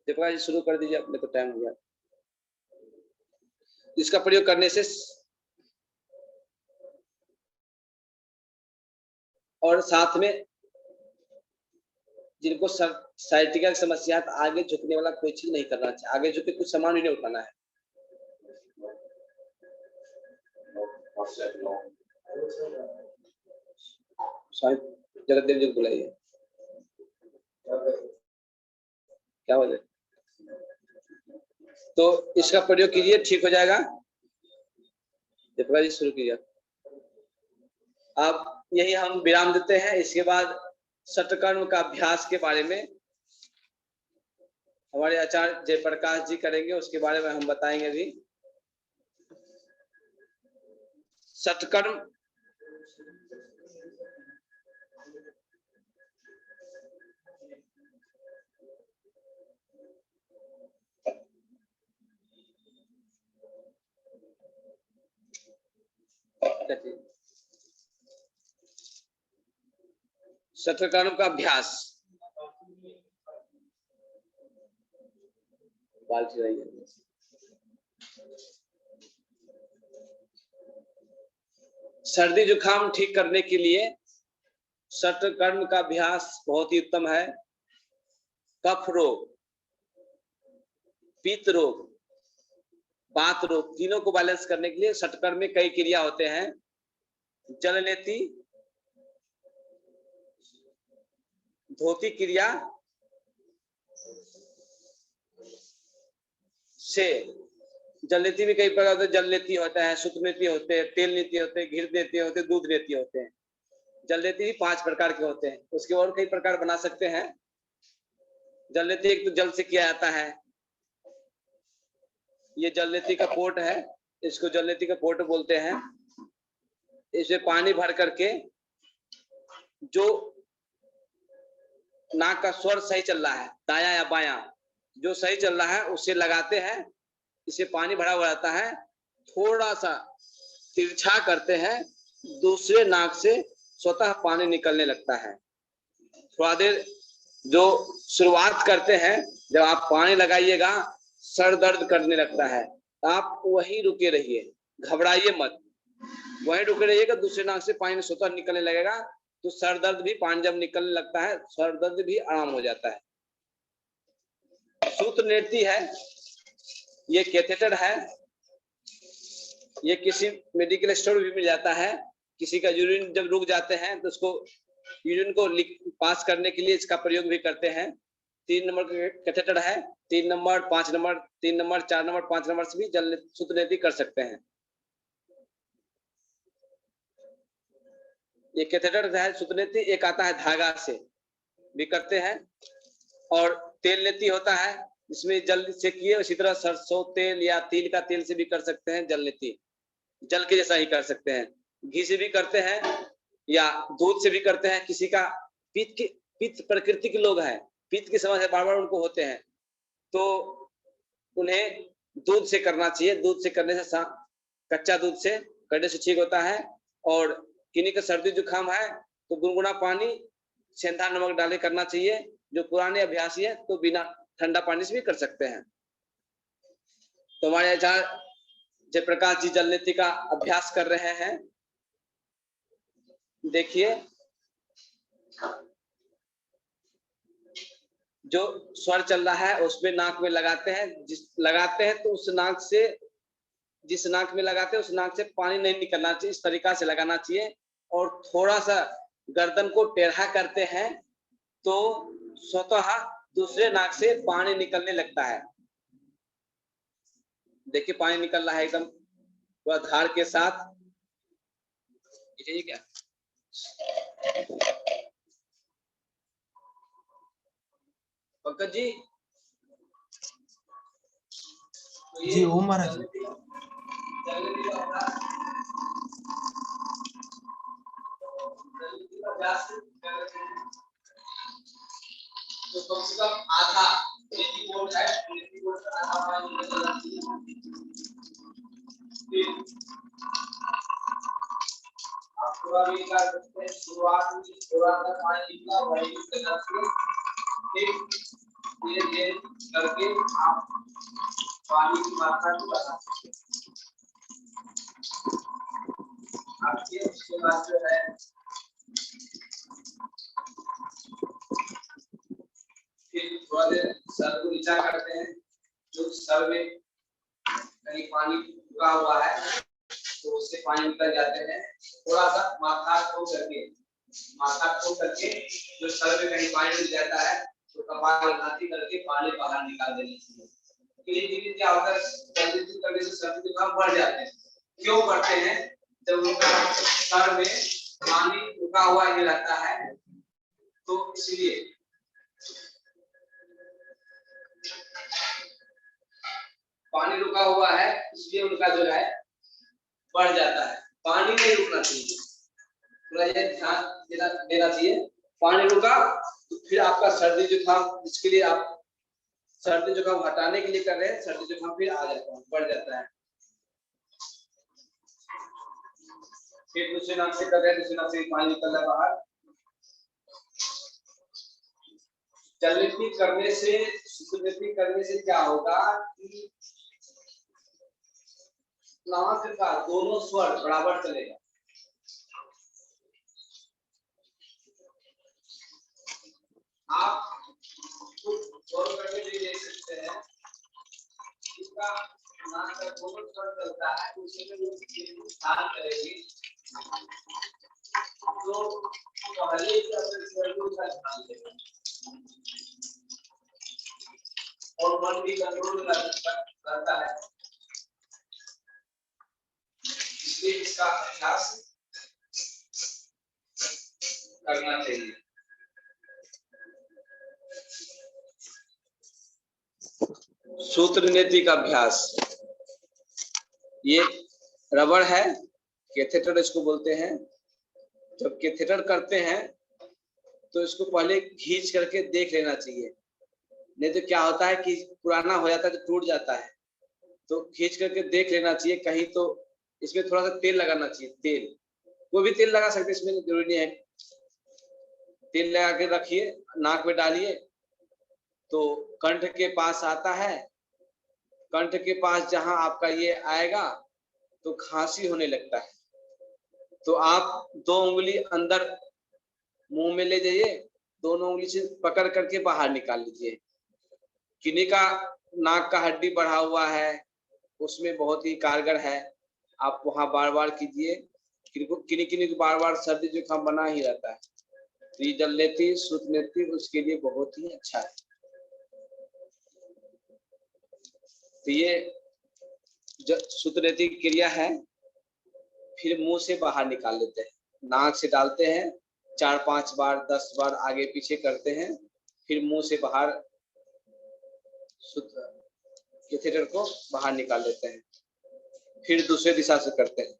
देखो जी शुरू कर दीजिए, अपने तो टाइम हो गया। इसका प्रयोग करने से और साथ में जिनको साइटिका की समस्या है तो आगे झुकने वाला कोई चीज नहीं करना चाहिए, आगे झुके कुछ सामान भी नहीं उठाना है। जरा देर जो बुलाइए, क्या हो जाए तो इसका प्रयोग कीजिए, ठीक हो जाएगा। जी शुरू कीजिए। अब यही हम विराम देते हैं। इसके बाद सटकर्म का अभ्यास के बारे में हमारे आचार्य जयप्रकाश जी करेंगे, उसके बारे में हम बताएंगे भी। सटकर्म सटकर्म का अभ्यास, सर्दी जुकाम ठीक करने के लिए सटकर्म का अभ्यास बहुत ही उत्तम है। कफ रोग, पित्त रोग, वात रोग, तीनों को बैलेंस करने के लिए सटकर्म में कई क्रिया होते हैं। जलनेति, धोती क्रिया से, जलनेति में कई प्रकार होते, जलनेति होता है, सूत्र नेति होते हैं, तेल नेति होते हैं, घृत नेति होते हैं, दूध नेति होते हैं। जलनेति भी 5 प्रकार के होते हैं, उसके और कई प्रकार बना सकते हैं। जलनेति एक तो जल से किया जाता है, ये जलनेति का पोट है, इसको जलनेति का पोट बोलते हैं। इसमें पानी भर करके जो नाक का स्वर सही चल रहा है, दाया या बाया, जो सही चल रहा है उसे लगाते हैं। इसे पानी भरा हुआ रहता है, थोड़ा सा तिरछा करते हैं, दूसरे नाक से स्वतः पानी निकलने लगता है। थोड़ा देर जो शुरुआत करते हैं, जब आप पानी लगाइएगा सर दर्द करने लगता है, आप वहीं रुके रहिए, घबराइए मत, वहीं रुके रहिएगा। दूसरे नाक से पानी स्वतः निकलने लगेगा तो सर दर्द भी, पानी जब निकलने लगता है सर दर्द भी आराम हो जाता है। सूत्र नेति है, ये कैथेटर है, ये किसी मेडिकल स्टोर भी मिल जाता है। किसी का यूरिन जब रुक जाते हैं तो उसको यूरिन को पास करने के लिए इसका प्रयोग भी करते हैं। 3 नंबर कैथेटर है, 3 number, 5 number, 3 number, 4 number, 5 number से भी सूत्रनेति कर सकते हैं। ये कैथेटर है सूत्रनेति, एक आता है धागा से भी करते हैं, और तेल नेति होता है जिसमें जल से किए, उसी तरह सरसों तेल या तिल का तेल से भी कर सकते हैं जल नेति, जल के जैसा ही कर सकते हैं। घी से भी करते हैं या दूध से भी करते हैं। किसी का पित्त प्रकृति के लोग हैं, पित्त की समस्या बार बार उनको होते हैं, तो उन्हें दूध से करना चाहिए। दूध से करने से, कच्चा दूध से करने से ठीक होता है। और किन्हीं का सर्दी जुकाम है तो गुनगुना पानी, सेंधा नमक डाले करना चाहिए। जो पुराने अभ्यासी है तो बिना ठंडा पानी से भी कर सकते हैं। तो हमारे आचार्य जयप्रकाश जी जल नीति का अभ्यास कर रहे हैं। देखिए, जो स्वर चल रहा है उसमें नाक में लगाते हैं, लगाते हैं तो उस नाक से, जिस नाक में लगाते हैं उस नाक से पानी नहीं निकलना चाहिए, इस तरीका से लगाना चाहिए। और थोड़ा सा गर्दन को टेढ़ा करते हैं तो स्वतः दूसरे नाक से पानी निकलने लगता है। देखिए पानी निकल रहा है एकदम पूरा धार के साथ। क्या पंकज जी? जी ओम महाराज। तो कम से कम आधा बोर्ड है, बोर्ड का आधा पानी निकलना चाहिए। आप पूरा भी कर सकते हैं, शुरुआत में थोड़ा सा पानी निकला वही करके धीरे धीरे करके आप पानी की मात्रा को बढ़ा सकते हैं। आपके उसके बाद जो है फिर थोड़ा देर सर को नीचा करते हैं। जो सर में कहीं पानी रुका हुआ है तो उससे पानी निकल जाते हैं। थोड़ा सा माथा खोल करके जो सर में कहीं पानी रुक जाता है तो कपालभाति करके पानी बाहर निकाल देना चाहिए। धीरे-धीरे क्या होता है, जल्दी करने से सर्दी जुकाम बढ़ जाते हैं। क्यों बढ़ते हैं? जब उनका सर में पानी रुका हुआ ही रहता है तो इसलिए पानी रुका हुआ है, इसलिए उनका जो है बढ़ जाता है। पानी नहीं रुकना चाहिए, थोड़ा ये ध्यान देना चाहिए। पानी रुका तो फिर आपका सर्दी जुकाम, इसके लिए आप सर्दी जुकाम हटाने के लिए कर रहे हैं, सर्दी जुकाम फिर आ जाता है, बढ़ जाता है। फिर दूसरे नाक से कर रहे हैं, दूसरे नाक से पानी निकल रहा है बाहर। जलनीति करने से, सूत्रनीति करने से क्या होगा कि नाक का दोनों स्वर बराबर चलेगा। आप गौर करके भी देख सकते हैं, इसका नाक का दोनों स्वर चलता है, उसमें वो स्थान करेगी तो पहले स्वर को ध्यान देगा और मन भी कंट्रोल करता है। इसलिए इसका अभ्यास करना चाहिए। सूत्रनीति का अभ्यास, ये रबड़ है, कैथेटर इसको बोलते हैं। जब कैथेटर करते हैं तो इसको पहले खींच करके देख लेना चाहिए, नहीं तो क्या होता है कि पुराना हो जाता है तो टूट जाता है। तो खींच करके देख लेना चाहिए कहीं, तो इसमें थोड़ा सा तेल लगाना चाहिए। तेल कोई भी तेल लगा सकते, इसमें जरूरी नहीं है। तेल लगा के रखिए, नाक में डालिए तो कंठ के पास आता है। कंठ के पास जहां आपका ये आएगा तो खांसी होने लगता है, तो आप 2 उंगली अंदर मुंह में ले जाइए, दोनों उंगली से पकड़ करके बाहर निकाल लीजिए। किन्हीं का नाक का हड्डी बढ़ा हुआ है, उसमें बहुत ही कारगर है, आप वहां बार बार कीजिए। किन्हीं को बार बार सर्दी जुकाम बना ही रहता है, तो ये जल नेति श्रुत नेति उसके लिए बहुत ही अच्छा है। तो ये जो श्रुत नेति क्रिया है, फिर मुंह से बाहर निकाल लेते हैं, नाक से डालते हैं, 4-5 बार 10 बार आगे पीछे करते हैं, फिर मुंह से बाहर कैथेटर को बाहर निकाल लेते हैं, फिर दूसरे दिशा से करते हैं।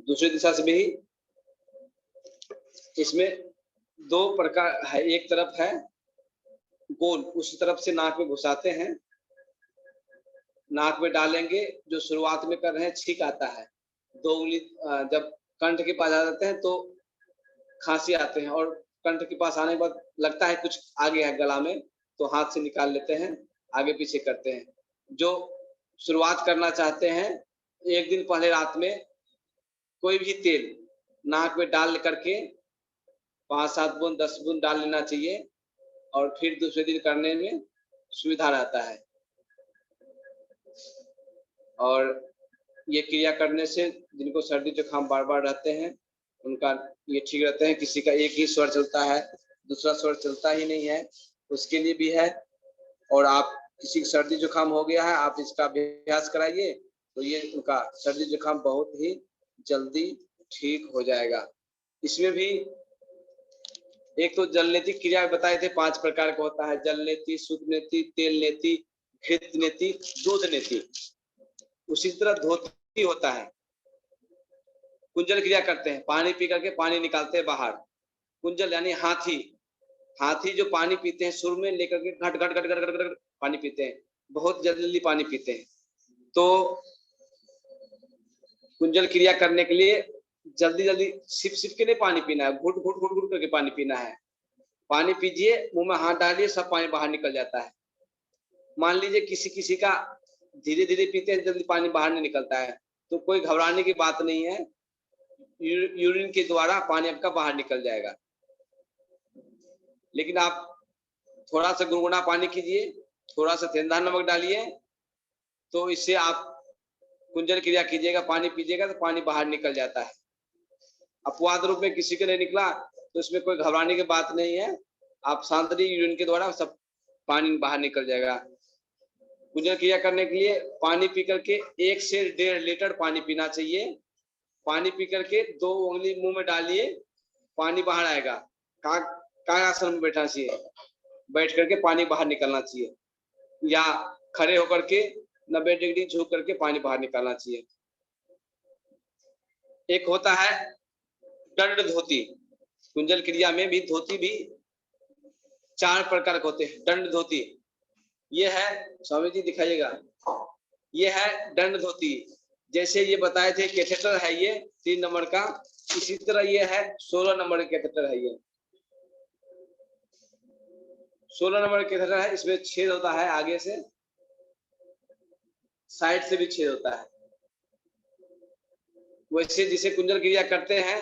दूसरी दिशा से भी इसमें 2 प्रकार है, एक तरफ है गोल, उस तरफ से नाक में घुसाते हैं, नाक में डालेंगे, जो शुरुआत में कर रहे हैं छींक आता है, 2 उंगली जब कंठ के पास आ जाते हैं तो खांसी आते हैं, और कंठ के पास आने के बाद लगता है कुछ आगे है गला में, तो हाथ से निकाल लेते हैं, आगे पीछे करते हैं। जो शुरुआत करना चाहते हैं, एक दिन पहले रात में कोई भी तेल नाक में डाल करके 5-7 बूंद 10 बूंद डाल लेना चाहिए, और फिर दूसरे दिन करने में सुविधा रहता है। और ये क्रिया करने से जिनको सर्दी जुकाम बार बार रहते हैं उनका ये ठीक रहते हैं। किसी का एक ही स्वर चलता है, दूसरा स्वर चलता ही नहीं है, उसके लिए भी है। और आप किसी को सर्दी जुकाम हो गया है, आप इसका अभ्यास कराइए, तो ये उनका सर्दी जुकाम बहुत ही जल्दी ठीक हो जाएगा। इसमें भी एक तो जल नेति क्रिया बताए थे 5 प्रकार का होता है, जल नेति, शुद्ध नेति, तेल नेति, घृत नेति, दूध नेति। उसी तरह धोती होता है, कुंजल क्रिया करते हैं, पानी पी करके पानी निकालते हैं बाहर। कुंजल यानी हाथी, हाथी जो पानी पीते हैं सुर में लेकर के घट घट घट घट घट घट पानी पीते हैं, बहुत जल्दी पानी पीते हैं। तो कुंजल क्रिया करने के लिए जल्दी जल्दी सिप सिप के नहीं पानी पीना है, घुट घुट घुट घुट करके पानी पीना है। पानी पीजिए, मुंह में हाथ डालिए, सब पानी बाहर निकल जाता है। मान लीजिए किसी किसी का धीरे धीरे पीते हैं, जल्दी पानी बाहर नहीं निकलता है, तो कोई घबराने की बात नहीं है, यूरिन के द्वारा पानी आपका बाहर निकल जाएगा। लेकिन आप थोड़ा सा गुनगुना पानी कीजिए, थोड़ा सा सेंधा नमक डालिए, तो इससे आप कुंजल क्रिया कीजिएगा, पानी पीजिएगा तो पानी बाहर निकल जाता है। अपवाद रूप में किसी के नहीं निकला तो इसमें कोई घबराने की बात नहीं है, आप सांद्री यूरिन के द्वारा सब पानी बाहर निकल जाएगा। कुंजल क्रिया करने के लिए पानी पी करके 1 से 1.5 लीटर पानी पीना चाहिए। पानी पी करके 2 उंगली मुंह में डालिए, पानी बाहर आएगा। काग आसन में बैठना चाहिए, बैठ करके पानी बाहर निकलना चाहिए, या खड़े होकर के 90 डिग्री झुक करके पानी बाहर निकालना चाहिए। एक होता है दंड धोती, कुंजल क्रिया में भी धोती भी 4 प्रकार के होते हैं। दंड धोती ये है, स्वामी जी दिखाइएगा, ये है दंड धोती। जैसे ये बताए थे कैथेटर है ये 3 नंबर का, इसी तरह ये है 16 नंबर कैथेटर है। ये 16 नंबर कैथेटर है, इसमें छेद होता है आगे से, साइड से भी छेद होता है। वैसे जिसे कुंजल क्रिया करते हैं,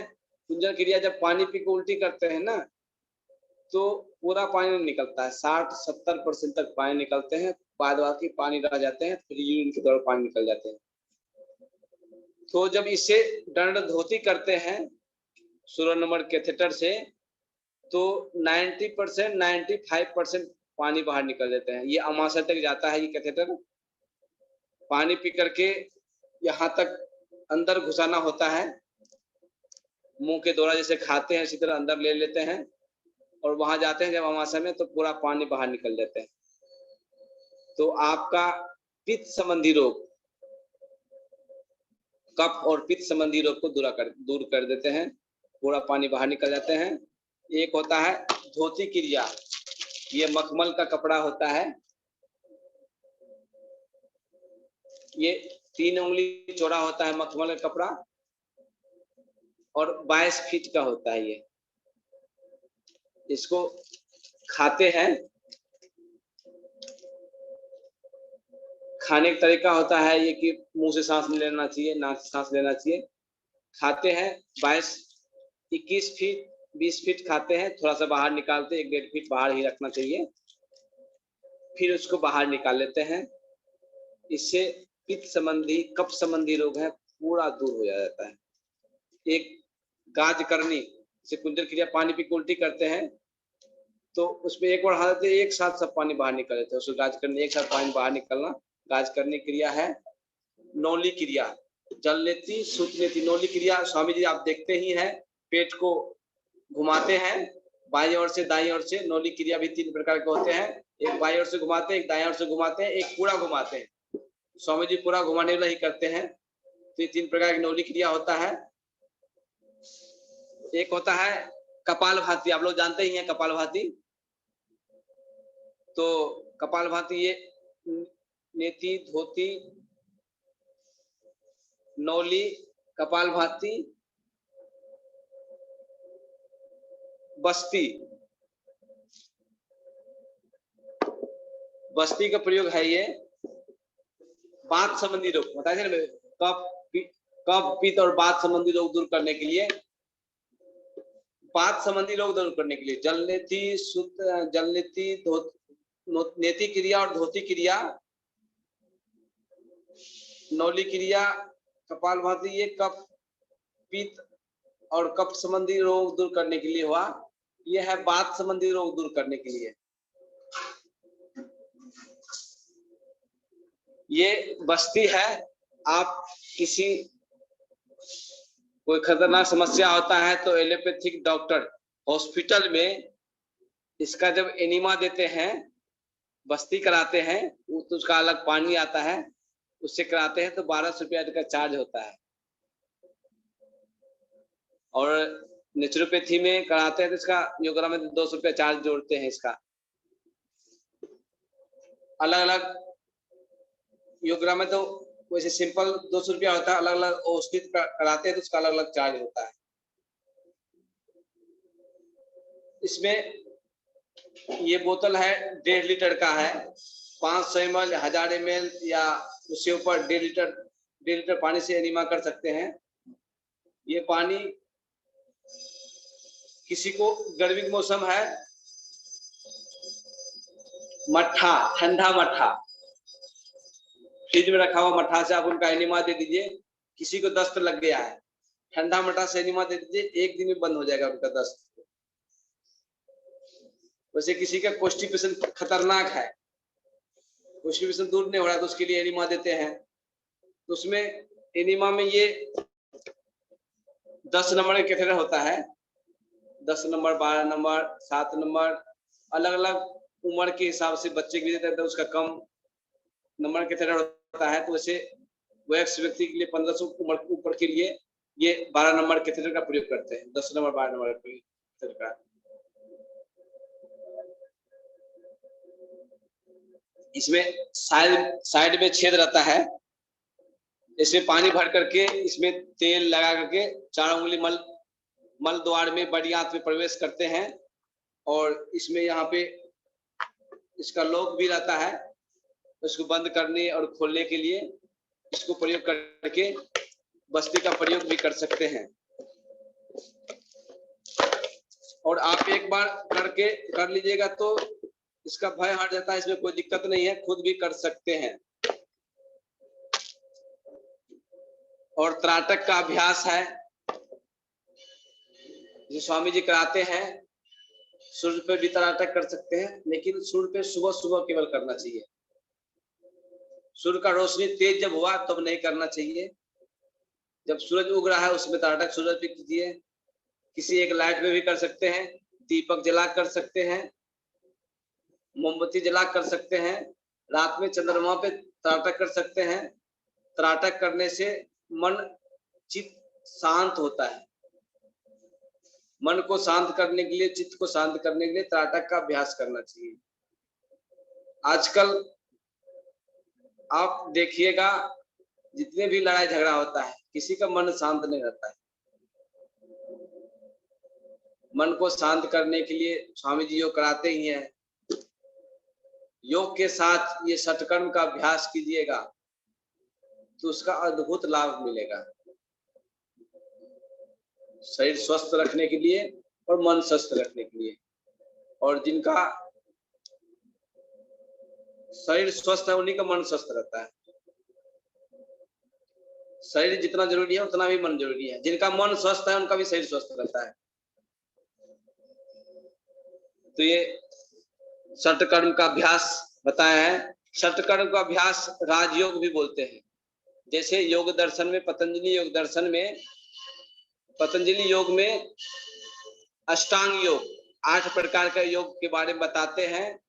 कुंजल क्रिया जब पानी पी के उल्टी करते हैं ना, तो पूरा पानी नहीं निकलता है, 60-70% तक पानी निकलते हैं, बाद बाकी पानी रह जाते हैं, फिर यूरिन के द्वारा पानी निकल जाते हैं। तो जब इसे दंड धोती करते हैं 16 नंबर कैथेटर से, तो 90% 95% पानी बाहर निकल देते हैं। ये अमाशय तक जाता है ये कैथेटर। पानी पी करके यहाँ तक अंदर घुसाना होता है, मुंह के द्वारा जैसे खाते हैं इसी तरह अंदर ले लेते हैं, और वहां जाते हैं जब अमाशय में, तो पूरा पानी बाहर निकल देते हैं। तो आपका पित्त संबंधी रोग, कफ और पित्त संबंधी रोग को दूर कर देते हैं, पूरा पानी बाहर निकल जाते हैं। एक होता है धोती क्रिया, ये मखमल का कपड़ा होता है, ये 3 उंगली चौड़ा होता है मखमल का कपड़ा, और 22 फीट का होता है ये। इसको खाते हैं, खाने का तरीका होता है ये कि मुंह से सांस नहीं लेना चाहिए, नाक से सांस लेना चाहिए। खाते हैं 21 फीट 20 फीट खाते हैं, थोड़ा सा बाहर निकालते हैं, 1-1.5 फीट बाहर ही रखना चाहिए, फिर उसको बाहर निकाल लेते हैं। इससे पित्त संबंधी कफ संबंधी रोग है पूरा दूर हो जाता है। एक गाज करनी से कुंजल क्रिया पानी पी के उल्टी करते हैं तो उसमें एक बार हालत है एक साथ सब पानी बाहर निकल लेते हैं, उसको गाज करनी एक साथ पानी बाहर निकलना गाज करने क्रिया है। नौली क्रिया, जल लेती सुत लेती, नौली क्रिया स्वामी जी आप देखते ही हैं, पेट को घुमाते हैं बाईं ओर से दाईं ओर से। नौली क्रिया भी 3 प्रकार के होते हैं, एक बाईं ओर से घुमाते हैं, एक दाईं ओर से घुमाते हैं, एक पूरा घुमाते हैं। स्वामी जी पूरा घुमाने वाला ही करते हैं। तो ये 3 प्रकार की नौली क्रिया होता है। एक होता है कपालभाति, आप लोग जानते ही हैं कपालभाति। तो कपालभाति ये नेति धोती नौली कपालभाति बस्ती, बस्ती का प्रयोग है ये बात संबंधी रोग, बताया ना, कफ पित्त और बात संबंधी रोग दूर करने के लिए, बात संबंधी रोग दूर करने के लिए जलनेति सुत जलनेति नेति क्रिया और धोती क्रिया, नौली क्रिया, कपालभाति ये कफ पित्त और कफ संबंधी रोग दूर करने के लिए हुआ। यह है बात संबंधी रोग दूर करने के लिए। ये बस्ती है। आप किसी कोई खतरनाक समस्या होता है तो एलोपैथिक डॉक्टर हॉस्पिटल में इसका जब एनिमा देते हैं, बस्ती कराते हैं, तो उसका अलग पानी आता है, उससे कराते हैं तो 1200 रुपया का चार्ज होता है। और नेचुरोपैथी में कराते हैं तो इसका योगा में 200 रुपया चार्ज जोड़ते हैं। इसका अलग अलग योगा में तो वैसे सिंपल 200 रुपया होता है, अलग अलग औषधि कराते हैं तो उसका अलग अलग चार्ज होता है। इसमें ये बोतल है 1.5 लीटर का है, 500 ml 1000 ml या उससे ऊपर 1.5 लीटर पानी से एनिमा कर सकते हैं। ये पानी किसी को गर्मी का मौसम है, मट्ठा ठंडा मट्ठा फ्रिज में रखा हुआ मट्ठा से आप उनका एनिमा दे दीजिए। किसी को दस्त लग गया है, ठंडा मट्ठा से एनिमा दे दीजिए, 1 दिन में बंद हो जाएगा उनका दस्त। वैसे किसी का कॉन्स्टिपेशन खतरनाक है, कॉन्स्टिपेशन दूर नहीं हो रहा तो उसके लिए एनिमा देते हैं। तो उसमें एनिमा में ये 10 नंबर का कैथेटर होता है, 10 नंबर 12 नंबर 7 नंबर अलग अलग उम्र के हिसाब से बच्चे के लिए देते हैं, उसका कम नंबर के कैथेटर होता है। तो वैसे वयस्क व्यक्ति के लिए 1500 उम्र ऊपर के लिए ये 12 नंबर कैथेटर का प्रयोग करते हैं, 10 नंबर 12 नंबर कैथेटर का। इसमें साइड में छेद रहता है, इसमें पानी भर करके इसमें तेल लगा करके 4 उंगली मल द्वार में बड़ी आंत में प्रवेश करते हैं। और इसमें यहाँ पे इसका लॉक भी रहता है, उसको बंद करने और खोलने के लिए इसको प्रयोग करके बस्ती का प्रयोग भी कर सकते हैं। और आप एक बार करके कर लीजिएगा तो इसका भय हट जाता है, इसमें कोई दिक्कत नहीं है, खुद भी कर सकते हैं। और त्राटक का अभ्यास है जो स्वामी जी कराते हैं, सूर्य पे भी त्राटक कर सकते हैं, लेकिन सूर्य पे सुबह सुबह केवल करना चाहिए। सूर्य का रोशनी तेज जब हुआ तब नहीं करना चाहिए, जब सूरज उग रहा है उसमें त्राटक सूरज पे कीजिए। किसी एक लाइट में भी कर सकते हैं, दीपक जला कर सकते हैं, मोमबत्ती जला कर सकते हैं, रात में चंद्रमा पे त्राटक कर सकते हैं। त्राटक करने से मन चित्त शांत होता है। मन को शांत करने के लिए, चित्त को शांत करने के लिए त्राटक का अभ्यास करना चाहिए। आजकल आप देखिएगा जितने भी लड़ाई झगड़ा होता है किसी का मन शांत नहीं रहता है। मन को शांत करने के लिए स्वामी जी योग कराते ही हैं। योग के साथ ये षटकर्म का अभ्यास कीजिएगा तो उसका अद्भुत लाभ मिलेगा, शरीर स्वस्थ रखने के लिए और मन स्वस्थ रखने के लिए। और जिनका शरीर स्वस्थ है उन्हीं का मन स्वस्थ रहता है। शरीर जितना जरूरी है उतना भी मन जरूरी है। जिनका मन स्वस्थ है उनका भी शरीर स्वस्थ रहता है। तो ये सटकर्म का अभ्यास बताया है। सटकर्म का अभ्यास राजयोग भी बोलते हैं। जैसे योग दर्शन में, पतंजलि योग दर्शन में, पतंजलि योग में अष्टांग योग 8 प्रकार का योग के बारे में बताते हैं।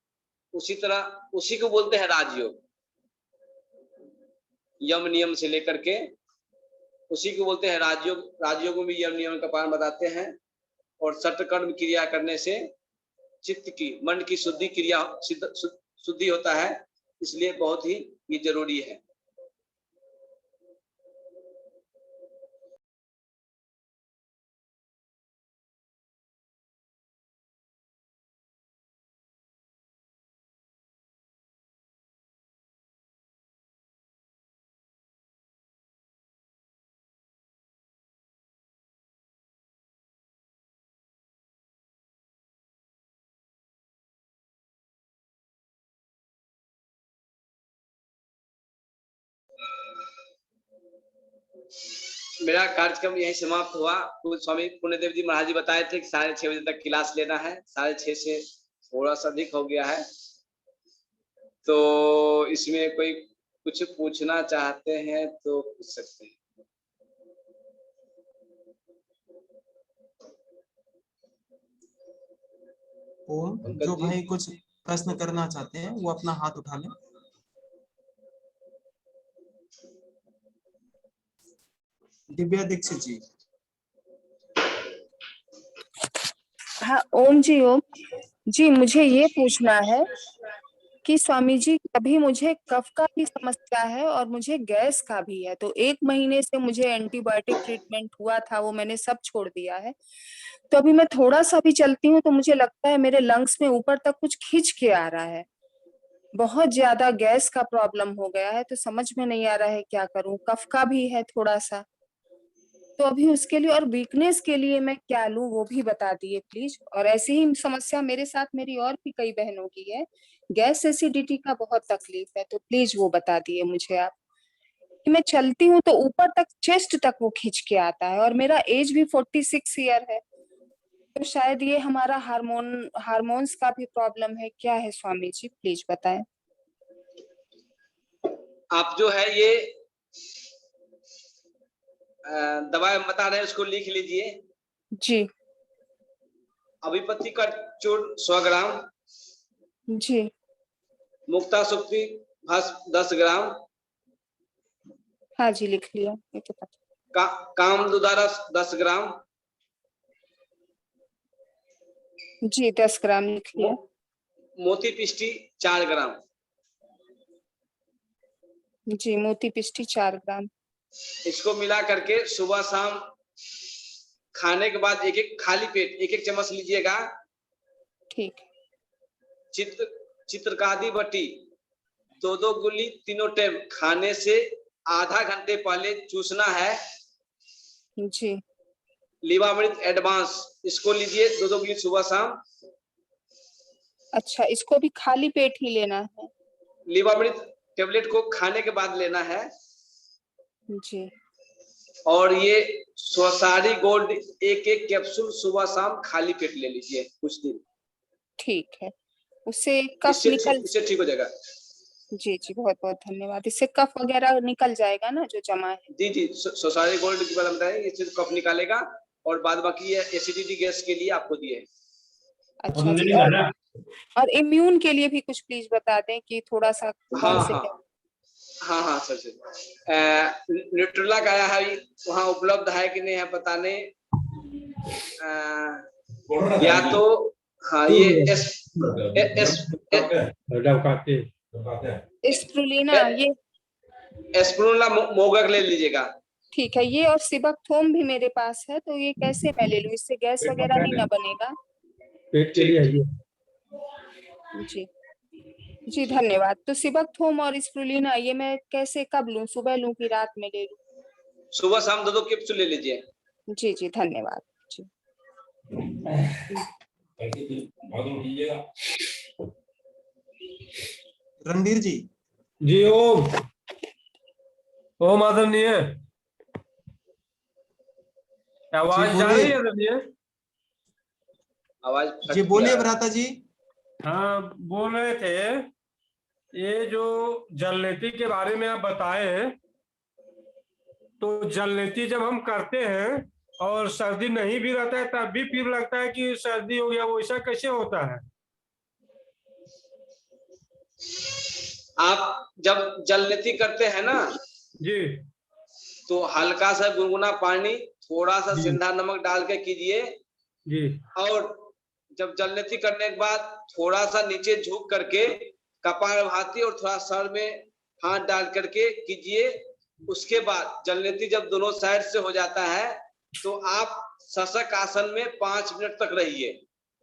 उसी तरह उसी को बोलते हैं राजयोग। यम नियम से लेकर के उसी को बोलते हैं राजयोग। राजयोग में भी यम नियम का पालन बताते हैं। और सटकर्म क्रिया करने से चित्त की, मन की शुद्धि क्रिया शुद्धि होता है। इसलिए बहुत ही ये जरूरी है। मेरा कार्यक्रम यही समाप्त हुआ। स्वामी पुण्यदेव जी महाराज जी बताए थे कि 6:30 बजे तक क्लास लेना है। 6:30 से थोड़ा सा अधिक हो गया है। तो इसमें कोई कुछ पूछना चाहते हैं तो पूछ सकते हैं। ओम, जो भाई कुछ प्रश्न करना चाहते हैं वो अपना हाथ उठा लें। दिव्या दीक्षित जी। हाँ ओम जी, ओम जी, मुझे ये पूछना है कि स्वामी जी अभी मुझे कफ का भी समस्या है और मुझे गैस का भी है। तो 1 महीने से मुझे एंटीबायोटिक ट्रीटमेंट हुआ था, वो मैंने सब छोड़ दिया है। तो अभी मैं थोड़ा सा भी चलती हूँ तो मुझे लगता है मेरे लंग्स में ऊपर तक कुछ खींच के आ रहा है। बहुत ज्यादा गैस का प्रॉब्लम हो गया है। तो समझ में नहीं आ रहा है क्या करूं। कफ का भी है थोड़ा सा। तो अभी उसके लिए और वीकनेस के लिए मैं क्या लूं वो भी बता दिए प्लीज। और ऐसी ही समस्या मेरे साथ मेरी और भी कई बहनों की है। गैस एसिडिटी का बहुत तकलीफ है। तो प्लीज वो बता दिए मुझे आप कि मैं चलती हूँ तो ऊपर तक, चेस्ट तक वो खींच के आता है। और मेरा एज भी 46 ईयर है। तो शायद ये हमारा हार्मोन्स का भी प्रॉब्लम है। क्या है स्वामी जी, प्लीज बताएं। आप जो है ये दवा बता रहे हैं उसको लिख लीजिए। जी अभिपत्ति का चूर्ण 100 ग्राम, जी मुक्ता सुक्ति 10 ग्राम, हाँ जी लिख लिया, ये तो पता। काम दुदारस 10 ग्राम, जी 10 ग्राम लिख लिया। मोती पिष्टी 4 ग्राम। जी मोती पिष्टी 4 ग्राम। इसको मिला करके सुबह शाम खाने के बाद एक खाली पेट 1 चम्मच लीजिएगा। ठीक। चित्रकादी बटी 2 गोली तीनों टाइम खाने से आधा घंटे पहले चूसना है। जी लीवामृत एडवांस इसको लीजिए 2 गोली सुबह शाम। अच्छा, इसको भी खाली पेट ही लेना है? लीवामृत टेबलेट को खाने के बाद लेना है। जी। और ये स्वसारी गोल्ड 1 कैप्सूल सुबह शाम खाली पेट ले लीजिए कुछ दिन। ठीक है, उससे कफ निकल, इससे ठीक हो जाएगा। जी जी बहुत बहुत धन्यवाद। इससे कफ वगैरह निकल जाएगा ना जो जमा है? जी जी, स्वसारी गोल्ड की बात बताएं, इससे कफ निकालेगा। और बाद बाकी ये एसिडिटी गैस के लिए आपको दिए। अच्छा जी। और इम्यून के लिए भी कुछ प्लीज बता दें कि थोड़ा सा कौन से हाँ सर। न्यूट्रेला का है वहाँ उपलब्ध है कि नहीं है पता नहीं। या तो हाँ ये स्प्रुलिना, ये एस्प्रुलिना मोगक ले लीजिएगा। ठीक है। ये और सिबकथोम भी मेरे पास है, तो ये कैसे मैं ले लूं? इससे गैस वगैरह नहीं ना बनेगा? पेट के लिए है। जी जी धन्यवाद। तो सिबकथोम और स्प्रुलिना ये मैं कैसे, कब लूं? सुबह लूं कि रात में ले लूं? सुबह शाम 2 कैप्सूल ले लीजिए। जी जी धन्यवाद जी। रणधीर जी। जी ओम आदरणीय आवाज जी जा रही बोलिए। है रवि? आवाज जी बोलिए भ्राता जी। हाँ, बोल रहे थे ये जो जल नीति के बारे में आप बताए हैं, तो जल नीति जब हम करते हैं और सर्दी नहीं भी रहता है तब भी फिर लगता है कि सर्दी हो गया, वो ऐसा कैसे होता है? आप जब जल नीति करते हैं ना, जी तो हल्का सा गुनगुना पानी, थोड़ा सा जी सिंधा नमक डाल के कीजिए। जी और जब जल नीति करने के बाद थोड़ा सा नीचे झुक करके कपालभाति और थोड़ा सर में हाथ डाल करके कीजिए। उसके बाद जल नीति जब दोनों साइड से हो जाता है तो आप शशक आसन में 5 मिनट तक रहिए।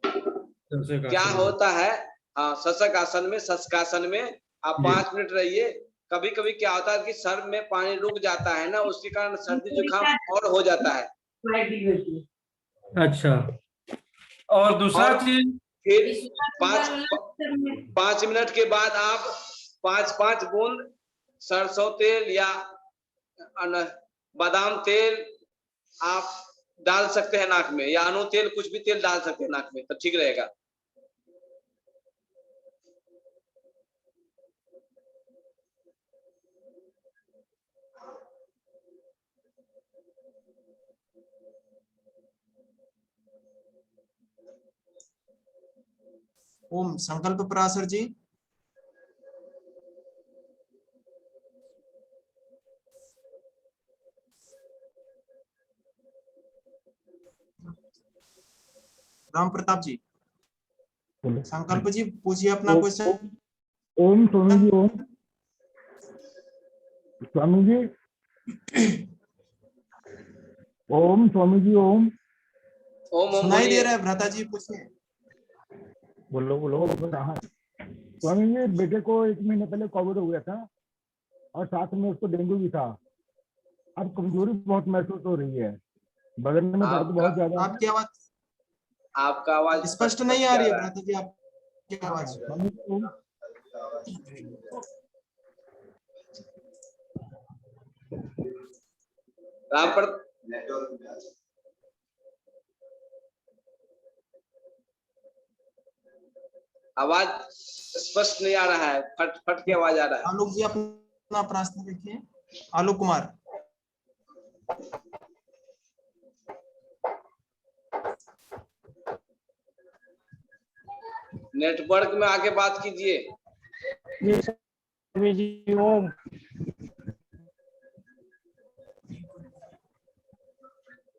सबसे क्या काफी। होता है, हाँ, शशक आसन में, शशकासन में आप जी 5 मिनट रहिए। कभी कभी क्या होता है कि सर में पानी रुक जाता है ना, उसके कारण सर्दी जुकाम और हो जाता है। अच्छा, और दूसरा और चीज? फिर 5 मिनट के बाद आप 5-5 बूंद सरसों तेल या बादाम तेल आप डाल सकते हैं नाक में, या अनु तेल, कुछ भी तेल डाल सकते हैं नाक में, तो ठीक रहेगा। ओम संकल्प पराशर जी। राम प्रताप जी, संकल्प जी पूछिए अपना क्वेश्चन। ओम स्वामी जी, ओम स्वामी जी, ओम स्वामी जी, ओम। ओम ओम सुनाई दे बोलिए। रहा है भ्राता जी, पूछिए। बोलो बोलो कहाँ? स्वामी जी, बेटे को 1 महीने पहले कोविड हो गया था और साथ में उसको डेंगू भी था। अब कमजोरी बहुत महसूस हो रही है, बदन में दर्द बहुत ज्यादा है। आपका आवाज स्पष्ट नहीं आ रही है भ्राता जी, आपकी आवाज। स्वामी जी, ओम। राम पर आवाज स्पष्ट नहीं आ रहा है, फट फट के आवाज आ रहा है। आलोक जी अपना प्रश्न देखिए। आलोक कुमार। नेटवर्क में आके बात कीजिए। स्वामी जी, ओम।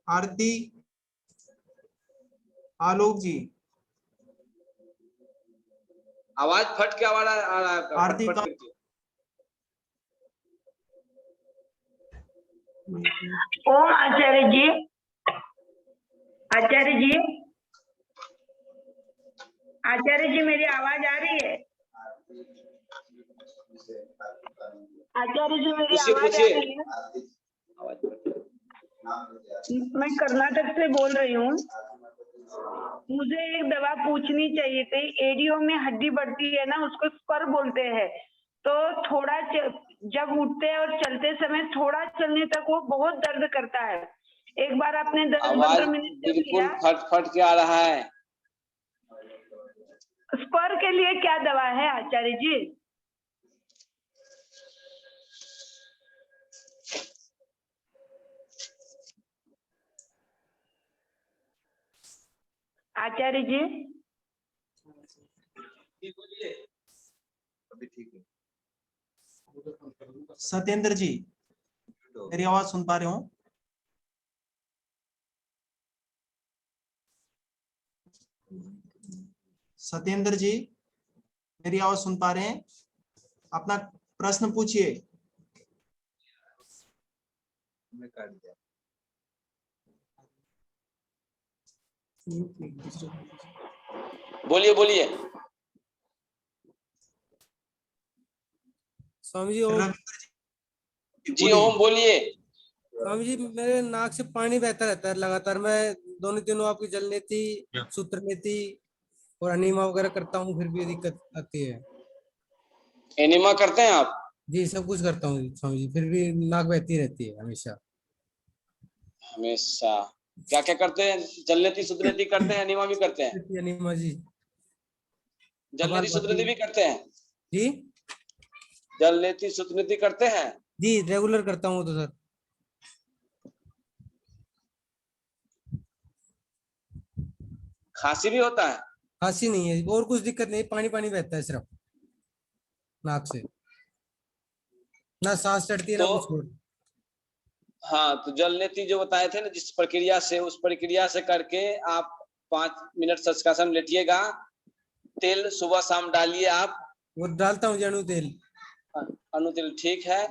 आरती, आलोक जी। आवाज फट के आवाज आ रहा है। आरती का ओम आचार्य जी, आचार्य जी, आचार्य जी मेरी आवाज आ रही है? आचार्य जी मेरी आवाज आ रही है? मैं कर्नाटक से बोल रही हूँ। मुझे एक दवा पूछनी चाहिए थी। एडियो में हड्डी बढ़ती है ना, उसको स्पर बोलते हैं। तो थोड़ा जब उठते हैं और चलते समय थोड़ा चलने तक वो बहुत दर्द करता है। एक बार आपने 10-15 मिनट बिल्कुल फट फट के आ रहा है। स्पर के लिए क्या दवा है आचार्य जी? आचार्य जी अभी ठीक है। सत्येंद्र जी, मेरी आवाज सुन पा रहे हो? सत्येंद्र जी, मेरी आवाज सुन पा रहे हैं? अपना प्रश्न पूछिए। बोलिए बोलिए। स्वामी जी ओम। जी ओम बोलिए। स्वामी जी मेरे नाक से पानी बहता रहता है लगातार। मैं दोनों दिनों आपकी जल नीति, सूत्र नीति और अनीमा वगैरह करता हूँ, फिर भी दिक्कत आती है। एनिमा करते हैं आप? जी सब कुछ करता हूँ स्वामी जी, फिर भी नाक बहती रहती है हमेशा। हमेशा। क्या क्या करते हैं? जलनेती सुतनेती करते हैं, अनिमा भी करते हैं? अनिमा जी। जलनेती सुतनेती भी करते हैं? जी जलनेती सुतनेती करते हैं? जी, रेगुलर करता हूँ तो सर। खांसी भी होता है? खांसी नहीं है और कुछ दिक्कत नहीं, पानी पानी बहता है सिर्फ नाक से, ना सांस चढ़ती है ना तो कुछ और। हाँ, तो जलनेती जो बताए थे ना, जिस प्रक्रिया से, उस प्रक्रिया से करके आप 5 मिनट सस्कासन लेटिएगा। तेल सुबह शाम डालिए आप। वो डालता हूँ जणु तेल। अनु तेल ठीक है।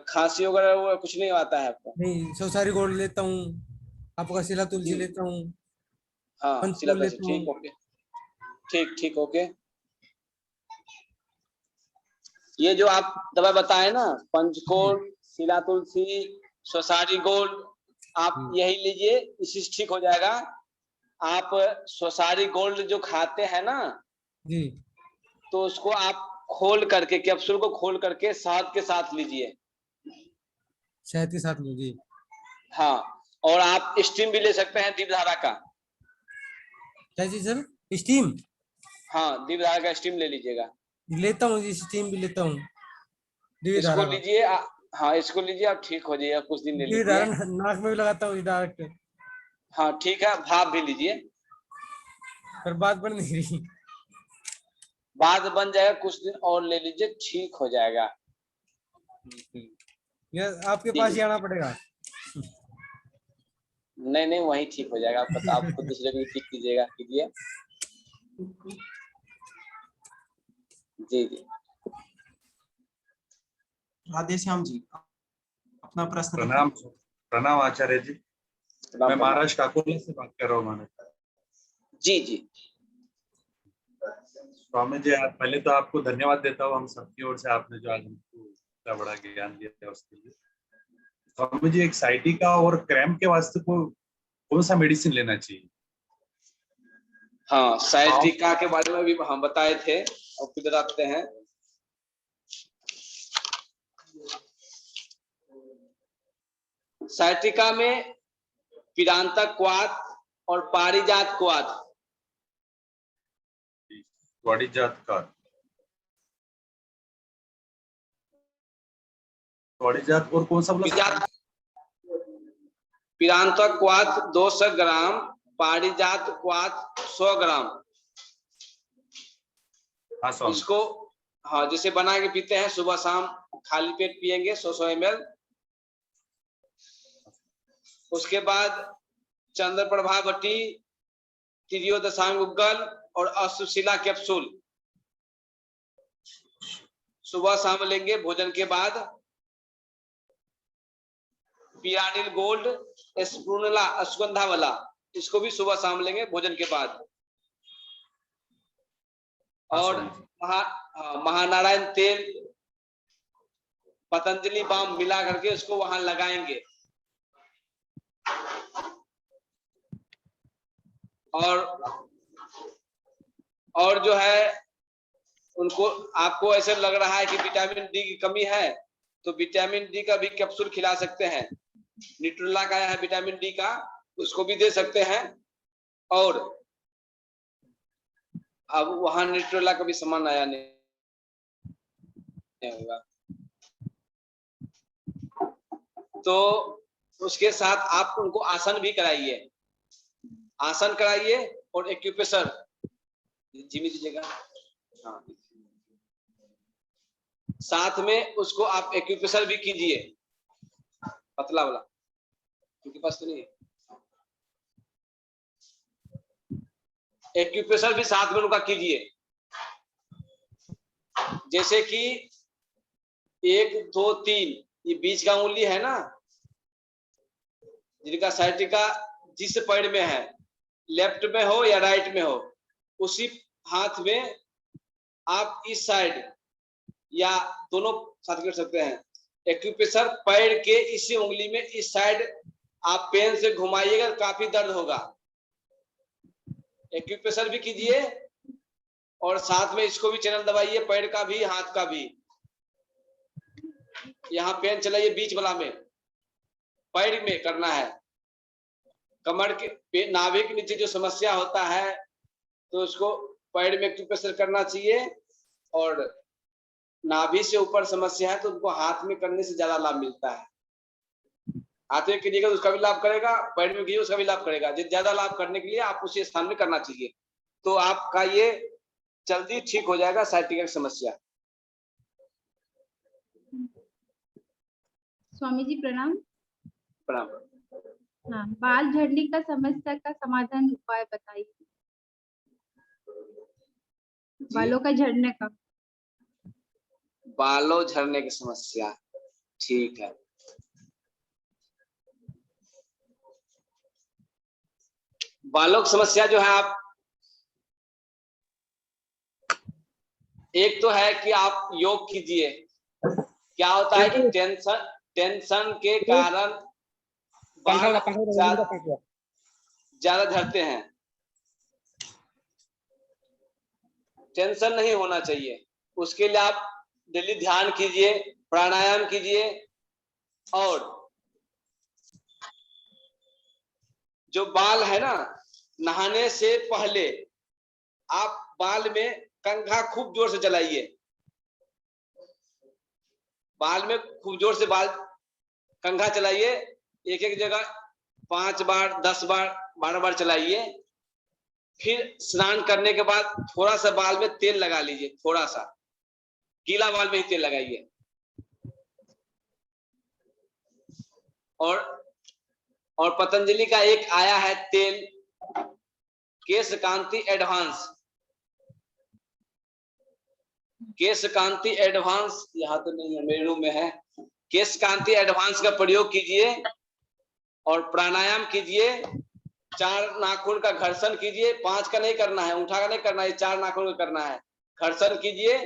खांसी वगैरह वो कुछ नहीं आता है आपको? नहीं, सौसारी गोल्ड लेता हूँ, आपका सिला तुलसी लेता हूँ, हाँ, सिला पंचफूल तुलसी लेता ठीक, हूँ। ओके, ठीक ठीक, ओके। ये जो आप दवा बताए ना, पंचकोल, सिला तुलसी, सौसारी गोल्ड, आप यही लीजिए, इसी से ठीक हो जाएगा। आप सौसारी गोल्ड जो खाते हैं ना जी, तो उसको आप खोल करके, कैप्सूल को खोल करके शहद के साथ लीजिए। शहद के साथ लीजिए। हाँ, और आप स्टीम भी ले सकते हैं दीपधारा का। क्या चीज सर? स्टीम? हाँ, दीपधारा का स्टीम ले लीजिएगा। लेता हूँ जी, स्टीम भी लेता हूँ। इसको दिव्यधारा का। लीजिए। हाँ, इसको लीजिए, आप ठीक हो जाइएगा, कुछ दिन ले दिव्यधारा लीजिए। नाक में भी लगाता हूँ डायरेक्ट। हाँ ठीक है, भाप भी लीजिए। पर बात बन नहीं रही। बाद बन जाएगा, कुछ दिन और ले लीजिए, ठीक हो जाएगा। या आपके पास ही आना पड़ेगा? नहीं नहीं, वही ठीक हो जाएगा। आप खुद दूसरे को भी ठीक कीजिएगा, कीजिए। जी जी। राधेश्याम जी, अपना प्रश्न प्रणाम, प्रणाम आचार्य जी। मैं महाराष्ट्र काकोला से बात कर रहा हूँ महाराज। जी जी। स्वामी जी, पहले तो आपको धन्यवाद देता हूँ हम सबकी ओर से, आपने जो आज हमको इतना बड़ा ज्ञान दिया है उसके लिए। स्वामी जी, एक्साइटी का और क्रैम्प के वास्ते को कौन सा मेडिसिन लेना चाहिए? हाँ, साइटिका के बारे में भी हम बताए थे, और फिर बताते हैं। साइटिका में पिरांतक क्वाथ और पारिजात क्वाथ। पारिजात का, पारिजात और कौन सा बोला? पिरांतक क्वाथ 200 ग्राम, पारिजात क्वाथ 100 ग्राम। हाँ स्वामी। इसको हाँ, जैसे बना के पीते हैं, सुबह शाम खाली पेट पिएंगे 100 ml। उसके बाद चंद्रप्रभा बटी, त्रियोदशांग उग्गल और अश्वशिला कैप्सूल सुबह शाम लेंगे भोजन के बाद। पिरानिल गोल्ड, स्प्रूनला अश्वगंधा वाला, इसको भी सुबह शाम लेंगे भोजन के बाद। और महानारायण तेल, पतंजलि बाम मिला करके उसको वहां लगाएंगे। और जो है, उनको आपको ऐसे लग रहा है कि विटामिन डी की कमी है, तो विटामिन डी का भी कैप्सूल खिला सकते हैं। न्यूट्रेला का है विटामिन डी का, उसको भी दे सकते हैं। और अब वहां न्यूट्रेला का भी सामान आया नहीं होगा, तो उसके साथ आप उनको आसन भी कराइए, आसन कराइए और एक्यूप्रेशर जिमी दीजिएगा। हाँ, साथ में उसको आप एक्यूप्रेशर भी कीजिए, पतला वाला, उनके पास तो नहीं है। एक्यूप्रेशर भी साथ में उनका कीजिए, जैसे कि 1 2 3 ये बीच का उंगली है ना, जिनका साइटिका जिस पैर में है, लेफ्ट में हो या राइट में हो, उसी हाथ में आप इस साइड या दोनों साथ कर सकते हैं। एक्यूप्रेशर पैर के इसी उंगली में इस साइड आप पेन से घुमाइएगा, काफी दर्द होगा। एक्यूप्रेशर भी कीजिए और साथ में इसको भी चैनल दबाइए, पैर का भी हाथ का भी। यहाँ पेन चलाइए बीच वाला में, पैर में करना है। कमर के नाभि के नीचे जो समस्या होता है तो उसको पैर में एक्यूप्रेशर करना चाहिए, और नाभि से ऊपर समस्या है तो उनको हाथ में करने से ज्यादा लाभ मिलता है। हाथ में कीजिएगा तो उसका भी लाभ करेगा, पैर में कीजिए उसका भी लाभ करेगा। ज्यादा लाभ करने के लिए आप उसी स्थान में करना चाहिए, तो आपका ये जल्दी ठीक हो जाएगा साइटिका की समस्या। स्वामी जी प्रणाम। प्रणाम। हाँ, बाल झड़ने का समस्या का समाधान उपाय बताइए। बालों का झड़ने का। बालों झड़ने की समस्या, ठीक है। बालों की समस्या जो है, आप एक तो है कि आप योग कीजिए। क्या होता है कि टेंशन के कारण बाल ज्यादा झड़ते हैं। टेंशन नहीं होना चाहिए, उसके लिए आप डेली ध्यान कीजिए, प्राणायाम कीजिए, और जो बाल है ना, नहाने से पहले आप बाल में कंघा खूब जोर से चलाइए। बाल में खूब जोर से कंघा चलाइए, एक एक जगह 5 बार 10 बार 12 बार चलाइए। फिर स्नान करने के बाद थोड़ा सा बाल में तेल लगा लीजिए, थोड़ा सा गीला बाल में ही तेल लगाइए। और पतंजलि का एक आया है तेल, केश कांति एडवांस। केश कांति एडवांस यहाँ तो नहीं है, मेरे रूम में है। केश कांति एडवांस का प्रयोग कीजिए और प्राणायाम कीजिए। 4 नाखून का घर्षण कीजिए, 5 का नहीं करना है, उठा का नहीं करना है, 4 नाखून का करना है। घर्षण कीजिए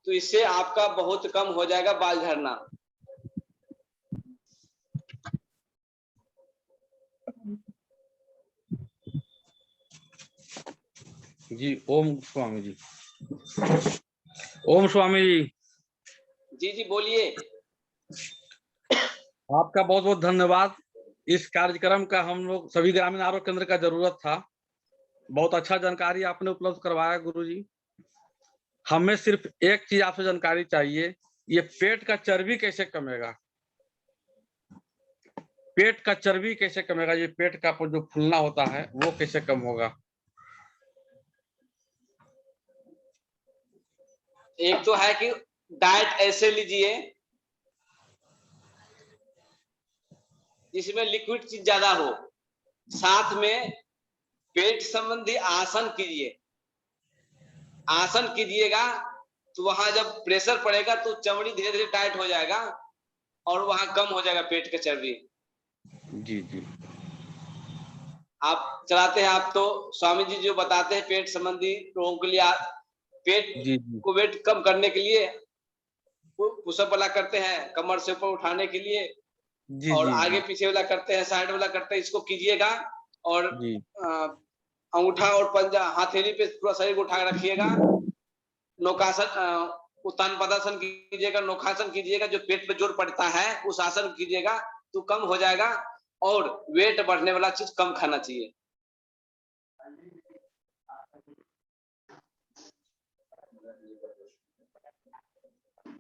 तो इससे आपका बहुत कम हो जाएगा बाल झड़ना। जी ओम स्वामी जी। ओम स्वामी जी। जी बोलिए। आपका बहुत बहुत धन्यवाद। इस कार्यक्रम का हम लोग सभी ग्रामीण आरोग्य केंद्र का जरूरत था। बहुत अच्छा जानकारी आपने उपलब्ध करवाया गुरुजी। हमें सिर्फ एक चीज आपसे जानकारी चाहिए, ये पेट का चर्बी कैसे कमेगा? पेट का चर्बी कैसे कमेगा? ये पेट का जो फूलना होता है वो कैसे कम होगा? एक तो है कि डाइट ऐसे लीजिए जिसमें लिक्विड चीज ज्यादा हो, साथ में पेट संबंधी आसन कीजिए। आसन कीजिएगा तो वहां जब प्रेशर पड़ेगा तो चमड़ी धीरे धीरे टाइट हो जाएगा और वहां कम हो जाएगा पेट का चर्बी। जी आप चलाते हैं, आप तो स्वामी जी जो बताते हैं पेट संबंधी रोगों के लिए, पेट को वेट कम करने के लिए पुशअप वाला करते हैं, कमर से ऊपर उठाने के लिए, और आगे पीछे वाला करते हैं, साइड वाला करते हैं। इसको कीजिएगा और अंगूठा और पंजा हथेली पे पूरा शरीर को उठा के रखिएगा। नौकासन, उत्तान पदासन कीजिएगा, नौकासन कीजिएगा। जो पेट पे जोर पड़ता है उस आसन कीजिएगा तो कम हो जाएगा। और वेट बढ़ने वाला चीज कम खाना चाहिए।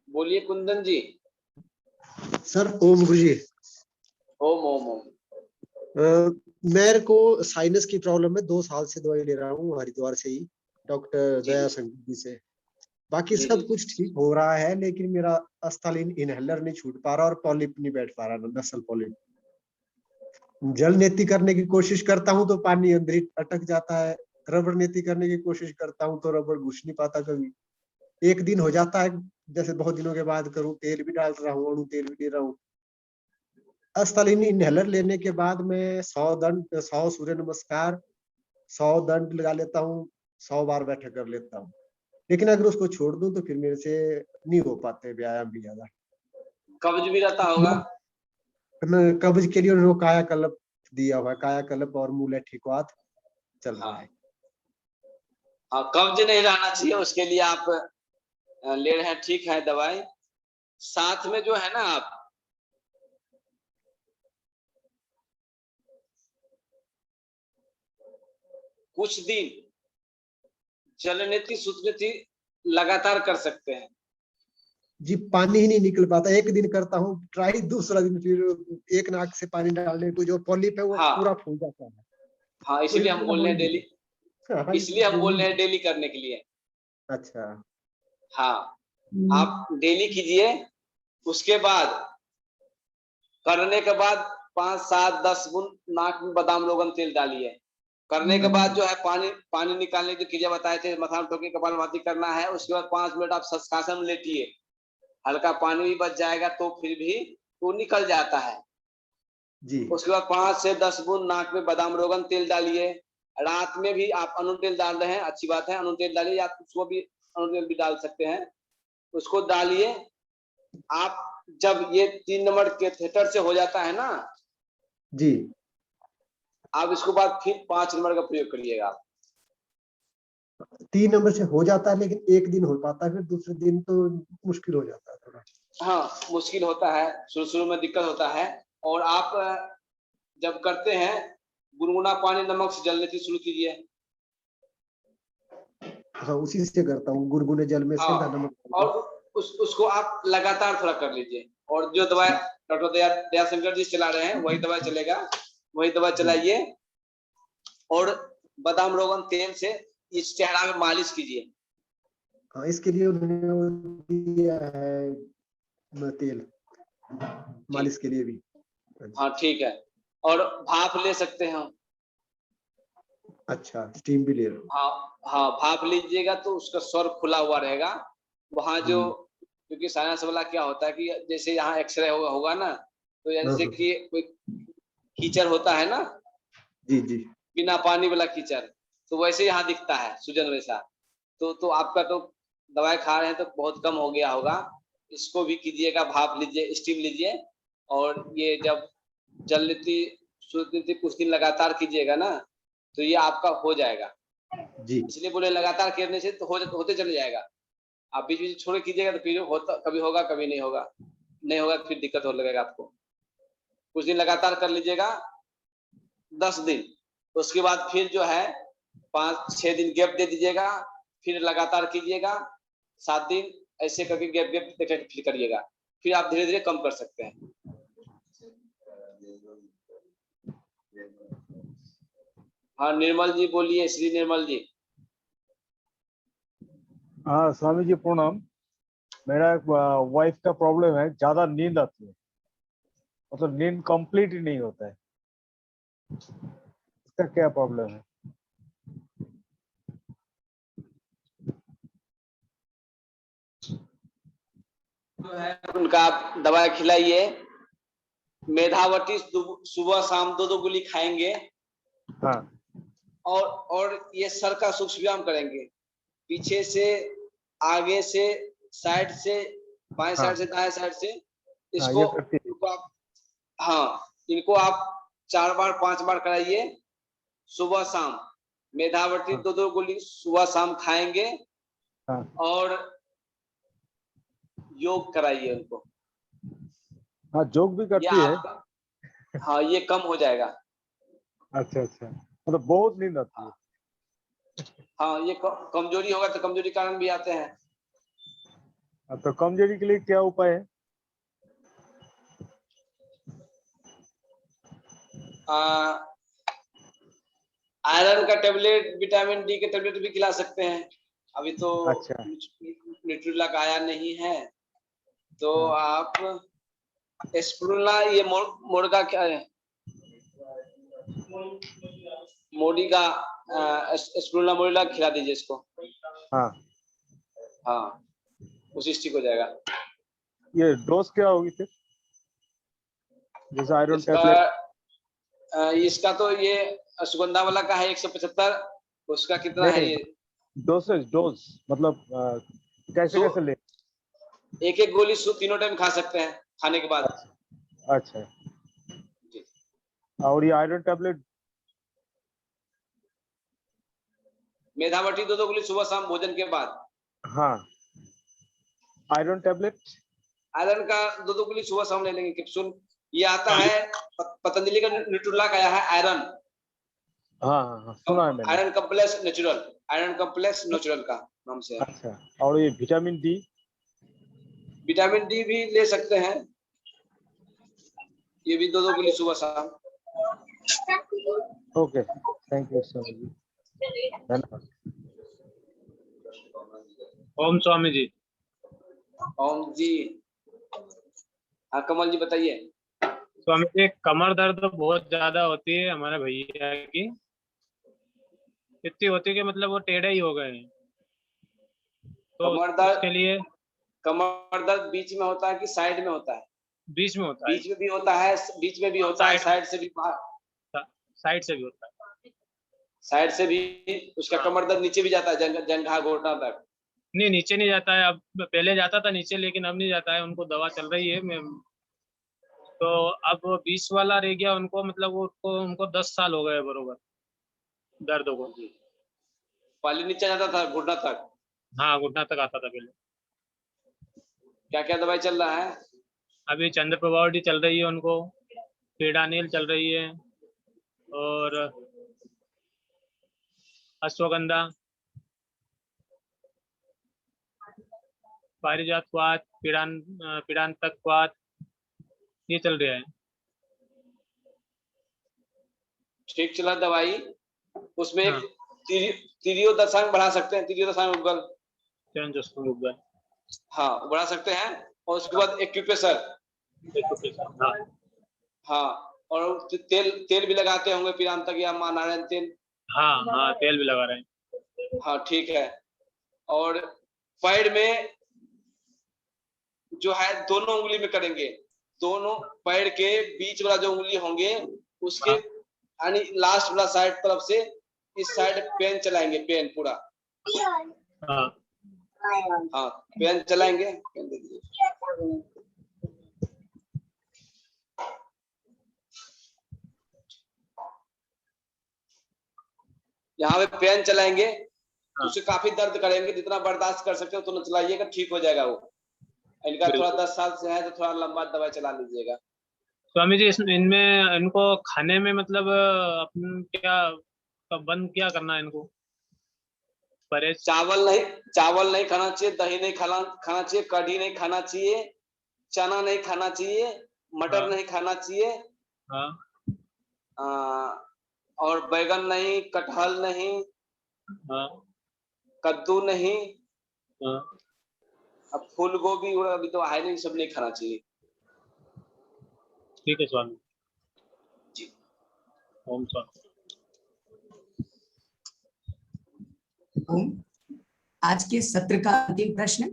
बोलिए कुंदन जी। सर ओम गुरु जी। ओम ओम ओम। मेरे को साइनस की प्रॉब्लम है, 2 साल से दवाई ले रहा हूँ हरिद्वार से ही, डॉक्टर दया शंकर जी से। बाकी सब कुछ ठीक हो रहा है, लेकिन मेरा अस्थालीन इनहेलर नहीं छूट पा रहा और पॉलिप नहीं बैठ पा रहा, नसल पॉलिप। जल नेति करने की कोशिश करता हूँ तो पानी अंदर ही अटक जाता है। रबड़ नेति करने की कोशिश करता हूँ तो रबड़ घुस नहीं पाता। कभी एक दिन हो जाता है, जैसे बहुत दिनों के बाद करूँ, तेल भी डाल रहा हूँ, तेल भी दे रहा हूँ। अस्थालीन इनहेलर लेने के बाद मैं 100 सूर्य नमस्कार, 100 दंड लगा लेता हूँ, 100 बार बैठक कर लेता हूँ। लेकिन अगर उसको छोड़ दूं तो फिर मेरे से नहीं हो पाते व्यायाम भी ज्यादा। कब्ज भी रहता होगा। कब्ज के लिए उन्होंने कायाकल्प दिया हुआ है, कायाकल्प और मूलैठिकवात चल रहा है। हाँ, कब्ज नहीं रहना चाहिए, उसके लिए आप ले रहे हैं, ठीक है दवाई। साथ में जो है ना, आप कुछ दिन जलनेति सूत्रनेति लगातार कर सकते हैं। जी पानी ही नहीं निकल पाता, एक दिन करता हूँ ट्राई, दूसरा दिन फिर एक नाक से पानी डालने को जो पॉलिप है वो हाँ। पूरा फूल जाता है। हाँ, इसलिए हम बोल रहे हैं डेली, हाँ, इसलिए हम बोल रहे हैं डेली करने के लिए। अच्छा। हाँ, आप डेली कीजिए। उसके बाद करने के बाद 5, 7, 10 बूंद नाक में बादाम रोगन तेल डालिए। करने के बाद जो है पानी निकालने की क्रिया बताए थे, मथान ठोके कपालभाति करना है। उसके बाद 5 मिनट आप शस्त्रासन में लेटिए, हल्का पानी भी बच जाएगा तो फिर भी वो निकल जाता है जी। उसके बाद 5 से 10 बूंद नाक में बादाम रोगन तेल डालिए। रात में भी आप अनून तेल डाल रहे हैं, अच्छी बात है, अनून तेल डालिए, आप उसको भी अनून तेल भी डाल सकते हैं, उसको डालिए। आप जब ये 3 नंबर के थिएटर से हो जाता है ना जी, आप इसको बाद फिर 5 नंबर का प्रयोग करिएगा। 3 नंबर से हो जाता है, लेकिन एक दिन हो पाता है, फिर दूसरे दिन तो मुश्किल हो जाता है थोड़ा। हाँ, मुश्किल होता है, शुरू में दिक्कत होता है। और आप जब करते हैं गुनगुना पानी नमक से जलनेति शुरू कीजिए। हाँ, उसी से करता हूँ, गुनगुने जल में सेंधा नमक। और उसको आप लगातार थोड़ा कर लीजिए। और जो दवाई डॉक्टर दयाशंकर जी चला रहे हैं वही दवाई चलेगा, वही दवाई चलाइए। और बादाम रोगन तेल से इस चेहरा में मालिश कीजिए। हाँ, इसके लिए उन्होंने वो दिया है तेल मालिश के लिए भी। हाँ ठीक है। और भाप ले सकते हैं। अच्छा, स्टीम भी ले रहे हो। हाँ, भाप लीजिएगा तो उसका स्वर खुला हुआ रहेगा। वहाँ जो क्योंकि साइनस वाला क्या होता है कि जैसे यहाँ एक्सरे होगा ना, तो जैसे कि कोई कीचड़ होता है ना, जी जी, बिना पानी वाला कीचड़, तो वैसे यहाँ दिखता है सूजन वैसा। तो आपका तो दवाई खा रहे हैं तो बहुत कम हो गया होगा। इसको भी कीजिएगा, भाप लीजिए, स्टीम लीजिए। और ये जब जलनेति सूत्रनेति कुछ दिन लगातार कीजिएगा ना तो ये आपका हो जाएगा जी। इसलिए बोले लगातार करने से तो होते चले जाएगा। आप बीच बीच छोड़ कीजिएगा तो फिर होता, कभी होगा कभी नहीं होगा, नहीं होगा फिर दिक्कत हो लगेगा आपको। कुछ दिन लगातार कर लीजिएगा, 10 दिन। उसके बाद फिर जो है 5-6 दिन गैप दे दीजिएगा, फिर लगातार कीजिएगा 7 दिन, ऐसे करके गैप फिर करिएगा। फिर आप धीरे धीरे कम कर सकते हैं। हाँ निर्मल जी बोलिए, श्री निर्मल जी। हाँ स्वामी जी प्रणाम। मेरा वाइफ का प्रॉब्लम है, ज्यादा नींद आती है, मतलब नींद कंप्लीट ही नहीं होता है, इसका क्या प्रॉब्लम है? जो है उनका आप दवाई खिलाइए। मेधावटी सुबह शाम 2-2 गोली खाएंगे। हाँ। और ये सर का सूक्ष्म व्यायाम करेंगे, पीछे से, आगे से, साइड से, बाएं साइड से, दाएं साइड से। इनको आप 4 बार 5 बार कराइए सुबह शाम। मेधावटी 2-2 गोली सुबह शाम खाएंगे। और योग कराइए उनको। हाँ, योग भी करती है। हाँ, ये कम हो जाएगा। अच्छा, मतलब बहुत नींद आती है। हाँ, ये कमजोरी होगा तो कमजोरी कारण भी आते हैं। तो कमजोरी के लिए क्या उपाय है? आयरन का टेबलेट, विटामिन डी के टेबलेट भी खिला सकते हैं। अभी तो अच्छा, न्यूट्रिलक आया नहीं है तो आप स्प्रुलिना, ये मोड़गा क्या है, मोडी का स्प्रुलिना मोडिला खिला दीजिए इसको। हाँ, उसी स्टिक हो जाएगा। ये डोज क्या होगी फिर? जैसे आयरन टैबलेट इसका तो ये सुगंधा वाला का है 175। उसका कितना है ये? डोज मतलब कैसे ले? एक गोली तीनों टाइम खा सकते हैं खाने के बाद। अच्छा। और ये आयरन टैबलेट? मेधावटी 2-2 गोली सुबह शाम भोजन के बाद। हाँ। Iron tablet? आयरन का 2-2 गोली सुबह शाम ले लेंगे, कैप्सूल। ये आता है पतंजलि का न्यूट्रिलक आया है आयरन। हाँ हाँ हाँ, सुना है मैंने। आयरन कॉम्प्लेक्स नेचुरल का नाम से है। अच्छा, और ये विटामिन डी? विटामिन डी भी ले सकते हैं, ये भी 2 गोली सुबह शाम। Okay, thank you Swami ji, धन्यवाद। ओम स्वामी जी। ओम जी। हाँ कमल जी बताइए। स्वामी जी, कमर दर्द तो बहुत ज्यादा होती है हमारे भैया की, इतनी होती है कि मतलब वो टेढ़े ही हो गए हैं, तो उसके लिए। कमर दर्द बीच में होता है कि साइड में होता है? बीच में होता है। बीच में भी होता है, बीच में भी होता है, साइड से भी साइड से भी होता है। साइड से भी उसका कमर दर्द नीचे भी जाता है, जंघा घुटना तक? नहीं, नीचे नहीं जाता है, अब पहले जाता था नीचे, लेकिन अब नहीं जाता है, उनको दवा चल रही है। तो अब 20 वाला रह गया उनको, मतलब उनको 10 साल हो गए बरोबर दर्द को। पहले नीचे जाता था घुटना तक? हाँ, घुटना तक आता था पहले। क्या क्या दवाई चल रहा है? अभी चंद्र प्रभावटी चल रही है उनको, पीडानील चल रही है, और अश्वगंधा, पारिजात क्वाथ, पीड़ांतक क्वाथ, ये चल रहा है। ठीक चला दवाई। उसमें हाँ। तिरियो दशांग बढ़ा सकते हैं, तिरियो दशांग उगल, हाँ बढ़ा सकते हैं। और उसके बाद एक्यूप्रेशर, हाँ, और तेल भी लगाते होंगे पीड़ांतक या मां नारायण तेल? हाँ हाँ, तेल भी लगा रहे हैं। हाँ ठीक है। और पैर में जो है दोनों उंगली में करेंगे, दोनों पैर के बीच वाला जो उंगली होंगे उसके यानी लास्ट वाला साइड तरफ से इस साइड पेन चलाएंगे, पेन पूरा। हाँ हाँ पेन चलाएंगे। पेन दे दीजिए। यहाँ पे पेन चलाएंगे, उससे काफी दर्द करेंगे, जितना बर्दाश्त कर सकते हो उतना चलाइएगा, ठीक हो जाएगा वो। इनका थोड़ा 10 साल से है तो थोड़ा लंबा दवाई चला लीजिएगा। स्वामी जी, इनमें इनको खाने में मतलब अपन क्या बंद क्या करना है इनको? चावल नहीं खाना चाहिए, दही नहीं खाना चाहिए, कढ़ी नहीं खाना चाहिए, चना नहीं खाना चाहिए, मटर नहीं खाना चाहिए, और बैगन नहीं, कटहल नहीं, कद्दू नहीं, अब फूल गोभी अभी तो है नहीं, सब नहीं खाना चाहिए। ठीक है स्वामी जी। ओम स्वामी। आज के सत्र का अंतिम प्रश्न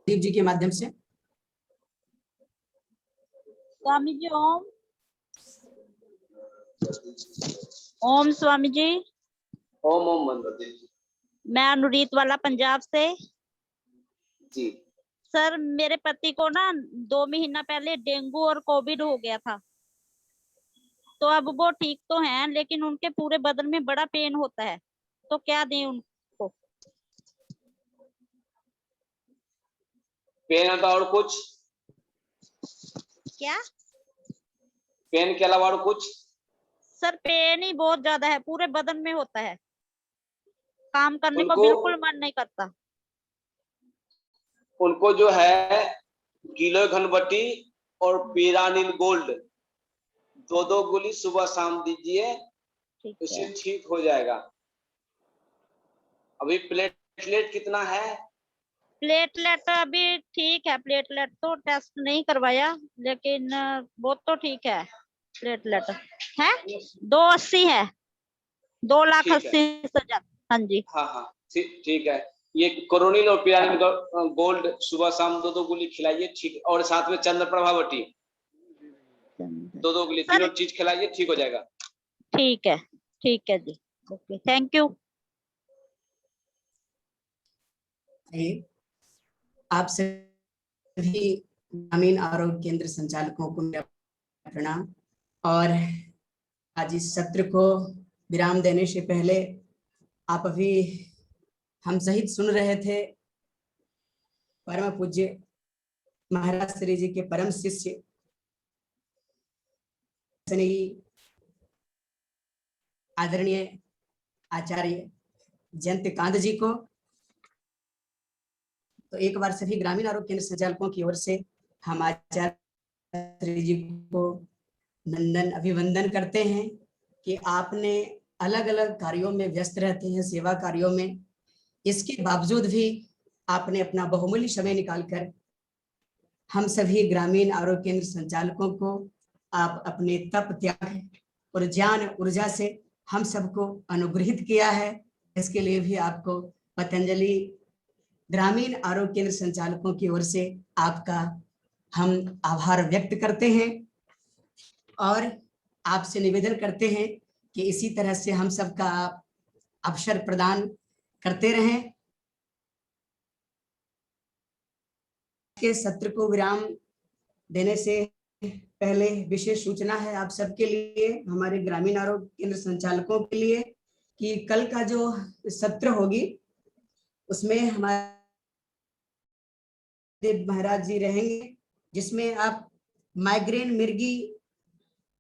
दीप जी के माध्यम से। स्वामी जी ओम। ओम स्वामी जी। ओम ओम बंदर जी। मैं अनुरीत वाला पंजाब से जी। सर, मेरे पति को ना 2 महीना पहले डेंगू और कोविड हो गया था, तो अब वो ठीक तो हैं, लेकिन उनके पूरे बदन में बड़ा पेन होता है, तो क्या दें उनको? पेन होता और कुछ? क्या पेन के अलावा और कुछ? सर, पेन ही बहुत ज्यादा है, पूरे बदन में होता है, काम करने को बिल्कुल मन नहीं करता। उनको जो है गिलोय घनबटी और पीरानिल गोल्ड 2 गोली सुबह शाम दीजिए, उससे ठीक हो जाएगा। अभी प्लेटलेट कितना है? प्लेटलेट अभी ठीक है, प्लेटलेट तो टेस्ट नहीं करवाया, लेकिन वो तो ठीक है। प्लेटलेट है 280 है, 2,80,000। हाँ जी। हाँ हाँ ठीक है। ये कोरोनिल और पिरानिल गोल्ड सुबह शाम 2 गोली खिलाइए, ठीक। और साथ में चंद्र प्रभावटी 2 गोली, तीनों चीज खिलाइए, ठीक हो जाएगा। ठीक है जी, ओके, थैंक यू। आप सभी ग्रामीण आरोग्य केंद्र संचालकों को मेरा प्रणाम। और आज इस सत्र को विराम देने से पहले आप अभी हम सहित सुन रहे थे परम पूज्य महाराज श्री जी के परम शिष्य आदरणीय आचार्य जयंतकांत जी को। तो एक बार सभी ग्रामीण आरोग्य केंद्र संचालकों की ओर से हम आचार्य जी को नंदन अभिवंदन करते हैं कि आपने अलग अलग कार्यों में व्यस्त रहते हैं, सेवा कार्यों में, इसके बावजूद भी आपने अपना बहुमूल्य समय निकालकर हम सभी ग्रामीण आरोग्य केंद्र संचालकों को आप अपने तप त्याग और ज्ञान ऊर्जा से हम सबको अनुग्रहित किया है। इसके लिए भी आपको पतंजलि ग्रामीण आरोग्य केंद्र संचालकों की ओर से आपका हम आभार व्यक्त करते हैं और आपसे निवेदन करते हैं कि इसी तरह से हम सबका अवसर प्रदान करते रहें। के सत्र को विराम देने से पहले विशेष सूचना है आप सबके लिए, हमारे ग्रामीण आरोग्य केंद्र संचालकों के लिए, कि कल का जो सत्र होगी उसमें हमारे महाराज जी रहेंगे, जिसमें आप माइग्रेन, मिर्गी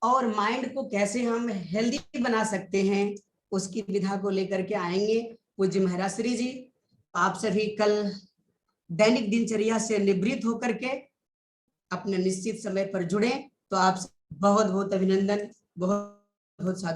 और माइंड को कैसे हम हेल्दी बना सकते हैं उसकी विधा को लेकर के आएंगे पूज्य महाराज श्री जी। आप सभी कल दैनिक दिनचर्या से निवृत्त होकर के अपने निश्चित समय पर जुड़े। तो आप बहुत बहुत अभिनंदन, बहुत बहुत